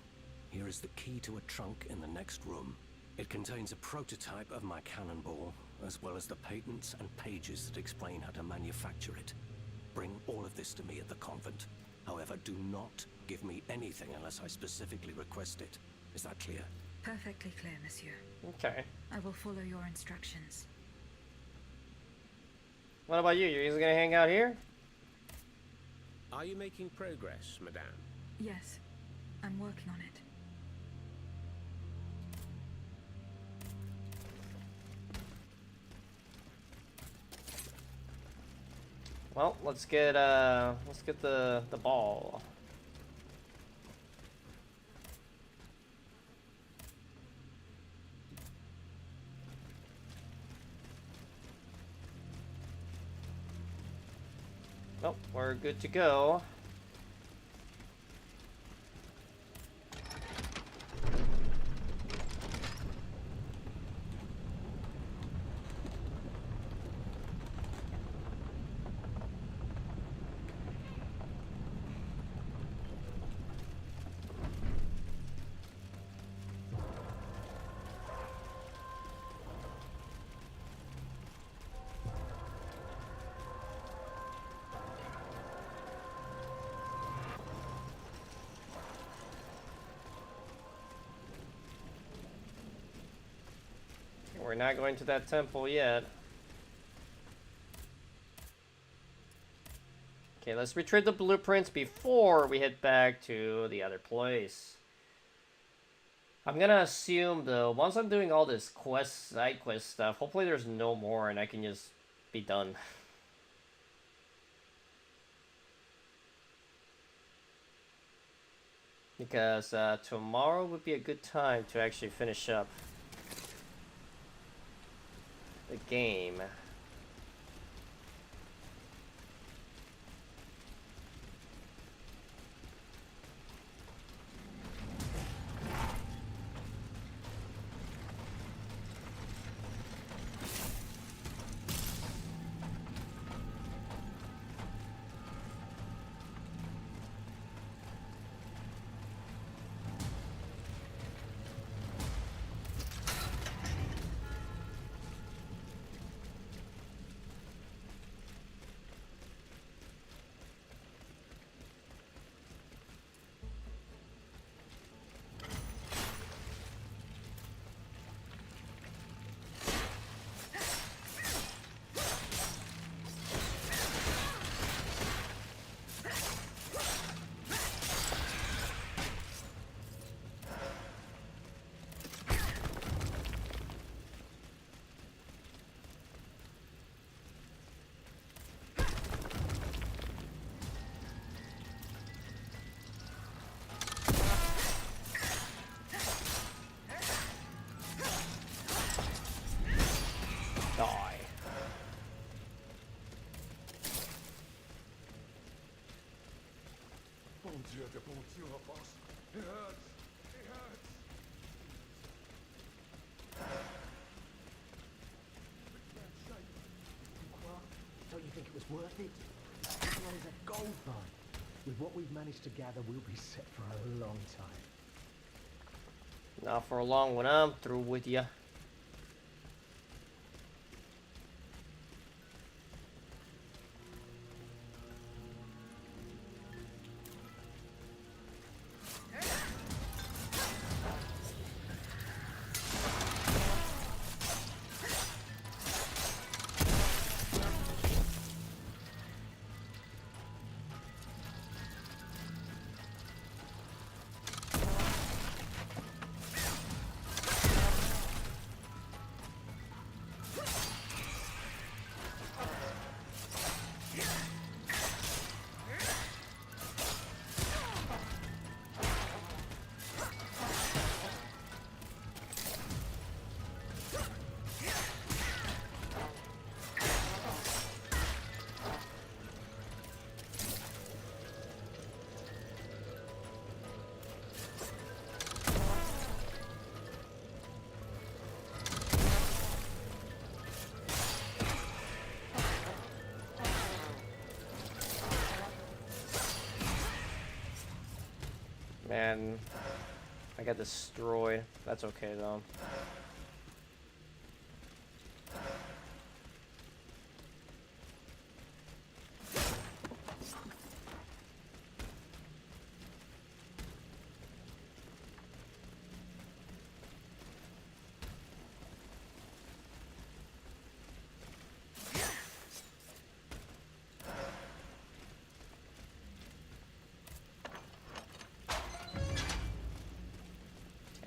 here is the key to a trunk in the next room. It contains a prototype of my cannonball, as well as the patents and pages that explain how to manufacture it. Bring all of this to me at the convent. However, do not give me anything unless I specifically request it. Is that clear? Perfectly clear, monsieur. Okay. I will follow your instructions. What about you? You're just gonna hang out here? Are you making progress, madame? Yes, I'm working on it. Well, let's get the ball. Nope, we're good to go. We're not going to that temple yet. Okay, let's retrieve the blueprints before we head back to the other place. I'm gonna assume though, once I'm doing all this side quest stuff, hopefully there's no more and I can just be done. Because tomorrow would be a good time to actually finish up the game. Dieu de bon Dieu, boss. It hurts. It hurts. Don't you think it was worth it? As long as a gold mine. With what we've managed to gather, we'll be set for a long time. Not for long when I'm through with ya. Man, I got destroyed. That's okay though.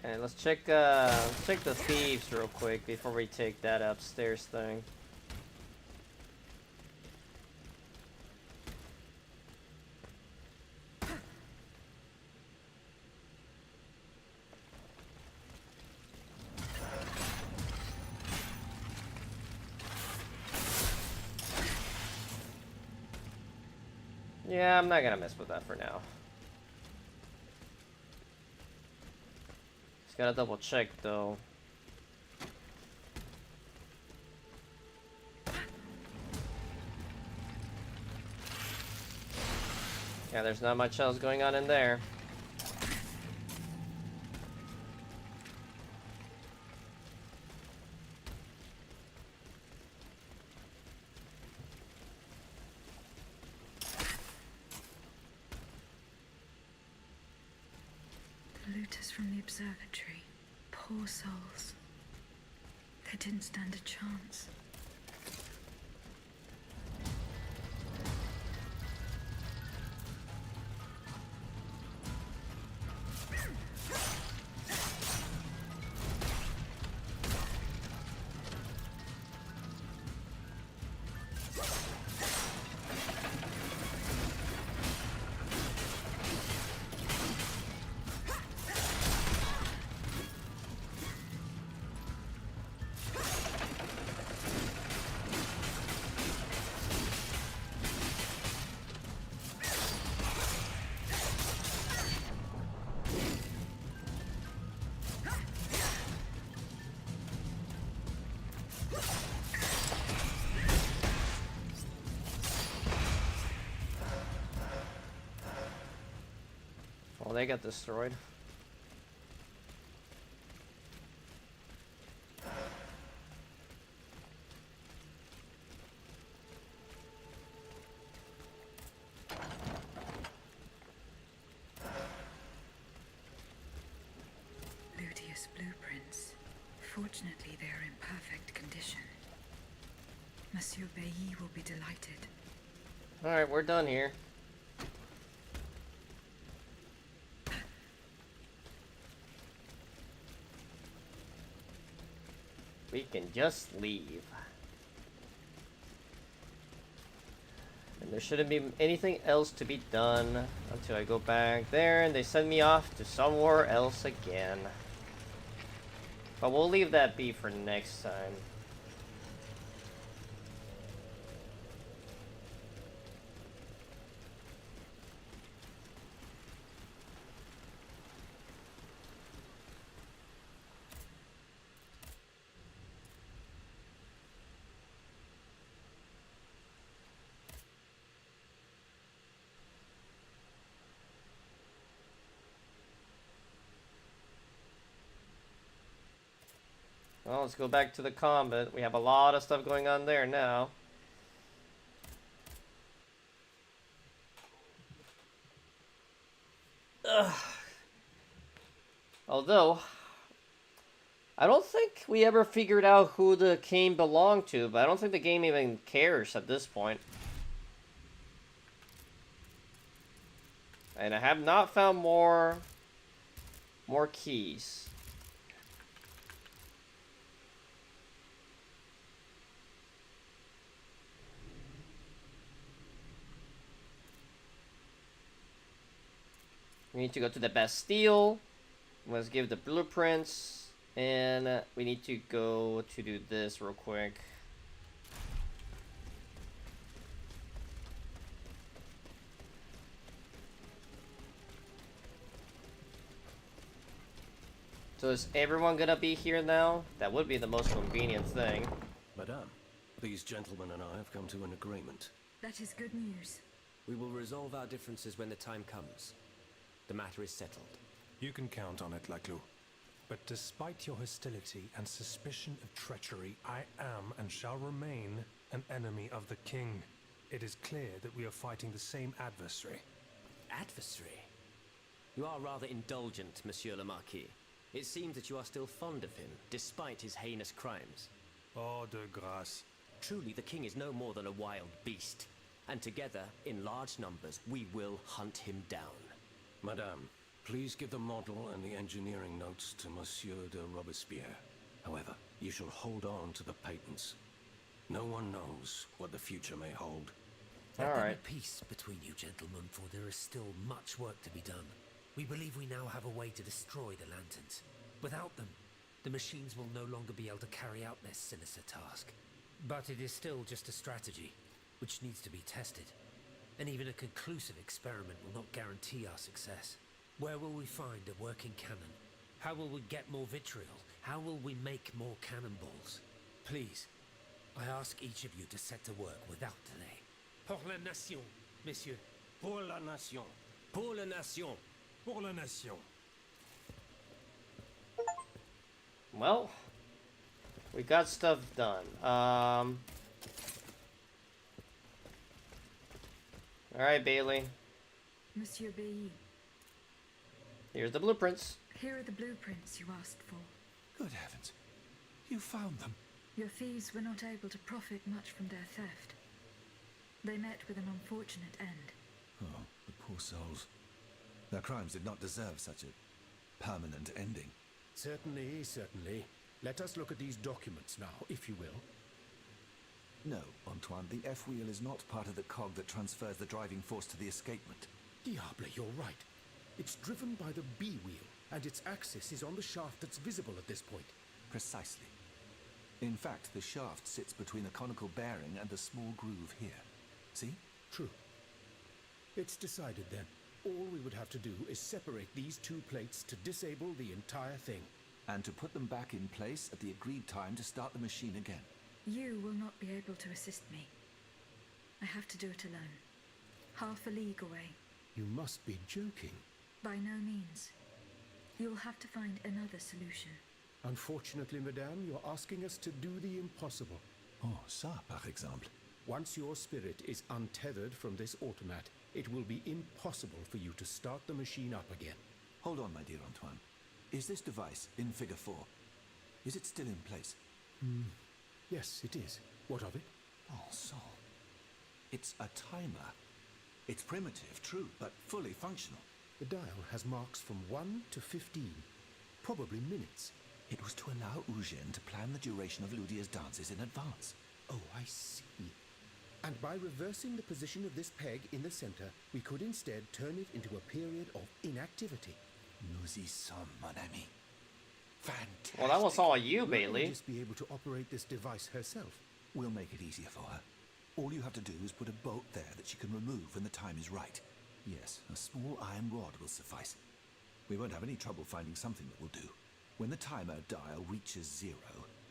And let's check the thieves real quick before we take that upstairs thing. Yeah, I'm not gonna mess with that for now. Just gotta double check though. Yeah, there's not much else going on in there. The looters from the observatory. Poor souls. They didn't stand a chance. Well, they got destroyed. Ludius blueprints. Fortunately, they are in perfect condition. Monsieur Bailly will be delighted. Alright, we're done here. We can just leave. And there shouldn't be anything else to be done until I go back there and they send me off to somewhere else again. But we'll leave that be for next time. Well, let's go back to the combat. We have a lot of stuff going on there now. Ugh. Although, I don't think we ever figured out who the king belonged to, but I don't think the game even cares at this point. And I have not found more keys. We need to go to the Bastille. Let's give the blueprints. And we need to go to do this real quick. So is everyone gonna be here now? That would be the most convenient thing. Madame, these gentlemen and I have come to an agreement. That is good news. We will resolve our differences when the time comes. the matter is settled. You can count on it, Laclos. But despite your hostility and suspicion of treachery, I am and shall remain an enemy of the king. It is clear that we are fighting the same adversary. Adversary? You are rather indulgent, Monsieur le Marquis. It seems that you are still fond of him, despite his heinous crimes. Oh, de grâce. Truly, the king is no more than a wild beast. And together, in large numbers, we will hunt him down. Madame, please give the model and the engineering notes to Monsieur de Robespierre. However, you shall hold on to the patents. No one knows what the future may hold. Let All there right. be peace between you gentlemen, for there is still much work to be done. We believe we now have a way to destroy the lanterns. Without them, the machines will no longer be able to carry out their sinister task. But it is still just a strategy, which needs to be tested. And even a conclusive experiment will not guarantee our success. Where will we find a working cannon? How will we get more vitriol? How will we make more cannonballs? Please, I ask each of you to set to work without delay. Pour la nation, messieurs. Pour la nation. Pour la nation. Pour la nation. Well, we got stuff done. Alright, Bailey. Monsieur Bailly, Here's the blueprints. here are the blueprints you asked for. Good heavens. You found them. Your thieves were not able to profit much from their theft. They met with an unfortunate end. Oh, the poor souls. Their crimes did not deserve such a permanent ending. Certainly, certainly. Let us look at these documents now, if you will. No, Antoine, the F-wheel is not part of the cog that transfers the driving force to the escapement. Diable, you're right. It's driven by the B-wheel, and its axis is on the shaft that's visible at this point. Precisely. In fact, the shaft sits between the conical bearing and the small groove here. See? True. It's decided then. All we would have to do is separate these two plates to disable the entire thing. And to put them back in place at the agreed time to start the machine again. You will not be able to assist me. I have to do it alone. Half a league away. You must be joking. By no means. You'll have to find another solution. Unfortunately, madame, you're asking us to do the impossible. Oh, ça, par exemple. Once your spirit is untethered from this automat, it will be impossible for you to start the machine up again. Hold on, my dear Antoine. Is this device in figure 4? Is it still in place? Yes, it is. What of it? Oh, so. It's a timer. It's primitive, true, but fully functional. The dial has marks from 1 to 15. Probably minutes. It was to allow Eugène to plan the duration of Ludia's dances in advance. Oh, I see. And by reversing the position of this peg in the center, we could instead turn it into a period of inactivity. Nous y sommes, mon ami. Fantastic. Well, that was all you, Will Bailey. just be able to operate this device herself. We'll make it easier for her. All you have to do is put a bolt there that she can remove when the time is right. Yes, a small iron rod will suffice. We won't have any trouble finding something that will do. When the timer dial reaches 0,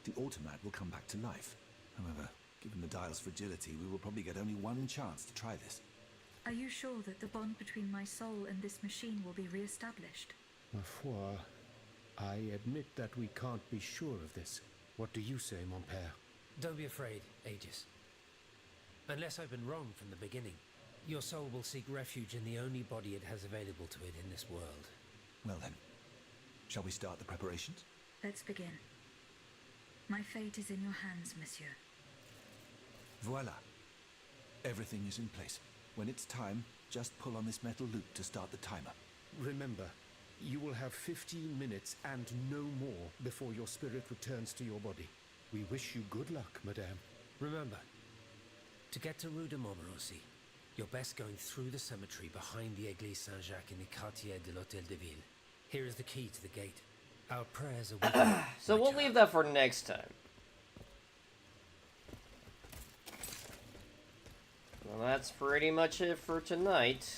the automat will come back to life. However, given the dial's fragility, we will probably get only one chance to try this. Are you sure that the bond between my soul and this machine will be re-established? Ma foi, I admit that we can't be sure of this. What do you say, mon père? Don't be afraid, Aegis. Unless I've been wrong from the beginning, your soul will seek refuge in the only body it has available to it in this world. Well then, shall we start the preparations? Let's begin. My fate is in your hands, monsieur. Voila. Everything is in place. When it's time, just pull on this metal loop to start the timer. Remember, you will have 15 minutes and no more before your spirit returns to your body. We wish you good luck, madame. Remember, to get to Rue de Montmorency, you're best going through the cemetery behind the Église Saint-Jacques in the Quartier de l'Hôtel de Ville. Here is the key to the gate. Our prayers are with you. So we'll leave that for next time. Well, that's pretty much it for tonight.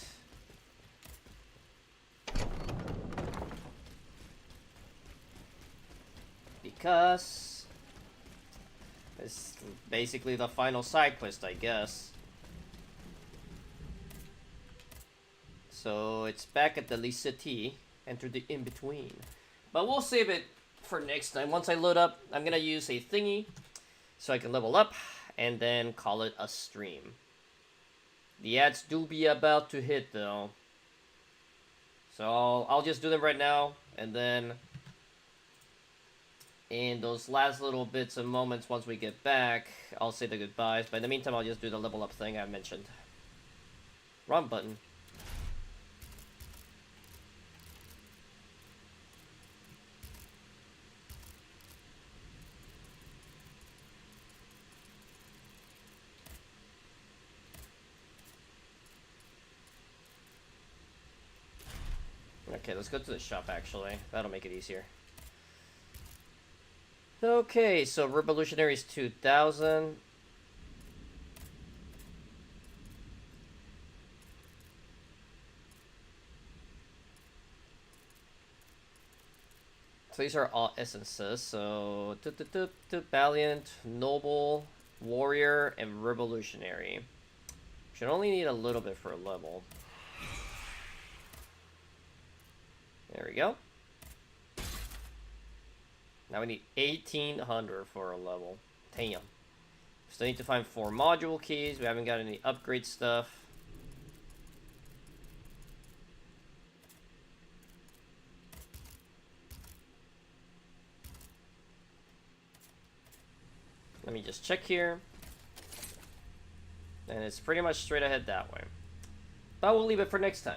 Because it's basically the final side quest, I guess. So it's back at the Lee City. Enter the in-between. But we'll save it for next time. Once I load up, I'm gonna use a thingy so I can level up and then call it a stream. The ads do be about to hit though. So I'll just do them right now, and then in those last little bits and moments once we get back, I'll say the goodbyes. But in the meantime, I'll just do the level up thing I mentioned. Wrong button. Okay, let's go to the shop actually. That'll make it easier. Okay, so Revolutionaries 2000. So these are all essences. So Valiant, Noble, Warrior, and Revolutionary. Should only need a little bit for a level. There we go. Now we need 1800 for a level. Damn. Still need to find 4 module keys. We haven't got any upgrade stuff. Let me just check here. And it's pretty much straight ahead that way. But we'll leave it for next time.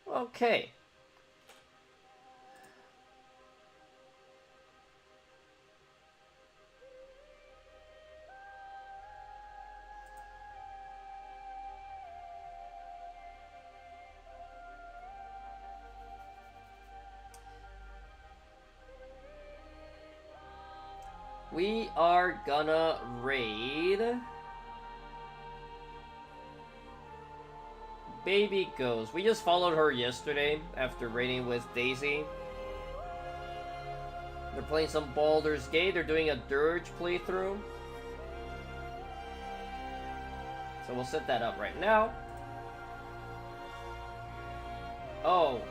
Okay. We are gonna raid Baby Ghost. We just followed her yesterday after raiding with Daisy. They're playing some Baldur's Gate. They're doing a Dirge playthrough. So we'll set that up right now. Oh.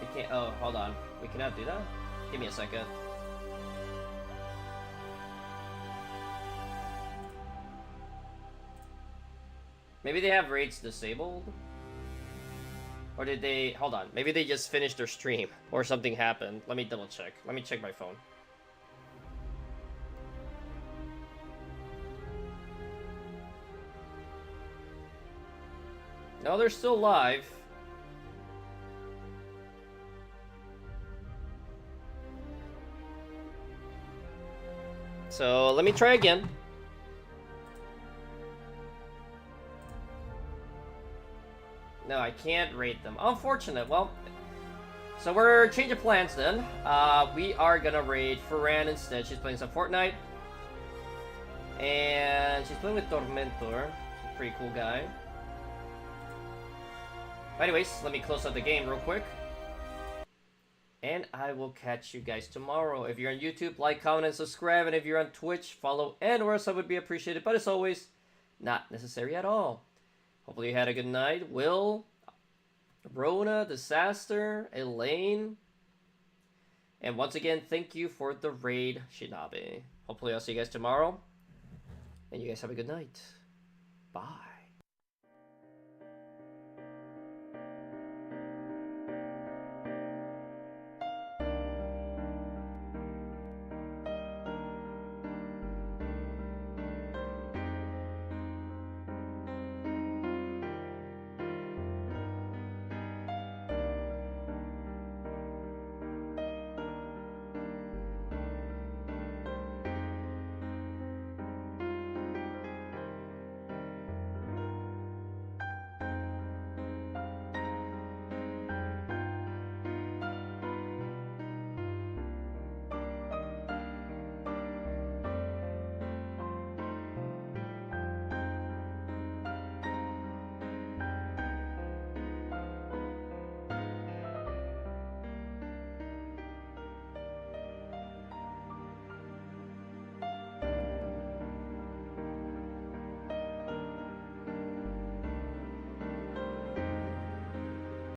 We can't. Oh, hold on. We cannot do that? Give me a second. Maybe they have raids disabled? Or did they... Hold on. Maybe they just finished their stream. Or something happened. Let me double check. Let me check my phone. No, they're still live. So, let me try again. No, I can't raid them. Unfortunate. Well, so we're changing plans then. We are gonna raid Ferran instead. She's playing some Fortnite. And she's playing with Tormentor. She's a pretty cool guy. Anyways, let me close out the game real quick. And I will catch you guys tomorrow. If you're on YouTube, like, comment, and subscribe. And if you're on Twitch, follow and or sub would be appreciated. But as always, not necessary at all. Hopefully you had a good night. Will, Rona, Disaster, Elaine. And once again, thank you for the raid, Shinabe. Hopefully I'll see you guys tomorrow. And you guys have a good night. Bye.